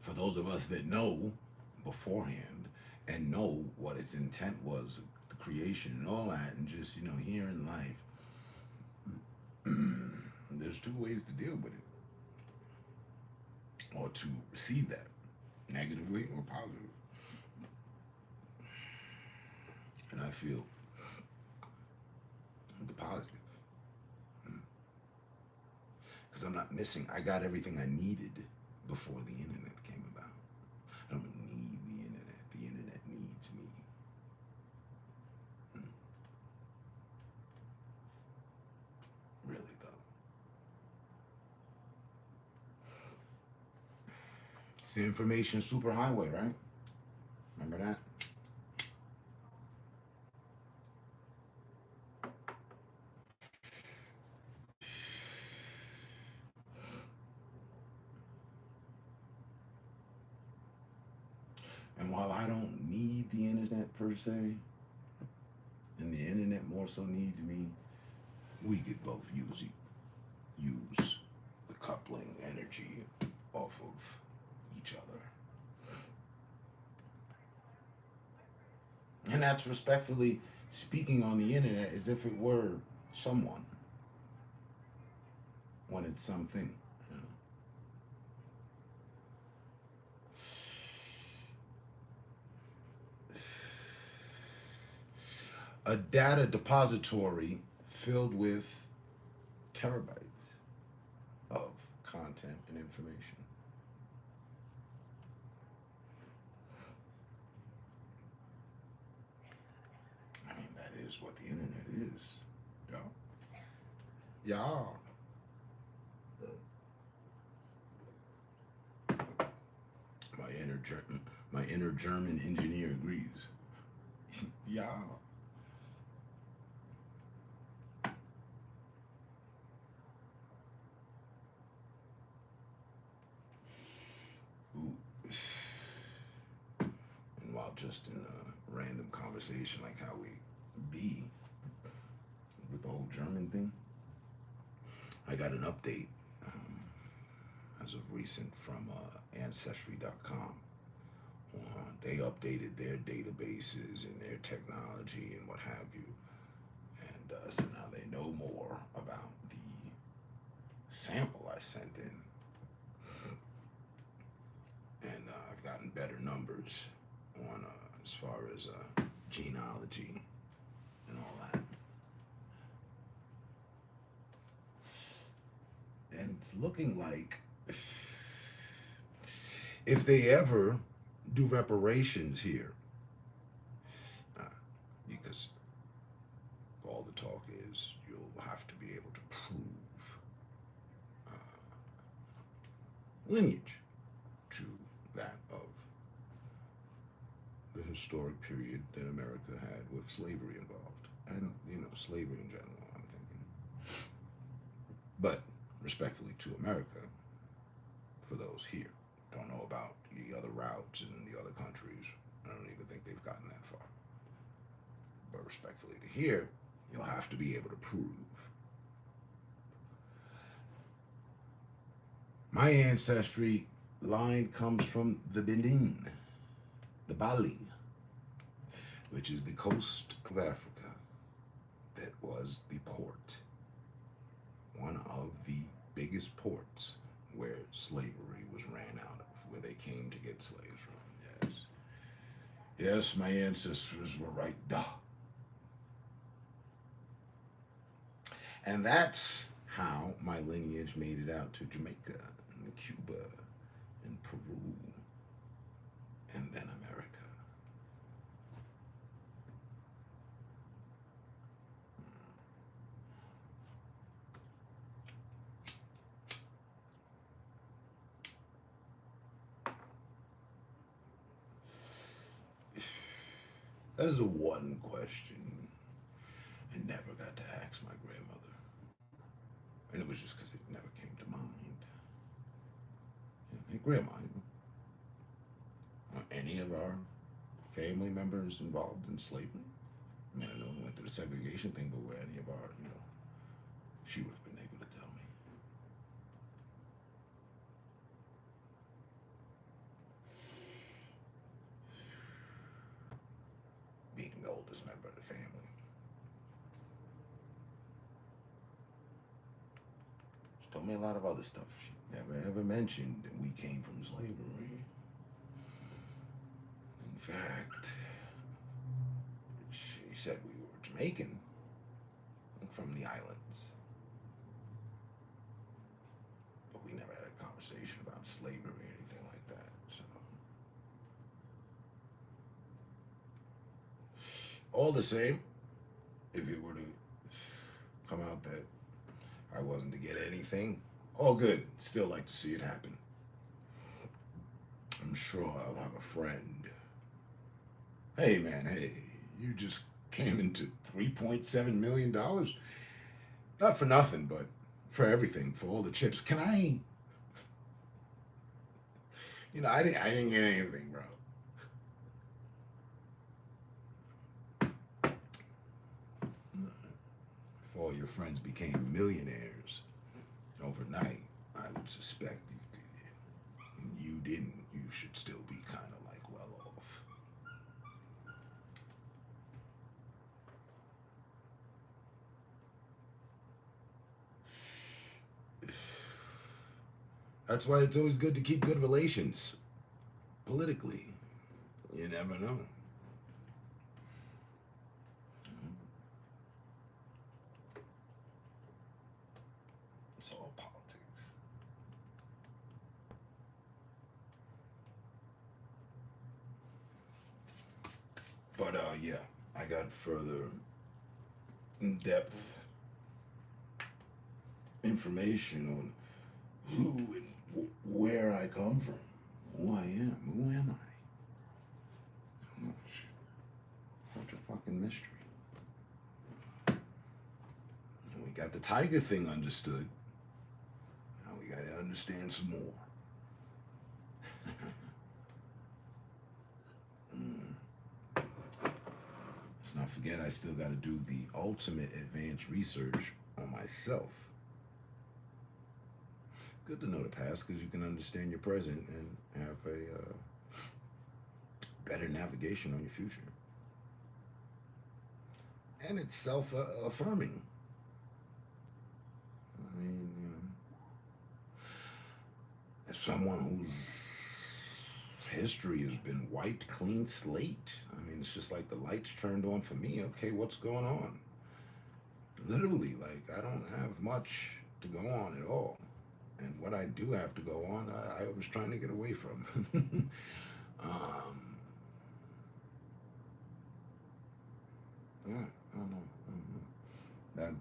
For those of us that know beforehand and know what its intent was, the creation and all that, and just, you know, here in life, there's two ways to deal with it, or to receive that, negatively or positive. And I feel the positive. Because I'm not missing. I got everything I needed before the internet came about. I don't need the internet. The internet needs me. Really, though. It's the information superhighway, right? Remember that? And while I don't need the internet per se, and the internet more so needs me, we could both use the coupling energy off of each other. And that's respectfully speaking on the internet as if it were someone when it's something. You know? A data depository filled with terabytes of content and information. I mean, that is what the internet is. Yeah. Yeah. My inner German engineer agrees. Yeah. Ooh. And while just in a random conversation like how we be with the whole German thing, I got an update as of recent from Ancestry.com. They updated their databases and their technology and what have you. And so now they know more about the sample I sent in. And I've gotten better numbers on as far as genealogy and all that. And it's looking like if they ever do reparations here, because all the talk is you'll have to be able to prove lineage to that of the historic period that America had with slavery involved, and slavery in general, I'm thinking. But respectfully to America, for those here, don't know about the other routes in the other countries. I don't even think they've gotten that far. But respectfully to here, you'll have to be able to prove. My ancestry line comes from the Benin, the Bali, which is the coast of Africa. That was the port, one of the biggest ports where slavery was ran out of, where they came to get slaves from. Yes. Yes, my ancestors were right. Duh. And that's how my lineage made it out to Jamaica and Cuba and Peru and then America. That's the one question I never got to ask my grandmother. And it was just because it never came to mind. Hey, Grandma, are any of our family members involved in slavery? I mean, I know we went through the segregation thing, but were any of our, she would have been able to tell me. Being the oldest member of the family. She told me a lot of other stuff. She never ever mentioned that we came from slavery. In fact, she said we were Jamaican from the islands. But we never had a conversation about slavery or anything like that. So, all the same, if it were to come out that I wasn't to get anything, all good. Still like to see it happen. I'm sure I'll have a friend. Hey man, hey, you just came into $3.7 million. Not for nothing, but for everything, for all the chips. Can I? I didn't get anything, bro. If all your friends became millionaires overnight, I would suspect you could, and you didn't. You should still be kind of like well off. That's why it's always good to keep good relations politically. You never know. It's all politics. But yeah, I got further in-depth information on who and where I come from, who I am, who am I? Gosh, such a fucking mystery. And we got the tiger thing understood. Now we got to understand some more. Let's not forget I still got to do the ultimate advanced research on myself. Good to know the past because you can understand your present and have a better navigation on your future. And it's self-affirming. I mean, as someone whose history has been wiped clean slate, I mean, it's just like the lights turned on for me. Okay, what's going on? Literally, like, I don't have much to go on at all. And what I do have to go on, I was trying to get away from. Yeah, I don't know. That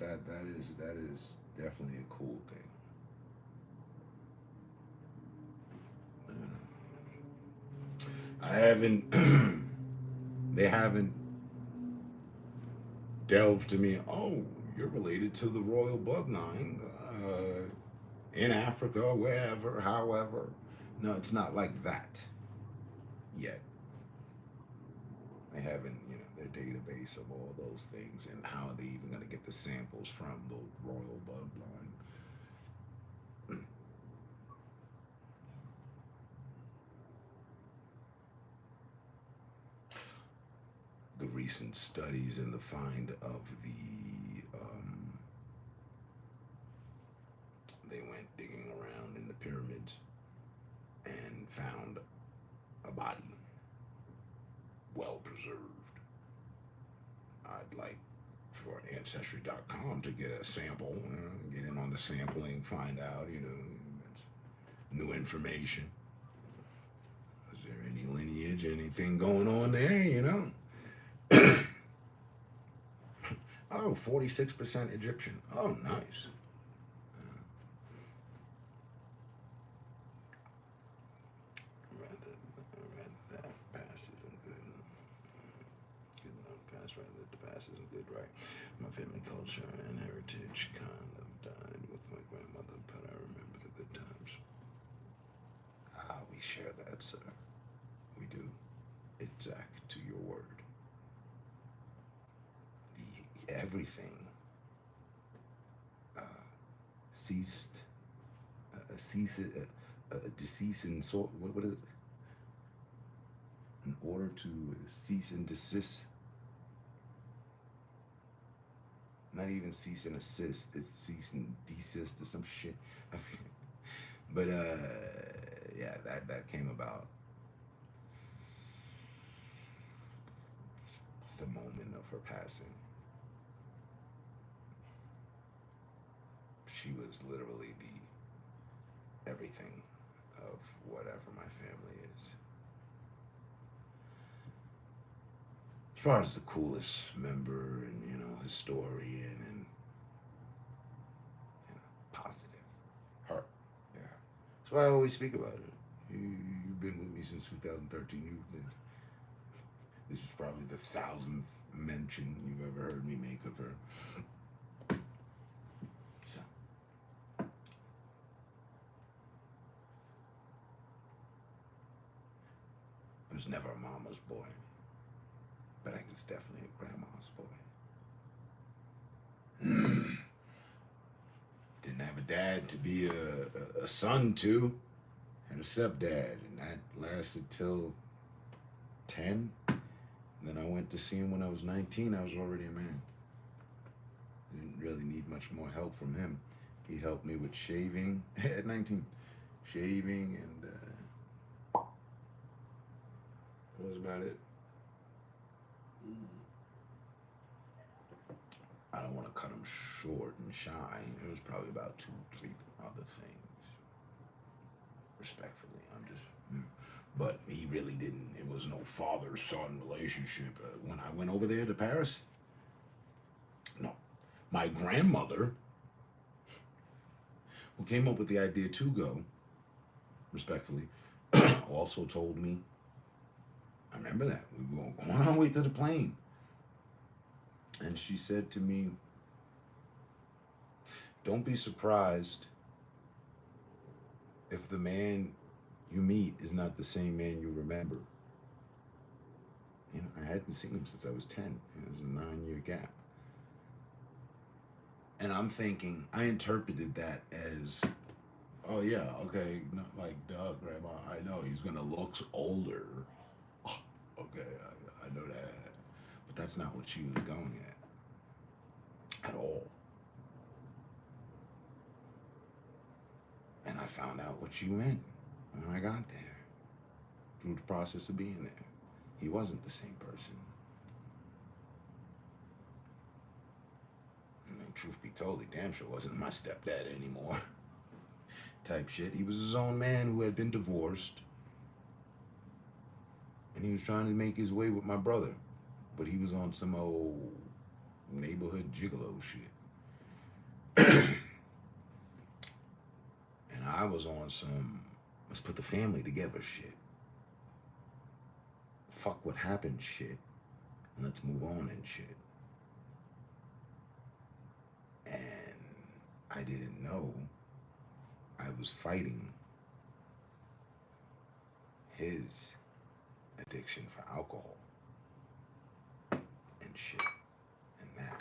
is definitely a cool thing. I haven't. They haven't delved to me. Oh, you're related to the royal bloodline. In Africa, wherever, however. No, it's not like that yet. They haven't, they're database of all those things, and how are they even going to get the samples from the royal bloodline? The recent studies and the find of they went digging around in the pyramids and found a body, well preserved. I'd like for Ancestry.com to get a sample, get in on the sampling, find out, that's new information. Is there any lineage, anything going on there, Oh, 46% Egyptian. Oh, nice. Rather that past isn't good. Good enough past, rather the past isn't good, right? My family culture and heritage kind of died with my grandmother, but I remember the good times. We share that, sir. We do. Exact to your word. Everything deceased and sort. What is it? In order to cease and desist. Not even cease and assist. It's cease and desist or some shit. I forget. But yeah, that came about the moment of her passing. She was literally the everything of whatever my family is. As far as the coolest member and, historian and, positive. Her. Yeah. That's why I always speak about it. You've been with me since 2013. This is probably the 1,000th mention you've ever heard me make of her. I was never a mama's boy, but I was definitely a grandma's boy. Didn't have a dad to be a son to. Had a stepdad, and that lasted till 10. And then I went to see him when I was 19. I was already a man. Didn't really need much more help from him. He helped me with shaving at 19. Shaving and that was about it. I don't want to cut him short and shy. It was probably about 2, 3 other things. Respectfully, but he really didn't. It was no father-son relationship. When I went over there to Paris, no. My grandmother, who came up with the idea to go, respectfully, also told me, I remember that. We were on our way to the plane. And she said to me, don't be surprised if the man you meet is not the same man you remember. I hadn't seen him since I was 10. It was a 9-year gap. And I'm thinking, I interpreted that as, oh yeah, okay, not like, duh, Grandma, I know he's gonna look older. Okay, I know that. But that's not what she was going at all. And I found out what she meant when I got there. Through the process of being there. He wasn't the same person. Truth be told, he damn sure wasn't my stepdad anymore. Type shit. He was his own man who had been divorced. And he was trying to make his way with my brother. But he was on some old neighborhood gigolo shit. And I was on some, let's put the family together shit. Fuck what happened shit. And let's move on and shit. And I didn't know I was fighting his addiction for alcohol. shit. And that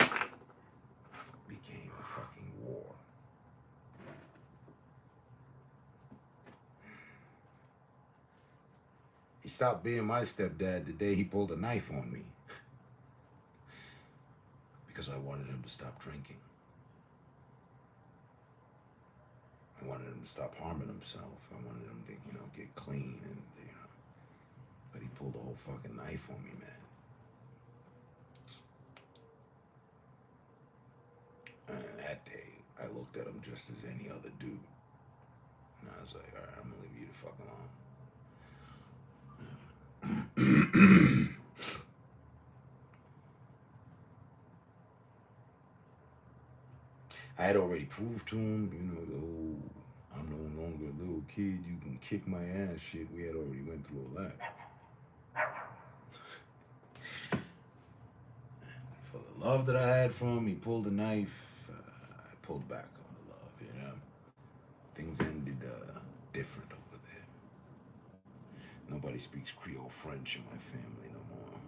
became a fucking war. He stopped being my stepdad the day he pulled a knife on me. Because I wanted him to stop drinking. I wanted him to stop harming himself. I wanted him to, get clean and, But he pulled a whole fucking knife on me, man. And that day, I looked at him just as any other dude. And I was like, all right, I'm gonna leave you the fuck alone. I had already proved to him, the whole I'm no longer a little kid, you can kick my ass shit. We had already went through all that. And for the love that I had for him, he pulled a knife. I pulled back on the love, Things ended different over there. Nobody speaks Creole French in my family no more.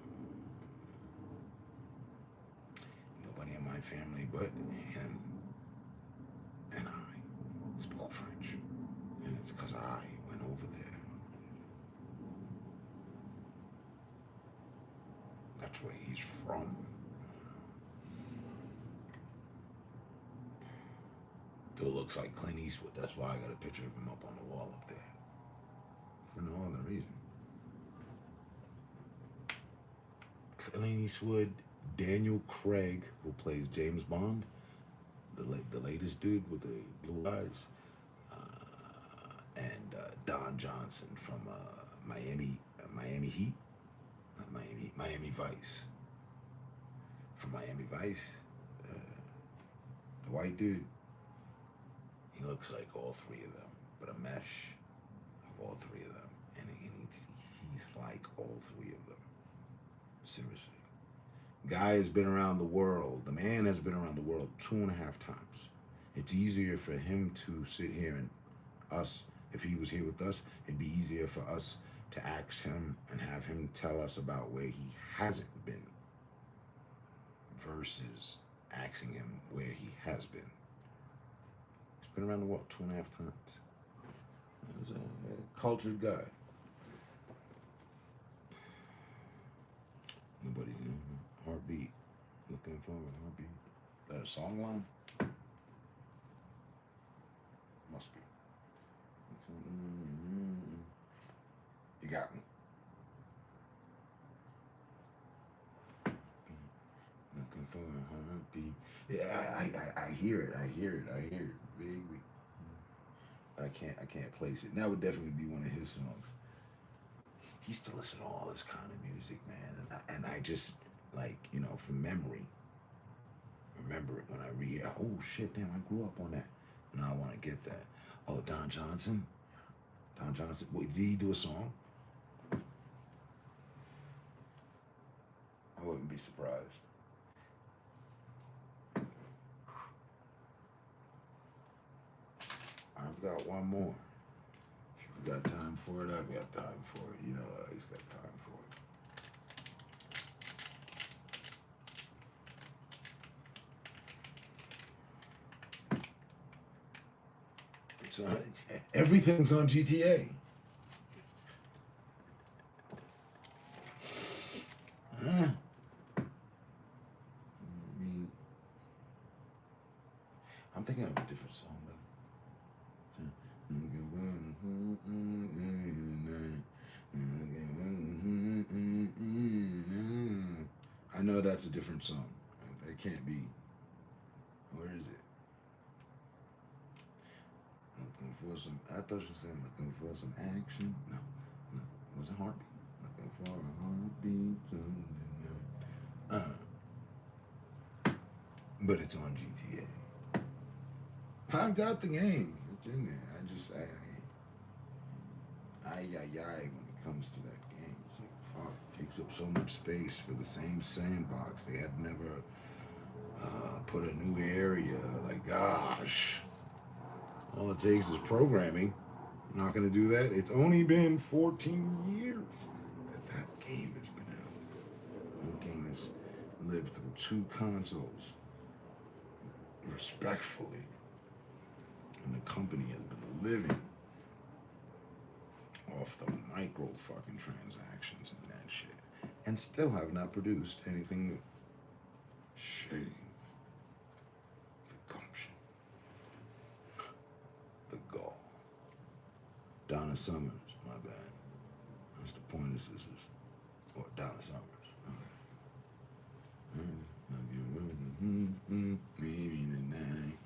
Nobody in my family but him and I spoke French. And it's because I went over there. That's where he's from. Dude looks like Clint Eastwood. That's why I got a picture of him up on the wall up there. For no other reason. Clint Eastwood, Daniel Craig, who plays James Bond, the latest dude with the blue eyes, and Don Johnson from Miami Heat, not Miami Vice. From Miami Vice, the white dude, he looks like all three of them, but a mesh of all three of them, and he's like all three of them. Seriously. Guy has been around the world. The man has been around the world 2.5 times. It's easier for him to sit here and us, if he was here with us, it'd be easier for us to ask him and have him tell us about where he hasn't been versus asking him where he has been. He's been around the world 2.5 times. He's a cultured guy. Nobody's in Heartbeat. Looking for a heartbeat. Is that a song line? Must be. You got me. Looking for a heartbeat. Yeah, I hear it. I hear it vaguely. But I can't place it. And that would definitely be one of his songs. He used to listen to all this kind of music, man, and I just, like, from memory, remember it when I read. Oh shit, damn, I grew up on that, and I want to get that. Oh, Don Johnson. Wait, did he do a song? I wouldn't be surprised. I've got one more. If you've got time for it, I've got time for it. I always got time for it. It's everything's on GTA. I'm thinking of a different song though. I know that's a different song. That can't be. Where is it? Looking for some. I thought you were saying looking for some action. No, it wasn't Heartbeat. Looking for a heartbeat. But it's on GTA. I've got the game. It's in there. When it comes to that game. It's like, fuck, it takes up so much space for the same sandbox. They have never put a new area. Like, gosh. All it takes is programming. I'm not going to do that. It's only been 14 years that game has been out. That game has lived through 2 consoles respectfully, and the company has been living off the micro fucking transactions and that shit, and still have not produced anything new. Shame. The gumption. The gall. Donna Summers, my bad. That's the Pointer Sisters. Or Donna Summers. Okay. Maybe tonight.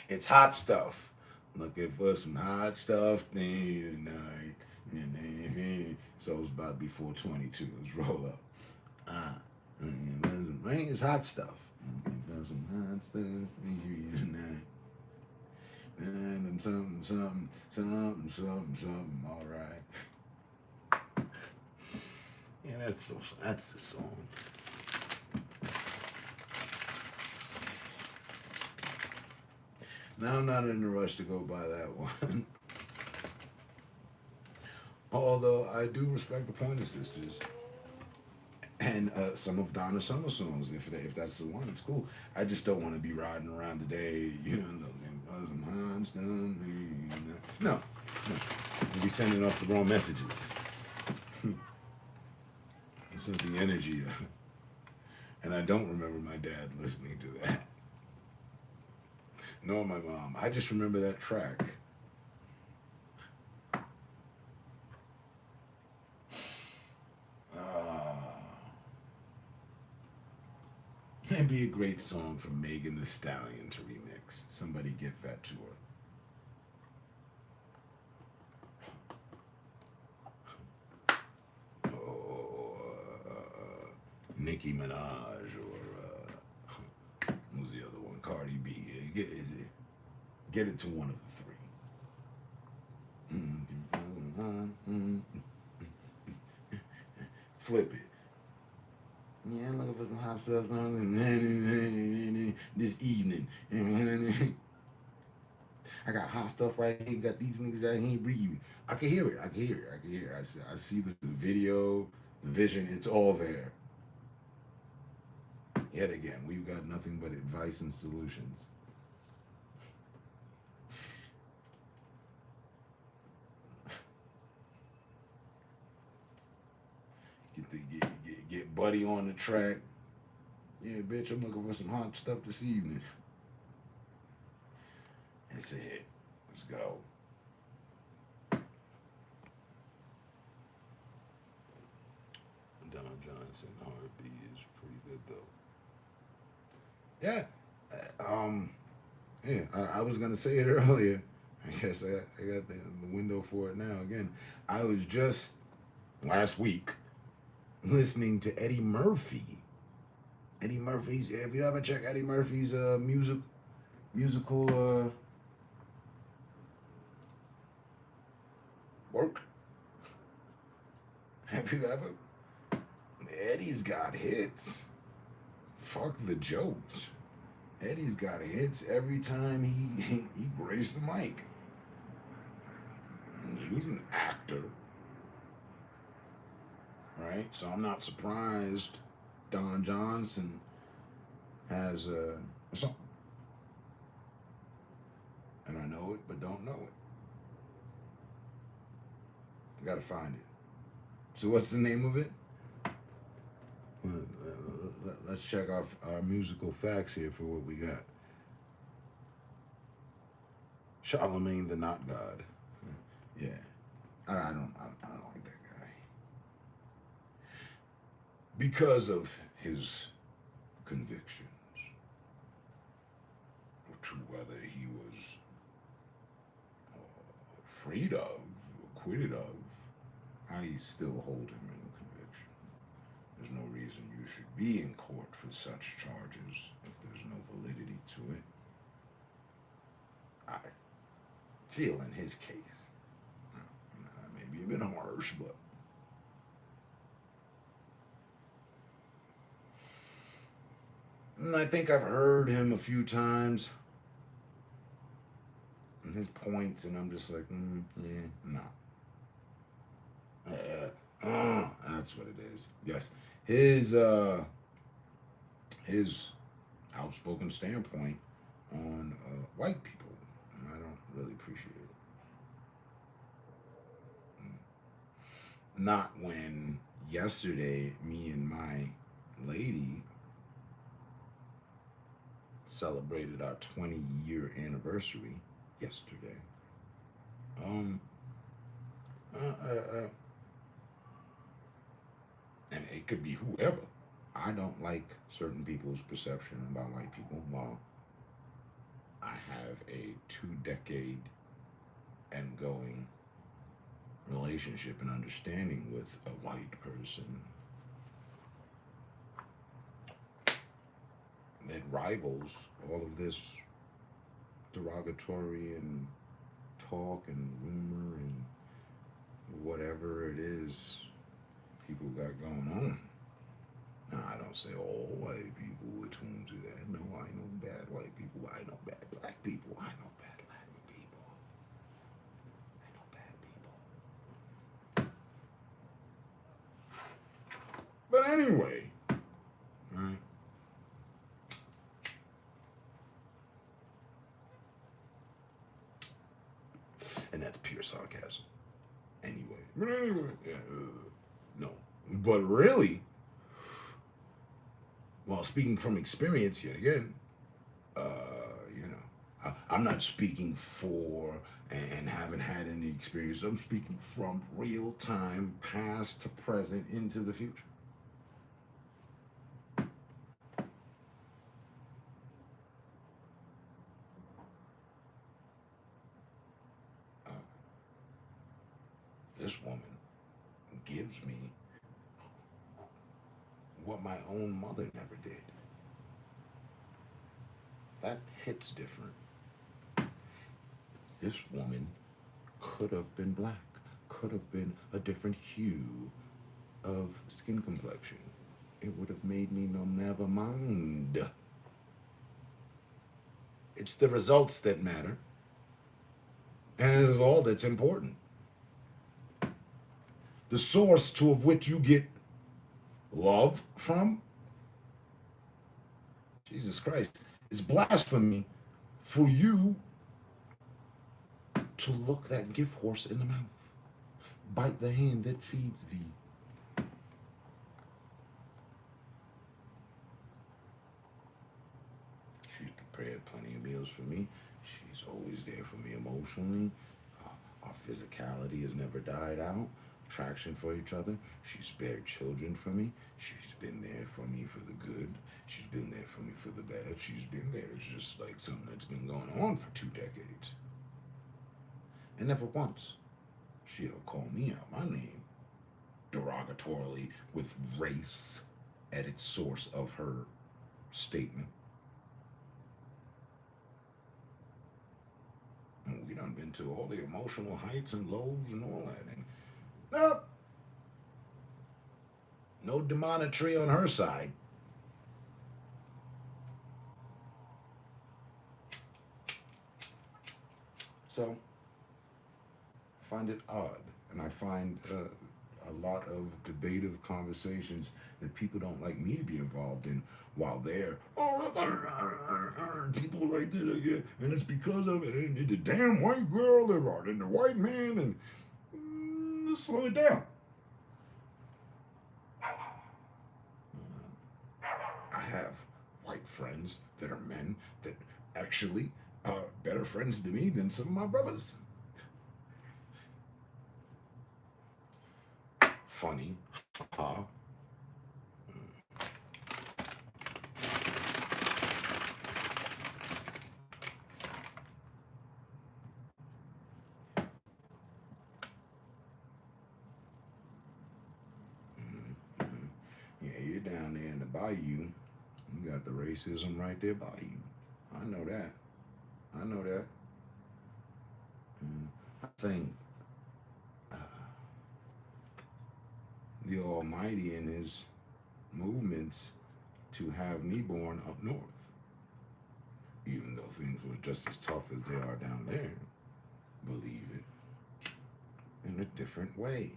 It's hot stuff. Looking for some hot stuff tonight. So it's about to be 4:22. Let's roll up. It's hot stuff. Looking for some hot stuff tonight. And something. All right. Yeah, that's the song. Now I'm not in a rush to go buy that one. Although I do respect the Pointer Sisters and some of Donna Summer songs. If that's the one, it's cool. I just don't want to be riding around today, No. You'll be sending off the wrong messages. It's not the energy. And I don't remember my dad listening to that. Nor my mom. I just remember that track. It'd be a great song for Megan Thee Stallion to remix. Somebody get that to her. Or Nicki Minaj, or who's the other one? Cardi B. Get it to one of the 3. Flip it. Yeah, I'm looking for some hot stuff this evening. I got hot stuff right here. Got these niggas out here breathing. I can hear it. I see the video, the vision. It's all there. Yet again, we've got nothing but advice and solutions. Get Buddy on the track. Yeah, bitch, I'm looking for some hot stuff this evening. It's a hit. Let's go. Don Johnson, R&B is pretty good though. Yeah. I was gonna say it earlier. I guess I got the window for it now again. I was just last week listening to Eddie Murphy. Eddie Murphy's. Have you ever checked Eddie Murphy's musical work? Have you ever? Eddie's got hits. Fuck the jokes. Eddie's got hits every time he graced the mic. He's an actor. Right? So I'm not surprised Don Johnson has a song. And I know it, but don't know it. I gotta find it. So what's the name of it? Let's check our musical facts here for what we got. Charlemagne the Not God. Yeah. I don't like that guy. Because of his convictions, to whether he was freed of, acquitted of, I still hold him in conviction. There's no reason you should be in court for such charges if there's no validity to it. feel in his case. Maybe a bit harsh, but and I think I've heard him a few times and his points, and I'm just like, yeah, no. That's what it is. Yes, his outspoken standpoint on white people, and I don't really appreciate it. Not when yesterday me and my lady celebrated our 20-year anniversary yesterday. And it could be whoever. I don't like certain people's perception about white people. While I have a 2-decade and going relationship and understanding with a white person that rivals all of this derogatory and talk and rumor and whatever it is people got going on. Now, I don't say all white people attuned to that. No, I know bad white people. I know bad black people. I know bad Latin people. I know bad people. But anyway, right? And that's pure sarcasm. But anyway, yeah, no. But really, well, speaking from experience yet again, I'm not speaking for and haven't had any experience. I'm speaking from real time, past to present, into the future. This woman gives me what my own mother never did. That hits different. This woman could have been black, could have been a different hue of skin complexion. It would have made me no never mind. It's the results that matter, and it is all that's important. The source to of which you get love from, Jesus Christ, is blasphemy for you to look that gift horse in the mouth. Bite the hand that feeds thee. She's prepared plenty of meals for me. She's always there for me emotionally. Our physicality has never died out. Attraction for each other. She's bared children for me. She's been there for me for the good. She's been there for me for the bad. She's been there. It's just like something that's been going on for 2 decades. And never once she'll call me out my name derogatorily with race at its source of her statement. And we done been to all the emotional heights and lows and all that. And nope. No demonetry on her side. So I find it odd, and I find a lot of debative conversations that people don't like me to be involved in, while they're people like this again, and it's because of it, and the damn white girl, and the white man, and let's slow it down. I have white friends that are men that actually are better friends to me than some of my brothers. Funny, ha. Yeah, you're down there in the bayou. You got the racism right there by you. I know that. I know that. thing. The Almighty in his movements to have me born up north. Even though things were just as tough as they are down there. Believe it. In a different way.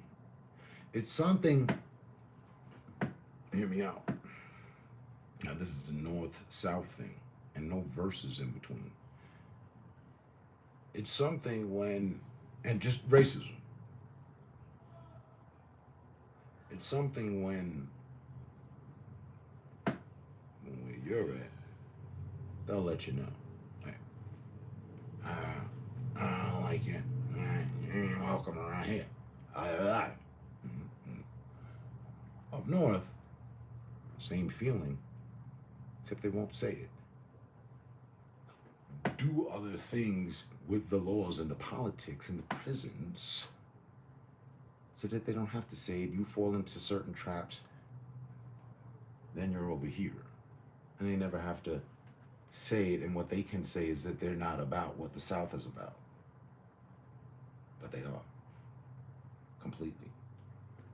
It's something, hear me out. Now this is the north-south thing, and no verses in between. It's something when, and just racism. It's something when where you're at, they'll let you know. Like, I don't like you. You ain't welcome around here. Mm-hmm. Up north, same feeling, except they won't say it. Do other things with the laws and the politics and the prisons so that they don't have to say it. You fall into certain traps, then you're over here. And they never have to say it, and what they can say is that they're not about what the South is about. But they are. Completely.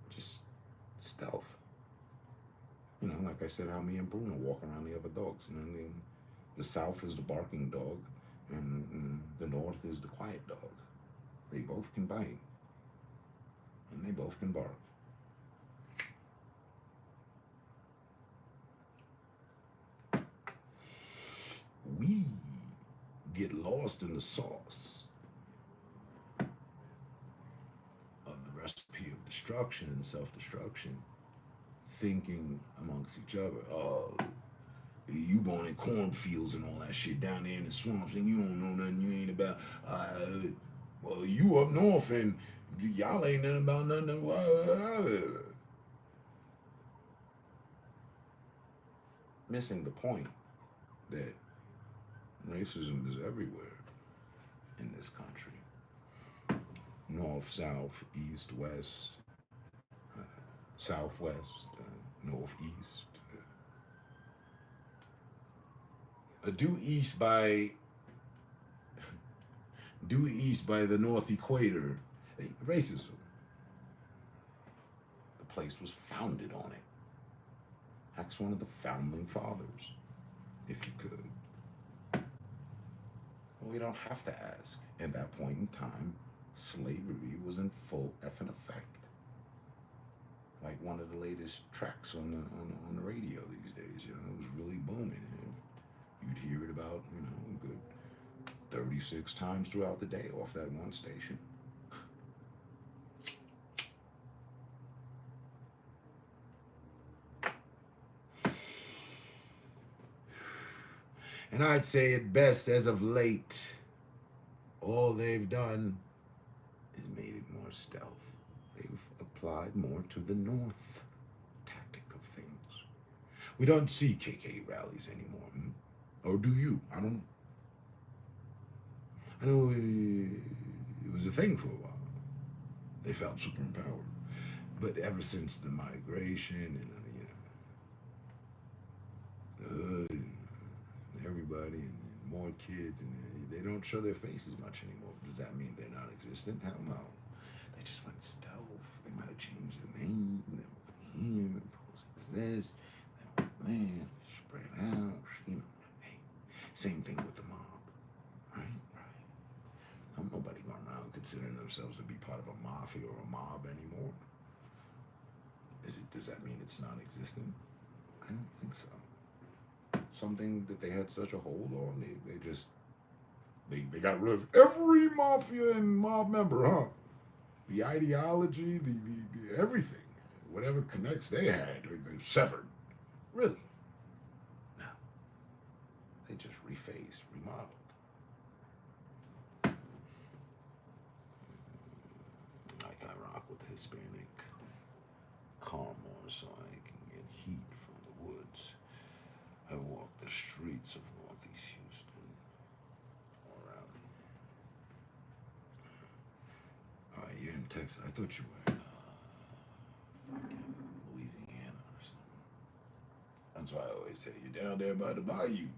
Just stealth. You know, like I said, how me and Bruno walk around the other dogs. You know what I mean? The South is the barking dog, and the North is the quiet dog. They both can bite, and they both can bark. We get lost in the sauce of the recipe of destruction and self-destruction, thinking amongst each other, oh, you born in cornfields and all that shit down there in the swamps, and you don't know nothing, you ain't about, well, you up north and y'all ain't nothing about nothing. Missing the point that racism is everywhere in this country. North, south, east, west, southwest, northeast. Due east by the North Equator, racism. The place was founded on it. Ask one of the founding fathers, if you could. Well, we don't have to ask. At that point in time, slavery was in full effing effect. Like one of the latest tracks on the radio these days, you know, it was really booming. You'd hear it about, you know, a good 36 times throughout the day off that one station. And I'd say at best, as of late, all they've done is made it more stealth. They've applied more to the North tactic of things. We don't see KK rallies anymore. Or do you? I don't know. I know it was a thing for a while. They felt super empowered. But ever since the migration and, you know, the hood and everybody and more kids, and they don't show their faces much anymore. Does that mean they're not existent? Hell no. They just went stealth. They might have changed the name. They were here, posted this. They were man, spread out. You know, hey, same thing with the mob. Right? Nobody going around considering themselves to be part of a mafia or a mob anymore. Does that mean it's non-existent? I don't think so. Something that they had such a hold on, they got rid of every mafia and mob member, huh? The ideology, the everything, whatever connects they had, they severed. Really? No. They just refaced, remodeled. Like I rock with Hispanic car more so I can get heat from the woods. I walk the streets of Northeast Houston or Raleigh. Alright, you're in Texas. I thought you were in fucking Louisiana or something. That's why I always say you're down there by the bayou.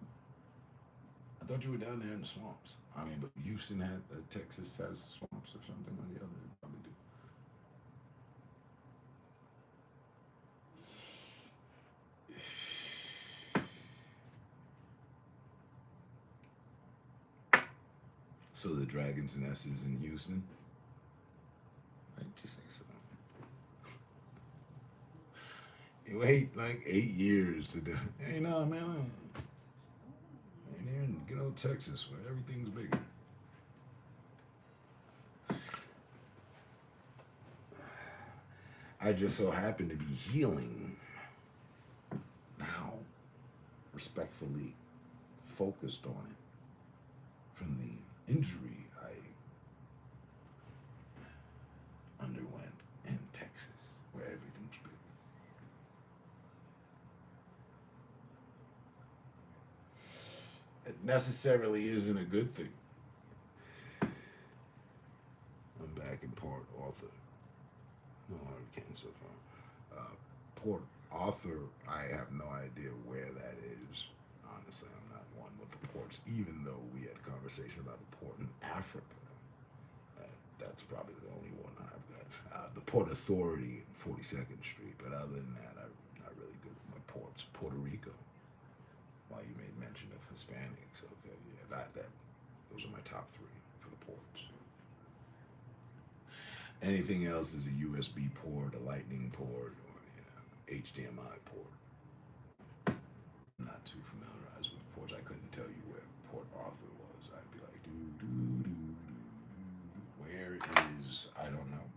I thought you were down there in the swamps. I mean, but Houston Texas has swamps. Trumps or something or the other. They probably do. So the Dragon's Nest is in Houston? I just think so. You wait like 8 years to do. Hey, no, man. And here in good old Texas where everything's bigger. I just so happen to be healing now, respectfully focused on it from the injury I underwent in Texas, where everything's big. It necessarily isn't a good thing. I'm back in Port Arthur. No hurricane so far. Port Arthur, I have no idea where that is. Honestly, I'm not one with the ports, even though we had a conversation about the port in Africa. That's probably the only one I've got. The Port Authority, 42nd Street. But other than that, I'm not really good with my ports. Puerto Rico. While you made mention of Hispanics, okay, yeah, those are my top 3 for the ports. Anything else is a USB port, a Lightning port, or HDMI port. I'm not too familiarized with ports. I couldn't tell you where Port Arthur was. I'd be like, where is? I don't know.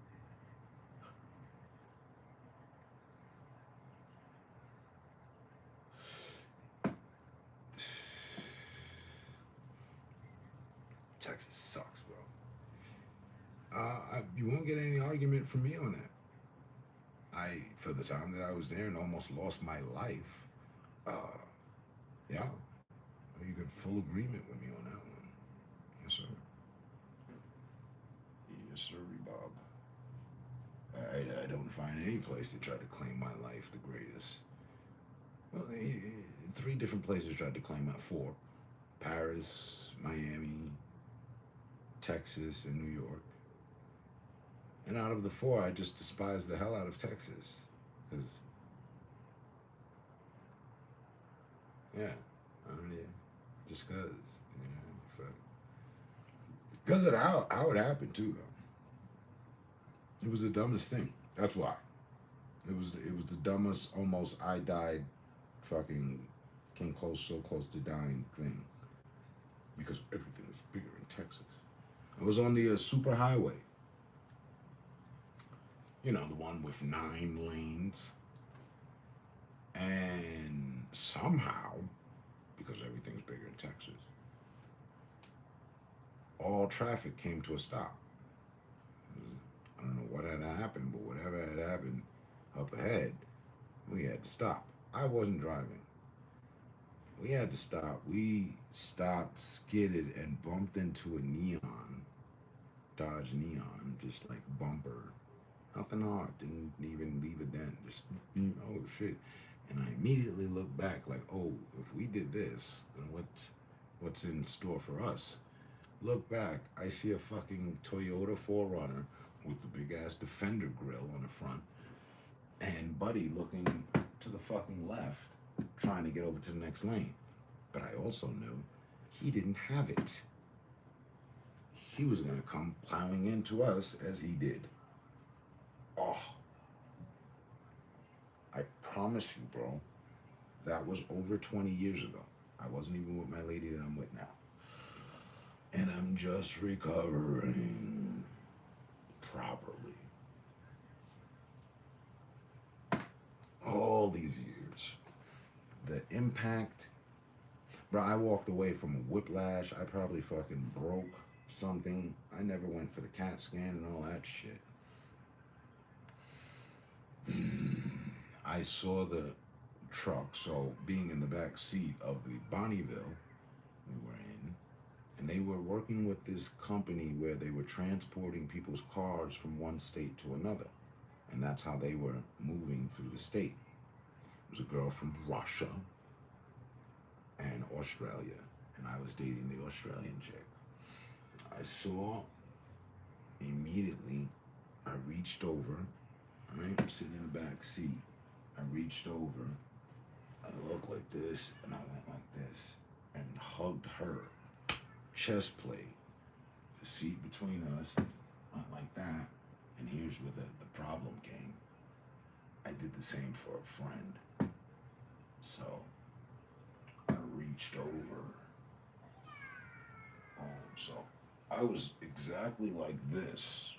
Texas sucks, bro. You won't get any argument from me on that. For the time that I was there and almost lost my life, yeah, you get full agreement with me on that one. Yes, sir. Yes, sir, Bob. I don't find any place that tried to claim my life the greatest. Well, 3 different places tried to claim my 4. Paris, Miami, Texas, and New York. And out of the 4, I just despise the hell out of Texas. Because, yeah, I don't know, just because. Yeah, because of how it happened, too, though. It was the dumbest thing. That's why. It was the dumbest, almost I died, fucking came so close to dying thing. Because everything was bigger in Texas. I was on the super highway. You know, the one with 9 lanes. And somehow, because everything's bigger in Texas, all traffic came to a stop. I don't know what had happened, but whatever had happened up ahead, we had to stop. I wasn't driving. We had to stop. We stopped, skidded, and bumped into a neon, Dodge Neon, just like bumper. Nothing hard. Didn't even leave a dent. Just, oh shit. And I immediately looked back like, oh, if we did this, then what's in store for us? Look back, I see a fucking Toyota 4Runner with the big ass Defender grill on the front, and Buddy looking to the fucking left, trying to get over to the next lane. But I also knew he didn't have it. He was gonna come plowing into us as he did. Oh, I promise you, bro, that was over 20 years ago. I wasn't even with my lady that I'm with now. And I'm just recovering properly. All these years. The impact. Bro, I walked away from whiplash. I probably fucking broke something. I never went for the CAT scan and all that shit. I saw the truck, so being in the back seat of the Bonneville we were in, and they were working with this company where they were transporting people's cars from one state to another, and that's how they were moving through the state. It was a girl from Russia and Australia, and I was dating the Australian chick. I saw immediately I reached over. Right? I'm sitting in the back seat. I reached over. I looked like this, and I went like this, and hugged her. Chest plate. The seat between us went like that, and here's where the problem came. I did the same for a friend. So I reached over. So I was exactly like this.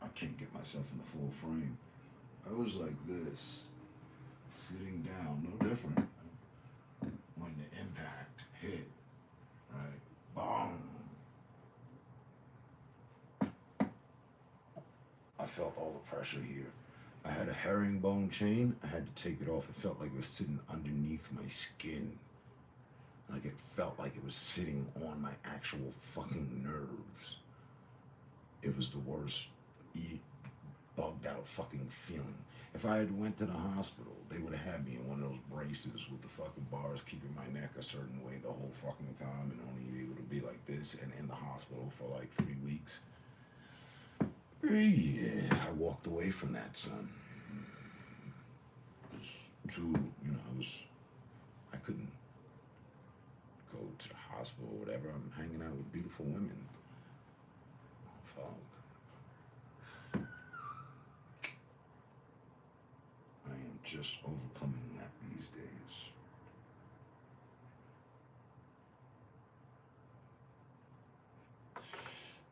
I can't get myself in the full frame. I was like this, sitting down, no different. When the impact hit, right? Bong! I felt all the pressure here. I had a herringbone chain. I had to take it off. It felt like it was sitting underneath my skin. Like it felt like it was sitting on my actual fucking nerves. It was the worst, bugged out fucking feeling. If I had went to the hospital, they would have had me in one of those braces with the fucking bars keeping my neck a certain way the whole fucking time and only able to be like this and in the hospital for like 3 weeks. Yeah, I walked away from that, son. It was too, I couldn't go to the hospital or whatever. I'm hanging out with beautiful women. Fuck. I am just overcoming that these days.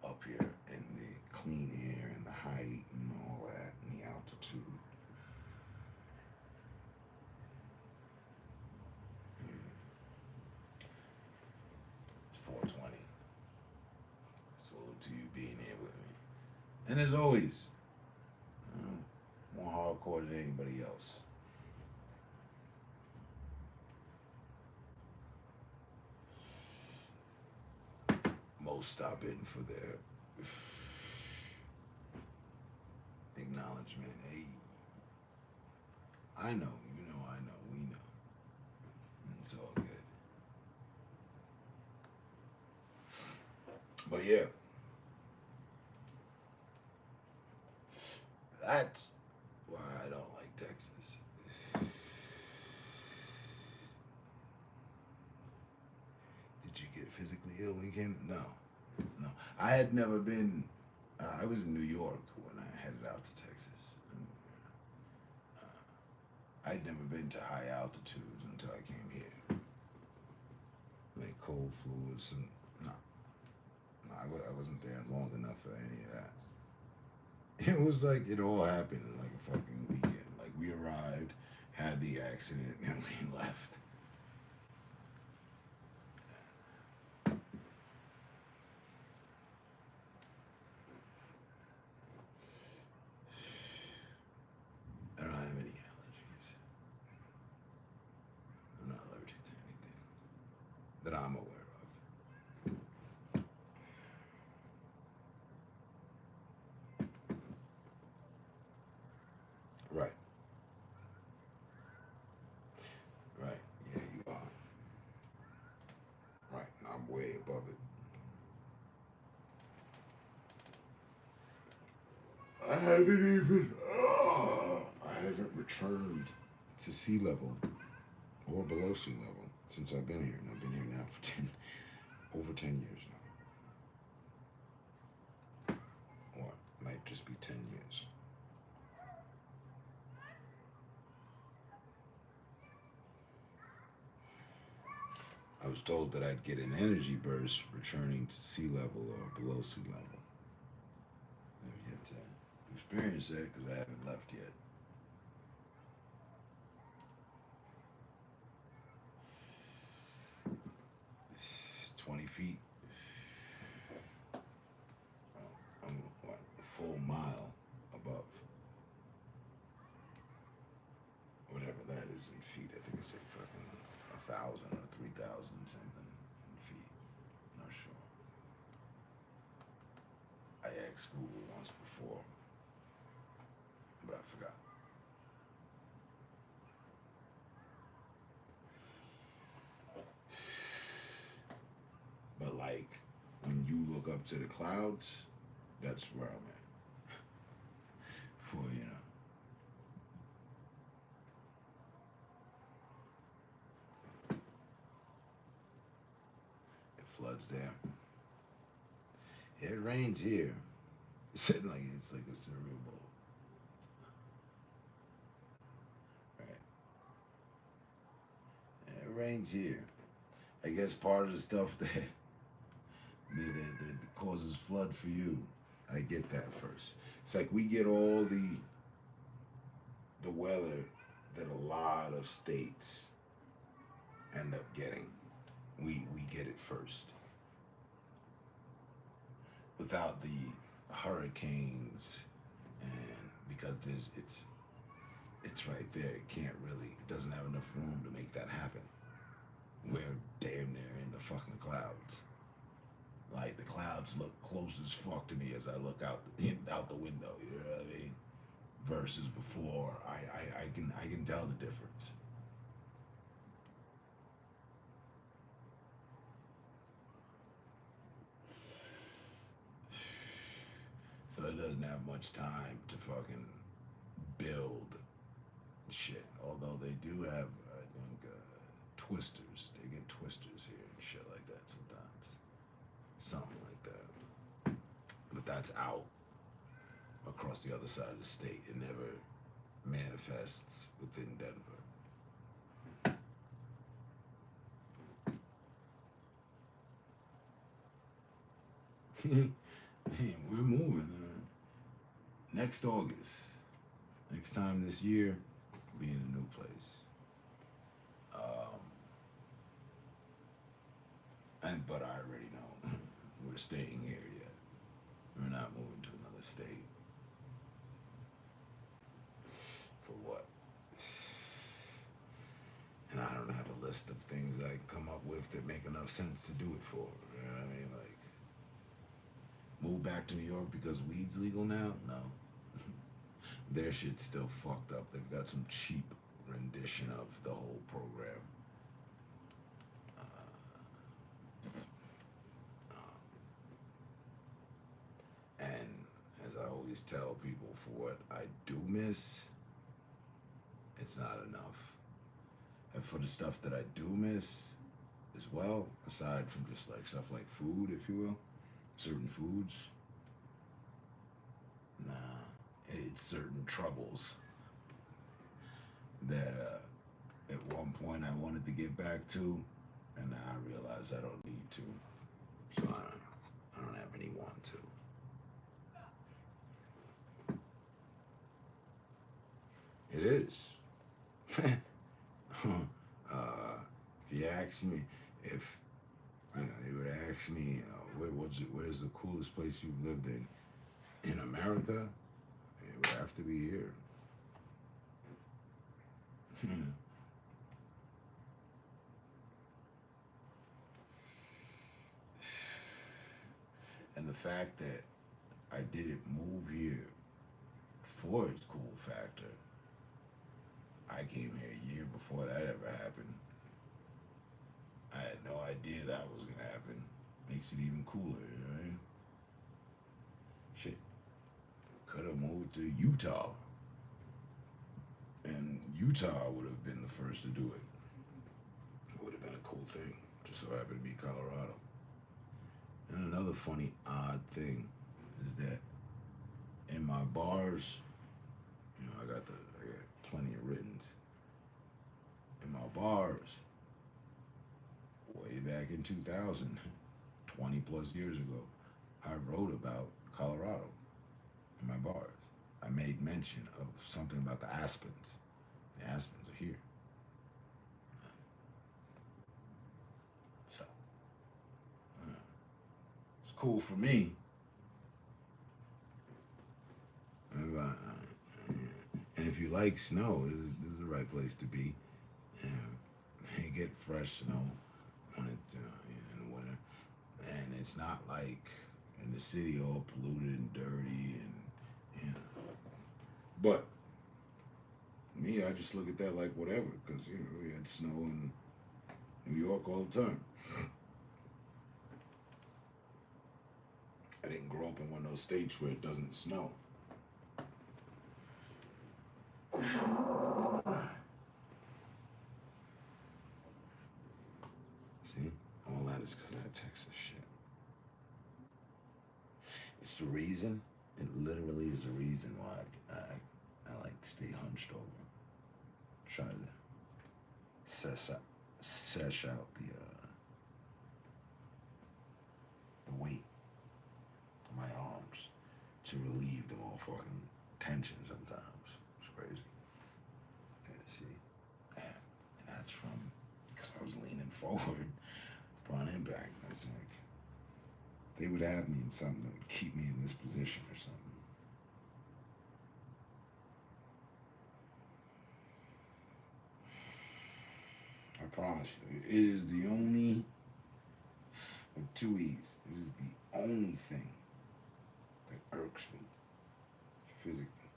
Up here in the clean air and the height and all that and the altitude. 420. Salute to you being here with me. And as always, more hardcore than anybody else. Most stop in for their acknowledgement. Hey, I know, you know, I know, we know. It's all good. But yeah, that's why I don't like Texas. Did you get physically ill when you came? No. I had never been, I was in New York when I headed out to Texas. I'd never been to high altitudes until I came here. Like cold fluids and, no, I wasn't there long enough for any of that. It was like it all happened in like a fucking weekend. Like we arrived, had the accident, and we left. I don't have any allergies. I'm not allergic to anything that I'm aware of. Right. Right. Yeah, you are. Right. And I'm way above it. I haven't returned to sea level or below sea level since I've been here. And I've been here now for over 10 years now. Or it might just be 10 years. I was told that I'd get an energy burst returning to sea level or below sea level. I've yet to experience that because I haven't left yet. It's 20 feet. I'm what, a full mile above. Whatever that is in feet. I think it's like fucking 1,000 or 3,000 something in feet. Not sure. I asked Google once before, but I forgot. But like when you look up to the clouds, That's where I'm at. For, you know. It floods there. It rains here. It's like a cereal bowl. Right. It rains here. I guess part of the stuff that causes flood for you, I get that first. It's like we get all the weather that a lot of states end up getting. We get it first. Without the hurricanes, and because it's right there. It doesn't have enough room to make that happen. We're damn near in the fucking clouds. Like the clouds look close as fuck to me as I look out the window. You know what I mean? Versus before, I can tell the difference. So it doesn't have much time to fucking build shit. Although they do have, I think, twisters. They get twisters here and shit like that sometimes. Something like that. But that's out across the other side of the state. It never manifests within Denver. Man, we're moving. Next August, next time this year, we'll be in a new place. But I already know we're staying here yet. We're not moving to another state. For what? And I don't have a list of things I can come up with that make enough sense to do it for. You know what I mean? Like, move back to New York because weed's legal now? No. Their shit's still fucked up. They've got some cheap rendition of the whole program. And as I always tell people, for what I do miss, it's not enough. And for the stuff that I do miss as well, aside from just like stuff like food, if you will, certain foods, nah, it's certain troubles that at one point I wanted to get back to, and now I realize I don't need to. So I don't have any want to. It is. If you ask me, if you would ask me, where's the coolest place you've lived in America? It would have to be here. And the fact that I didn't move here for its cool factor. I came here a year before that ever happened. I had no idea that was gonna happen. Makes it even cooler, you know what I mean? Shit. Could have moved to Utah. And Utah would have been the first to do it. It would have been a cool thing. Just so happened to be Colorado. And another funny, odd thing is that in my bars, I got plenty of writtens. In my bars, way back in 2000, 20 plus years ago, I wrote about Colorado in my bars. I made mention of something about the Aspens. The Aspens are here. So, it's cool for me. And if you like snow, this is the right place to be. You get fresh snow when it's in the winter, and it's not like in the city all polluted and dirty But me, I just look at that like whatever, because we had snow in New York all the time. I didn't grow up in one of those states where it doesn't snow. See? All that is because of that Texas shit. It's the reason, it literally is the reason why I like stay hunched over. Try to sesh out the weight of my arms to relieve the motherfucking tension sometimes. It's crazy. Yeah, see? And that's from, because I was leaning forward upon impact. It's like, they would have me in something that would keep me in this position or something. I promise you, it is the only, with two E's, it is the only thing that irks me physically.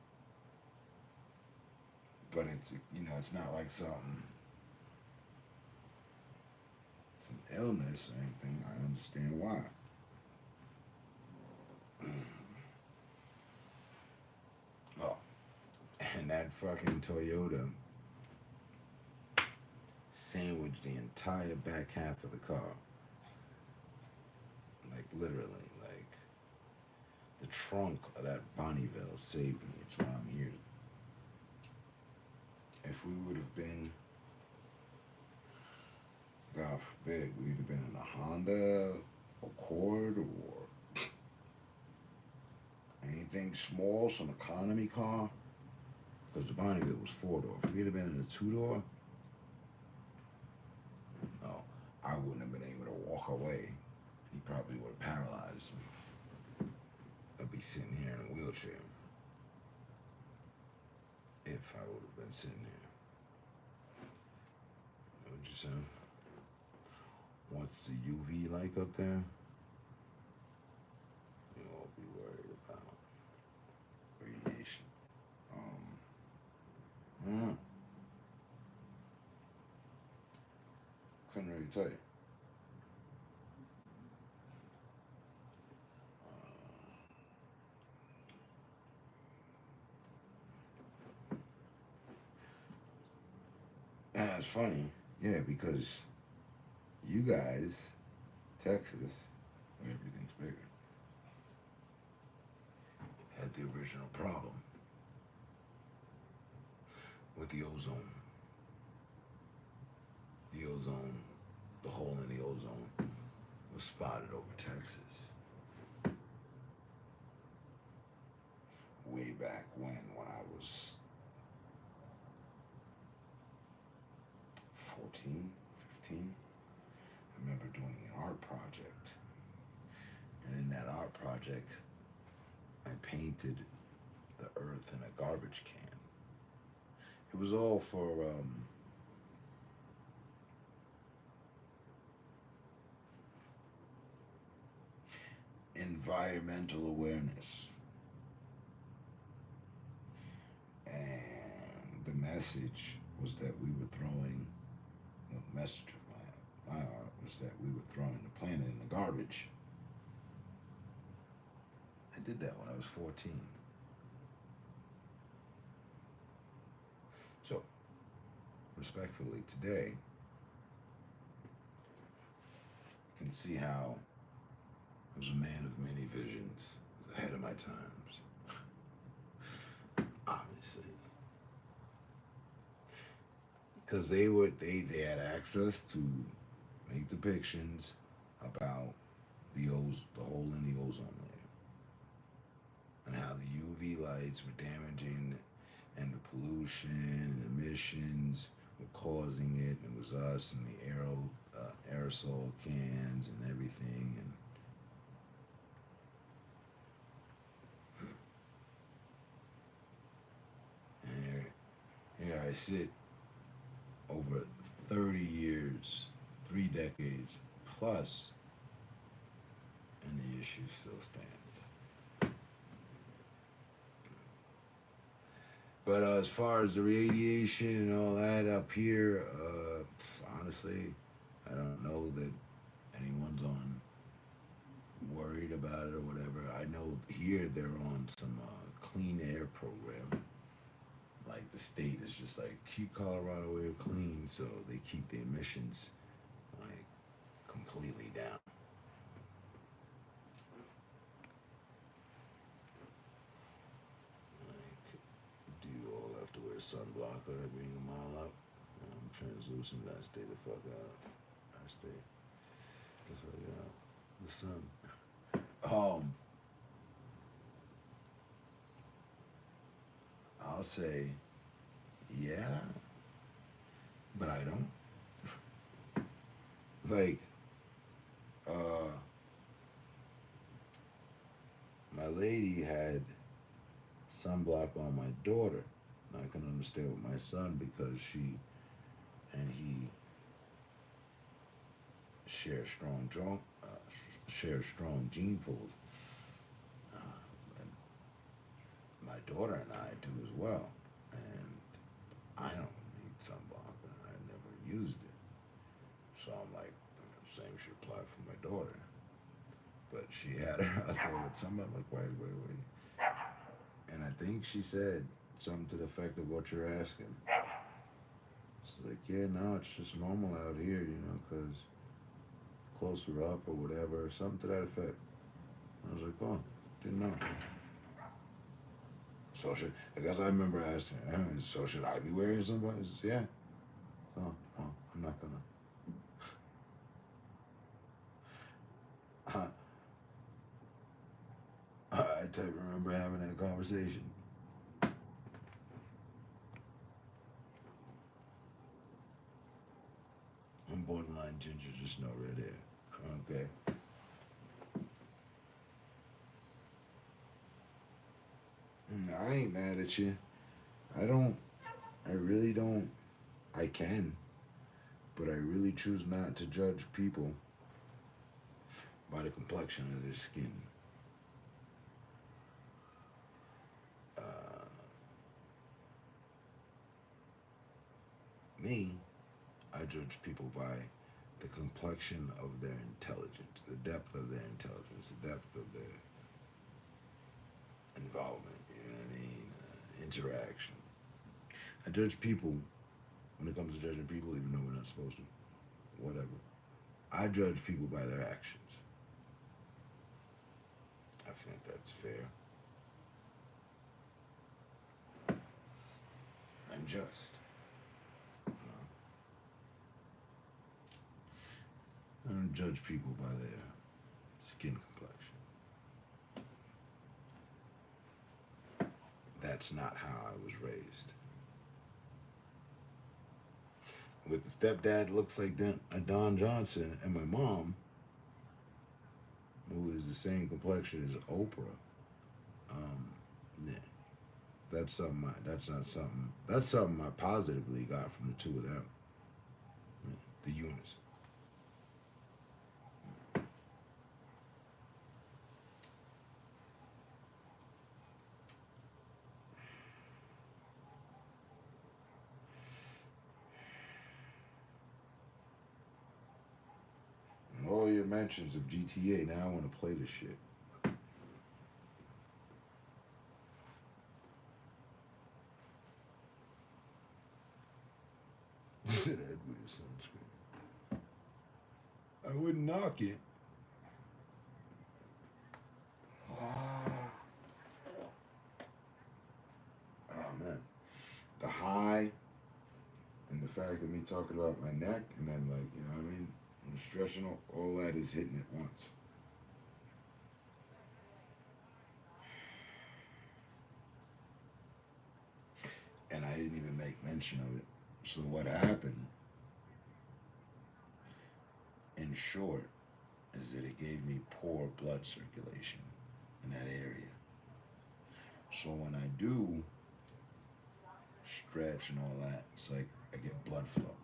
But it's, it's not like some illness or anything. I understand why. Oh, and that fucking Toyota sandwiched the entire back half of the car. Like, literally, like, the trunk of that Bonneville saved me. It's why I'm here. If we would have been, God forbid, we'd have been in a Honda Accord or anything small, some economy car, because the Bonneville was 4-door. If we'd have been in a 2-door, oh, I wouldn't have been able to walk away. He probably would have paralyzed me. I'd be sitting here in a wheelchair. If I would have been sitting here. What'd you say? What's the UV like up there? You won't be worried about radiation. Couldn't really tell you. And it's funny, yeah, because you guys, Texas, where everything's bigger, had the original problem with the ozone. The hole in the ozone was spotted over Texas. Way back when I was 14, 15. I remember doing an art project. And in that art project, I painted the earth in a garbage can. It was all for environmental awareness. And the message was that we were throwing, well, the message of my art was that we were throwing the planet in the garbage. I did that when I was 14. So, respectfully, today, you can see how I was a man of many visions. I was ahead of my times. Obviously. Because they had access to make depictions about the hole in the ozone layer. And how the UV lights were damaging, and the pollution and emissions were causing it. And it was us and the aerosol cans and everything. And here I sit over 30 years, 3 decades plus, and the issue still stands. But as far as the radiation and all that up here, honestly, I don't know that anyone's on worried about it or whatever. I know here they're on some clean air program. Like the state is just like keep Colorado air clean, so they keep the emissions like completely down. Like, do you all have to wear sunblock or being a mile out? I'm translucent. I stay the fuck out. I stay the fuck out. The sun. I'll say, yeah, but I don't. Like, uh, my lady had sunblock on my daughter. And I can understand with my son because she and he share strong gene pool. And my daughter and I do as well. And I don't need sunblock, and I never used it. So I'm like, same should apply for my daughter. But she had her out there with somebody. I'm like, wait. And I think she said something to the effect of what you're asking. She's like, yeah, no, it's just normal out here, you know, because closer up or whatever, something to that effect. I was like, oh, didn't know. So I guess I remember asking, so should I be wearing somebody? Says, yeah. Oh, I'm not gonna. I type remember having that conversation. I'm borderline ginger, just no red hair. Okay. I ain't mad at you. I really don't. I can, but I really choose not to judge people by the complexion of their skin. Me, I judge people by the complexion of their intelligence, the depth of their intelligence, the depth of their involvement, you know what I mean? Interaction. I judge people when it comes to judging people, even though we're not supposed to. Whatever. I judge people by their actions. I think that's fair and just. You know? I don't judge people by their skin complexion. That's not how I was raised. With the stepdad looks like Don Johnson, and my mom, who is the same complexion as Oprah. Yeah, that's something I positively got from the two of them. The unison. And all your mentions of GTA, now I want to play this shit. Said Edwin sunscreen. I wouldn't knock it. Oh man, the high and the fact of me talking about my neck and then like you know what I mean, and stretching all that is hitting at once. And I didn't even make mention of it. So what happened, in short, is that it gave me poor blood circulation in that area. So when I do stretch and all that, it's like I get blood flow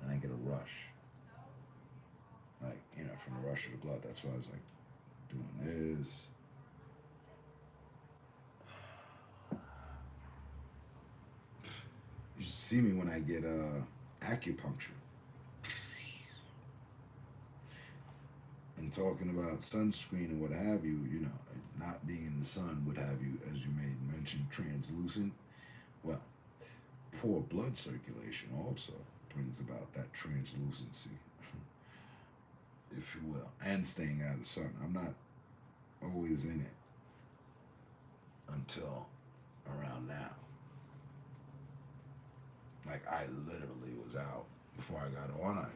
and I get a rush. Like, you know, from the rush of the blood. That's why I was like doing this. You should see me when I get acupuncture. and talking about sunscreen and what have you, you know, not being in the sun would have you, as you made mention, translucent. Well, poor blood circulation also brings about that translucency, if you will, and staying out of the sun. I'm not always in it until around now. Like, I literally was out before I got on. I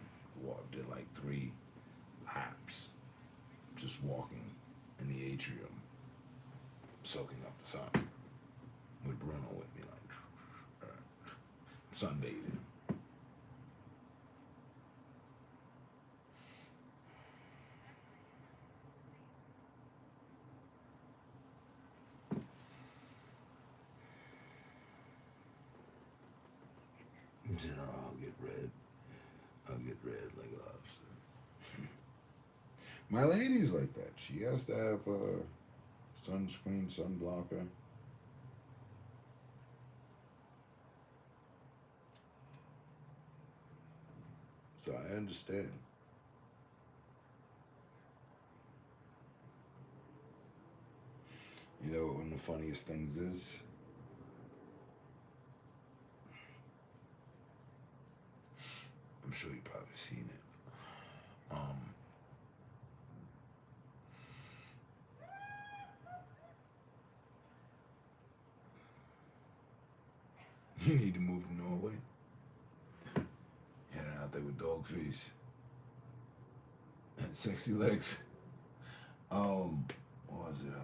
did like 3 laps, just walking in the atrium, soaking up the sun with Bruno with me, like sunbathing. You know, I'll get red. I'll get red like a lobster. My lady's like that. She has to have sunscreen, sunblocker. So I understand. You know, one of the funniest things is, I'm sure you've probably seen it. You need to move to Norway. Heading out there with dog face and sexy legs. What was it?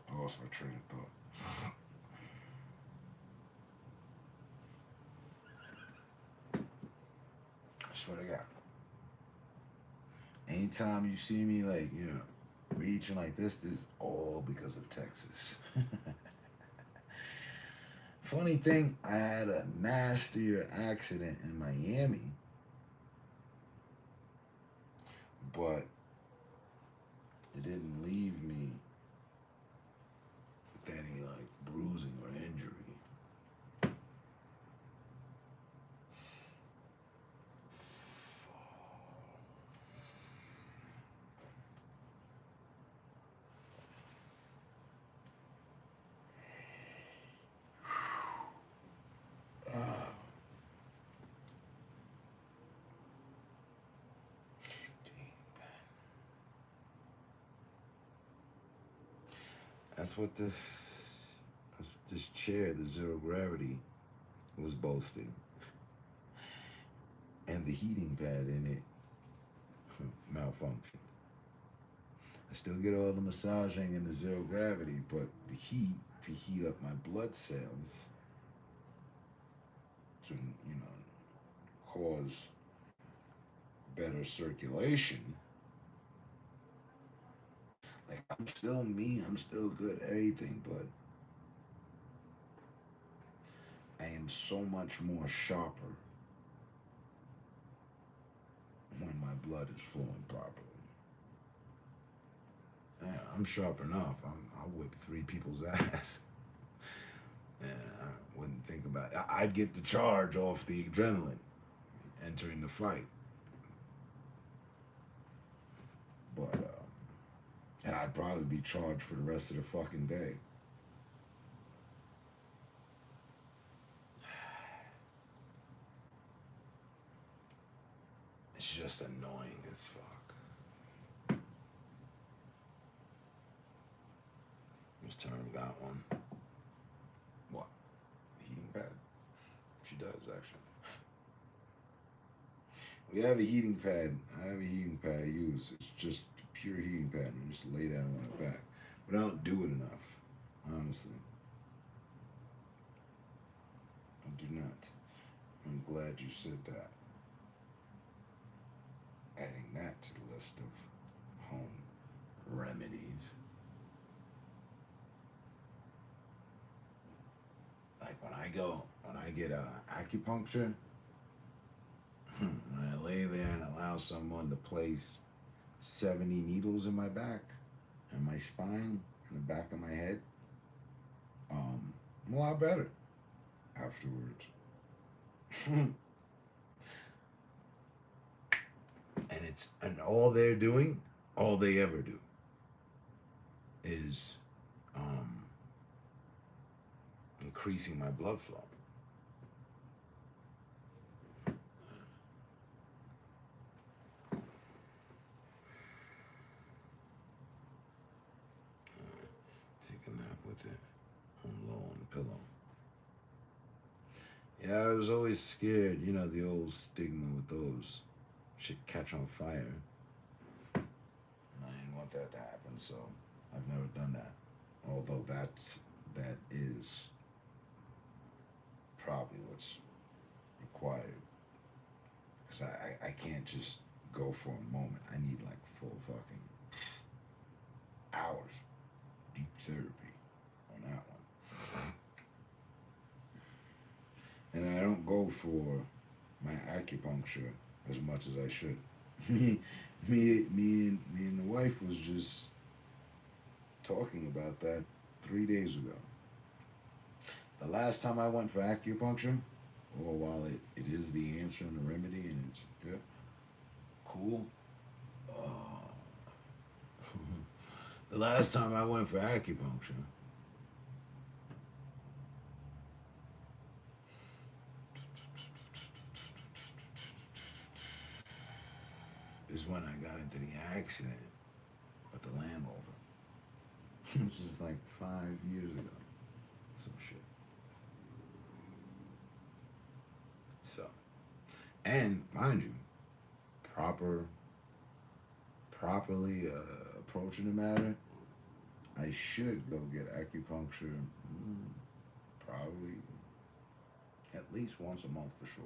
I lost my train of thought. I swear to God. Anytime you see me, like, you know, reaching like this is all because of Texas. Funny thing, I had a nastier accident in Miami, but it didn't leave me with any, like, bruising or injury. That's what this chair, the zero gravity, was boasting. And the heating pad in it malfunctioned. I still get all the massaging and the zero gravity, but the heat to heat up my blood cells to, you know, cause better circulation. Like, I'm still me, I'm still good at everything, but I am so much more sharper when my blood is flowing properly. Yeah, I'm sharp enough. I'll whip 3 people's ass. And I wouldn't think about it. I'd get the charge off the adrenaline entering the fight. But, and I'd probably be charged for the rest of the fucking day. It's just annoying as fuck. Miss Term got one. What? A heating pad? She does, actually. We have a heating pad. I have a heating pad I use. It's just a pure heating pad, and I just lay down on my back. But I don't do it enough, honestly. I do not. I'm glad you said that. Adding that to the list of home remedies. Like, when I get acupuncture, when I lay there and allow someone to place 70 needles in my back and my spine and the back of my head, I'm a lot better afterwards. And all they're doing, all they ever do, is increasing my blood flow. Take a nap with it. I'm low on the pillow. Yeah, I was always scared, you know, the old stigma with those. Should catch on fire. I didn't want that to happen, so I've never done that. Although that is probably what's required. Because I can't just go for a moment. I need like full fucking hours. Deep therapy on that one. And I don't go for my acupuncture as much as I should. me and the wife was just talking about that 3 days ago. The last time I went for acupuncture, while it is the answer and the remedy, and it's cool. The last time I went for acupuncture, is when I got into the accident with the Land Rover, which is like 5 years ago, some shit. So, and mind you, properly approaching the matter, I should go get acupuncture probably at least once a month for sure.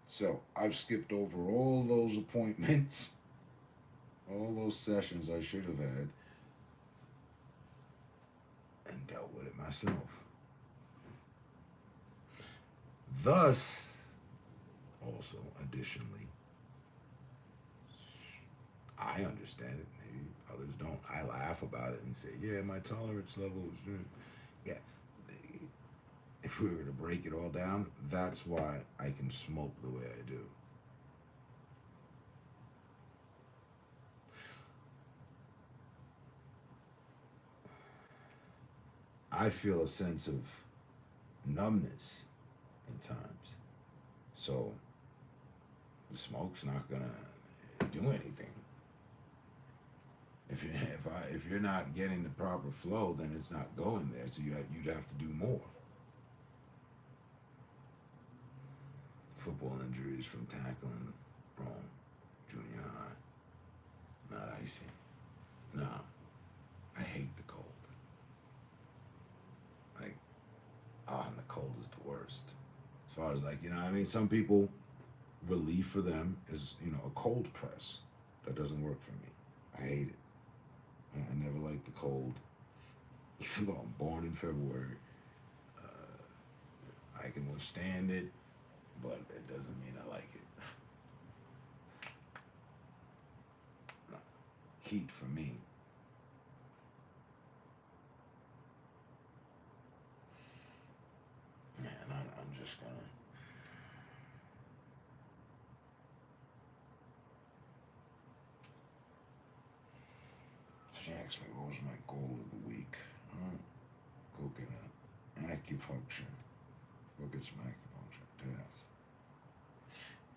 So I've skipped over all those appointments, all those sessions I should have had, and dealt with it myself. Thus, also, additionally, I understand it, maybe others don't. I laugh about it and say, yeah, my tolerance level is, yeah. If we were to break it all down, that's why I can smoke the way I do. I feel a sense of numbness at times. So the smoke's not gonna do anything. If you're not getting the proper flow, then it's not going there. So you'd have to do more. Football injuries from tackling wrong, junior high, not icy. No, I hate the cold. Like, and the cold is the worst. As far as like, you know what I mean? Some people, relief for them is, you know, a cold press. That doesn't work for me. I hate it. I never liked the cold. Even though I'm born in February, I can withstand it, but it doesn't mean I like it. No. Heat for me. Man, I'm just gonna. She asked me what was my goal of the week. Go get an acupuncture. Go get some acupuncture. Death.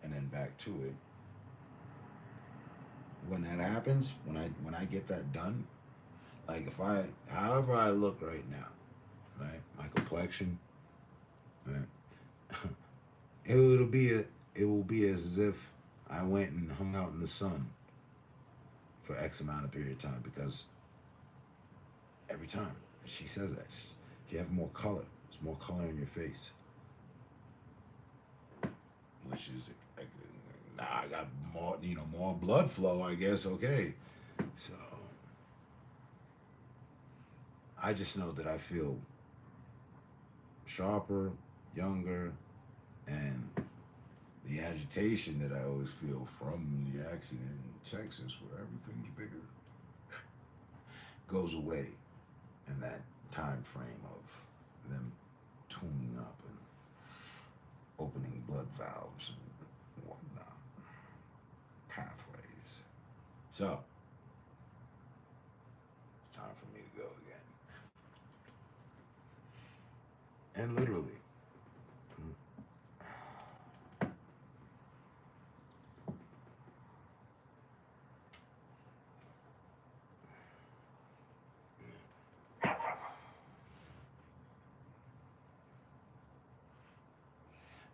And then back to it. When that happens, when I get that done, like however I look right now, right, my complexion, right, it will be as if I went and hung out in the sun for X amount of period of time, because every time she says that, you have more color. There's more color in your face, which is I got more, more blood flow, I guess. Okay, so I just know that I feel sharper, younger, and the agitation that I always feel from the accident in Texas, where everything's bigger, goes away in that time frame of them tuning up and opening blood valves and So, it's time for me to go again. And literally.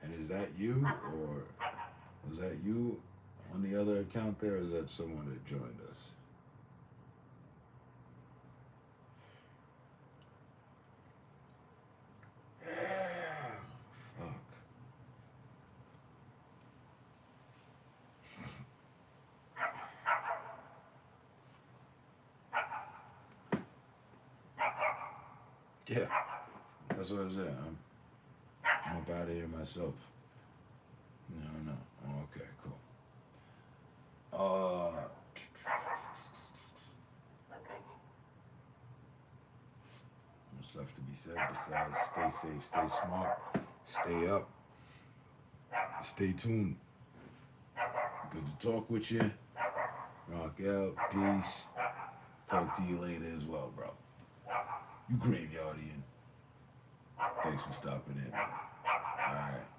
And is that you, or was that you on the other account there, or is that someone that joined us? Fuck. Yeah, that's what I was saying. I'm up out of here myself. No. Okay, cool. No stuff to be said besides stay safe, stay smart, stay up, stay tuned. Good to talk with you. Rock out. Peace. Talk to you later as well, bro. You graveyardian. Thanks for stopping in, man. All right.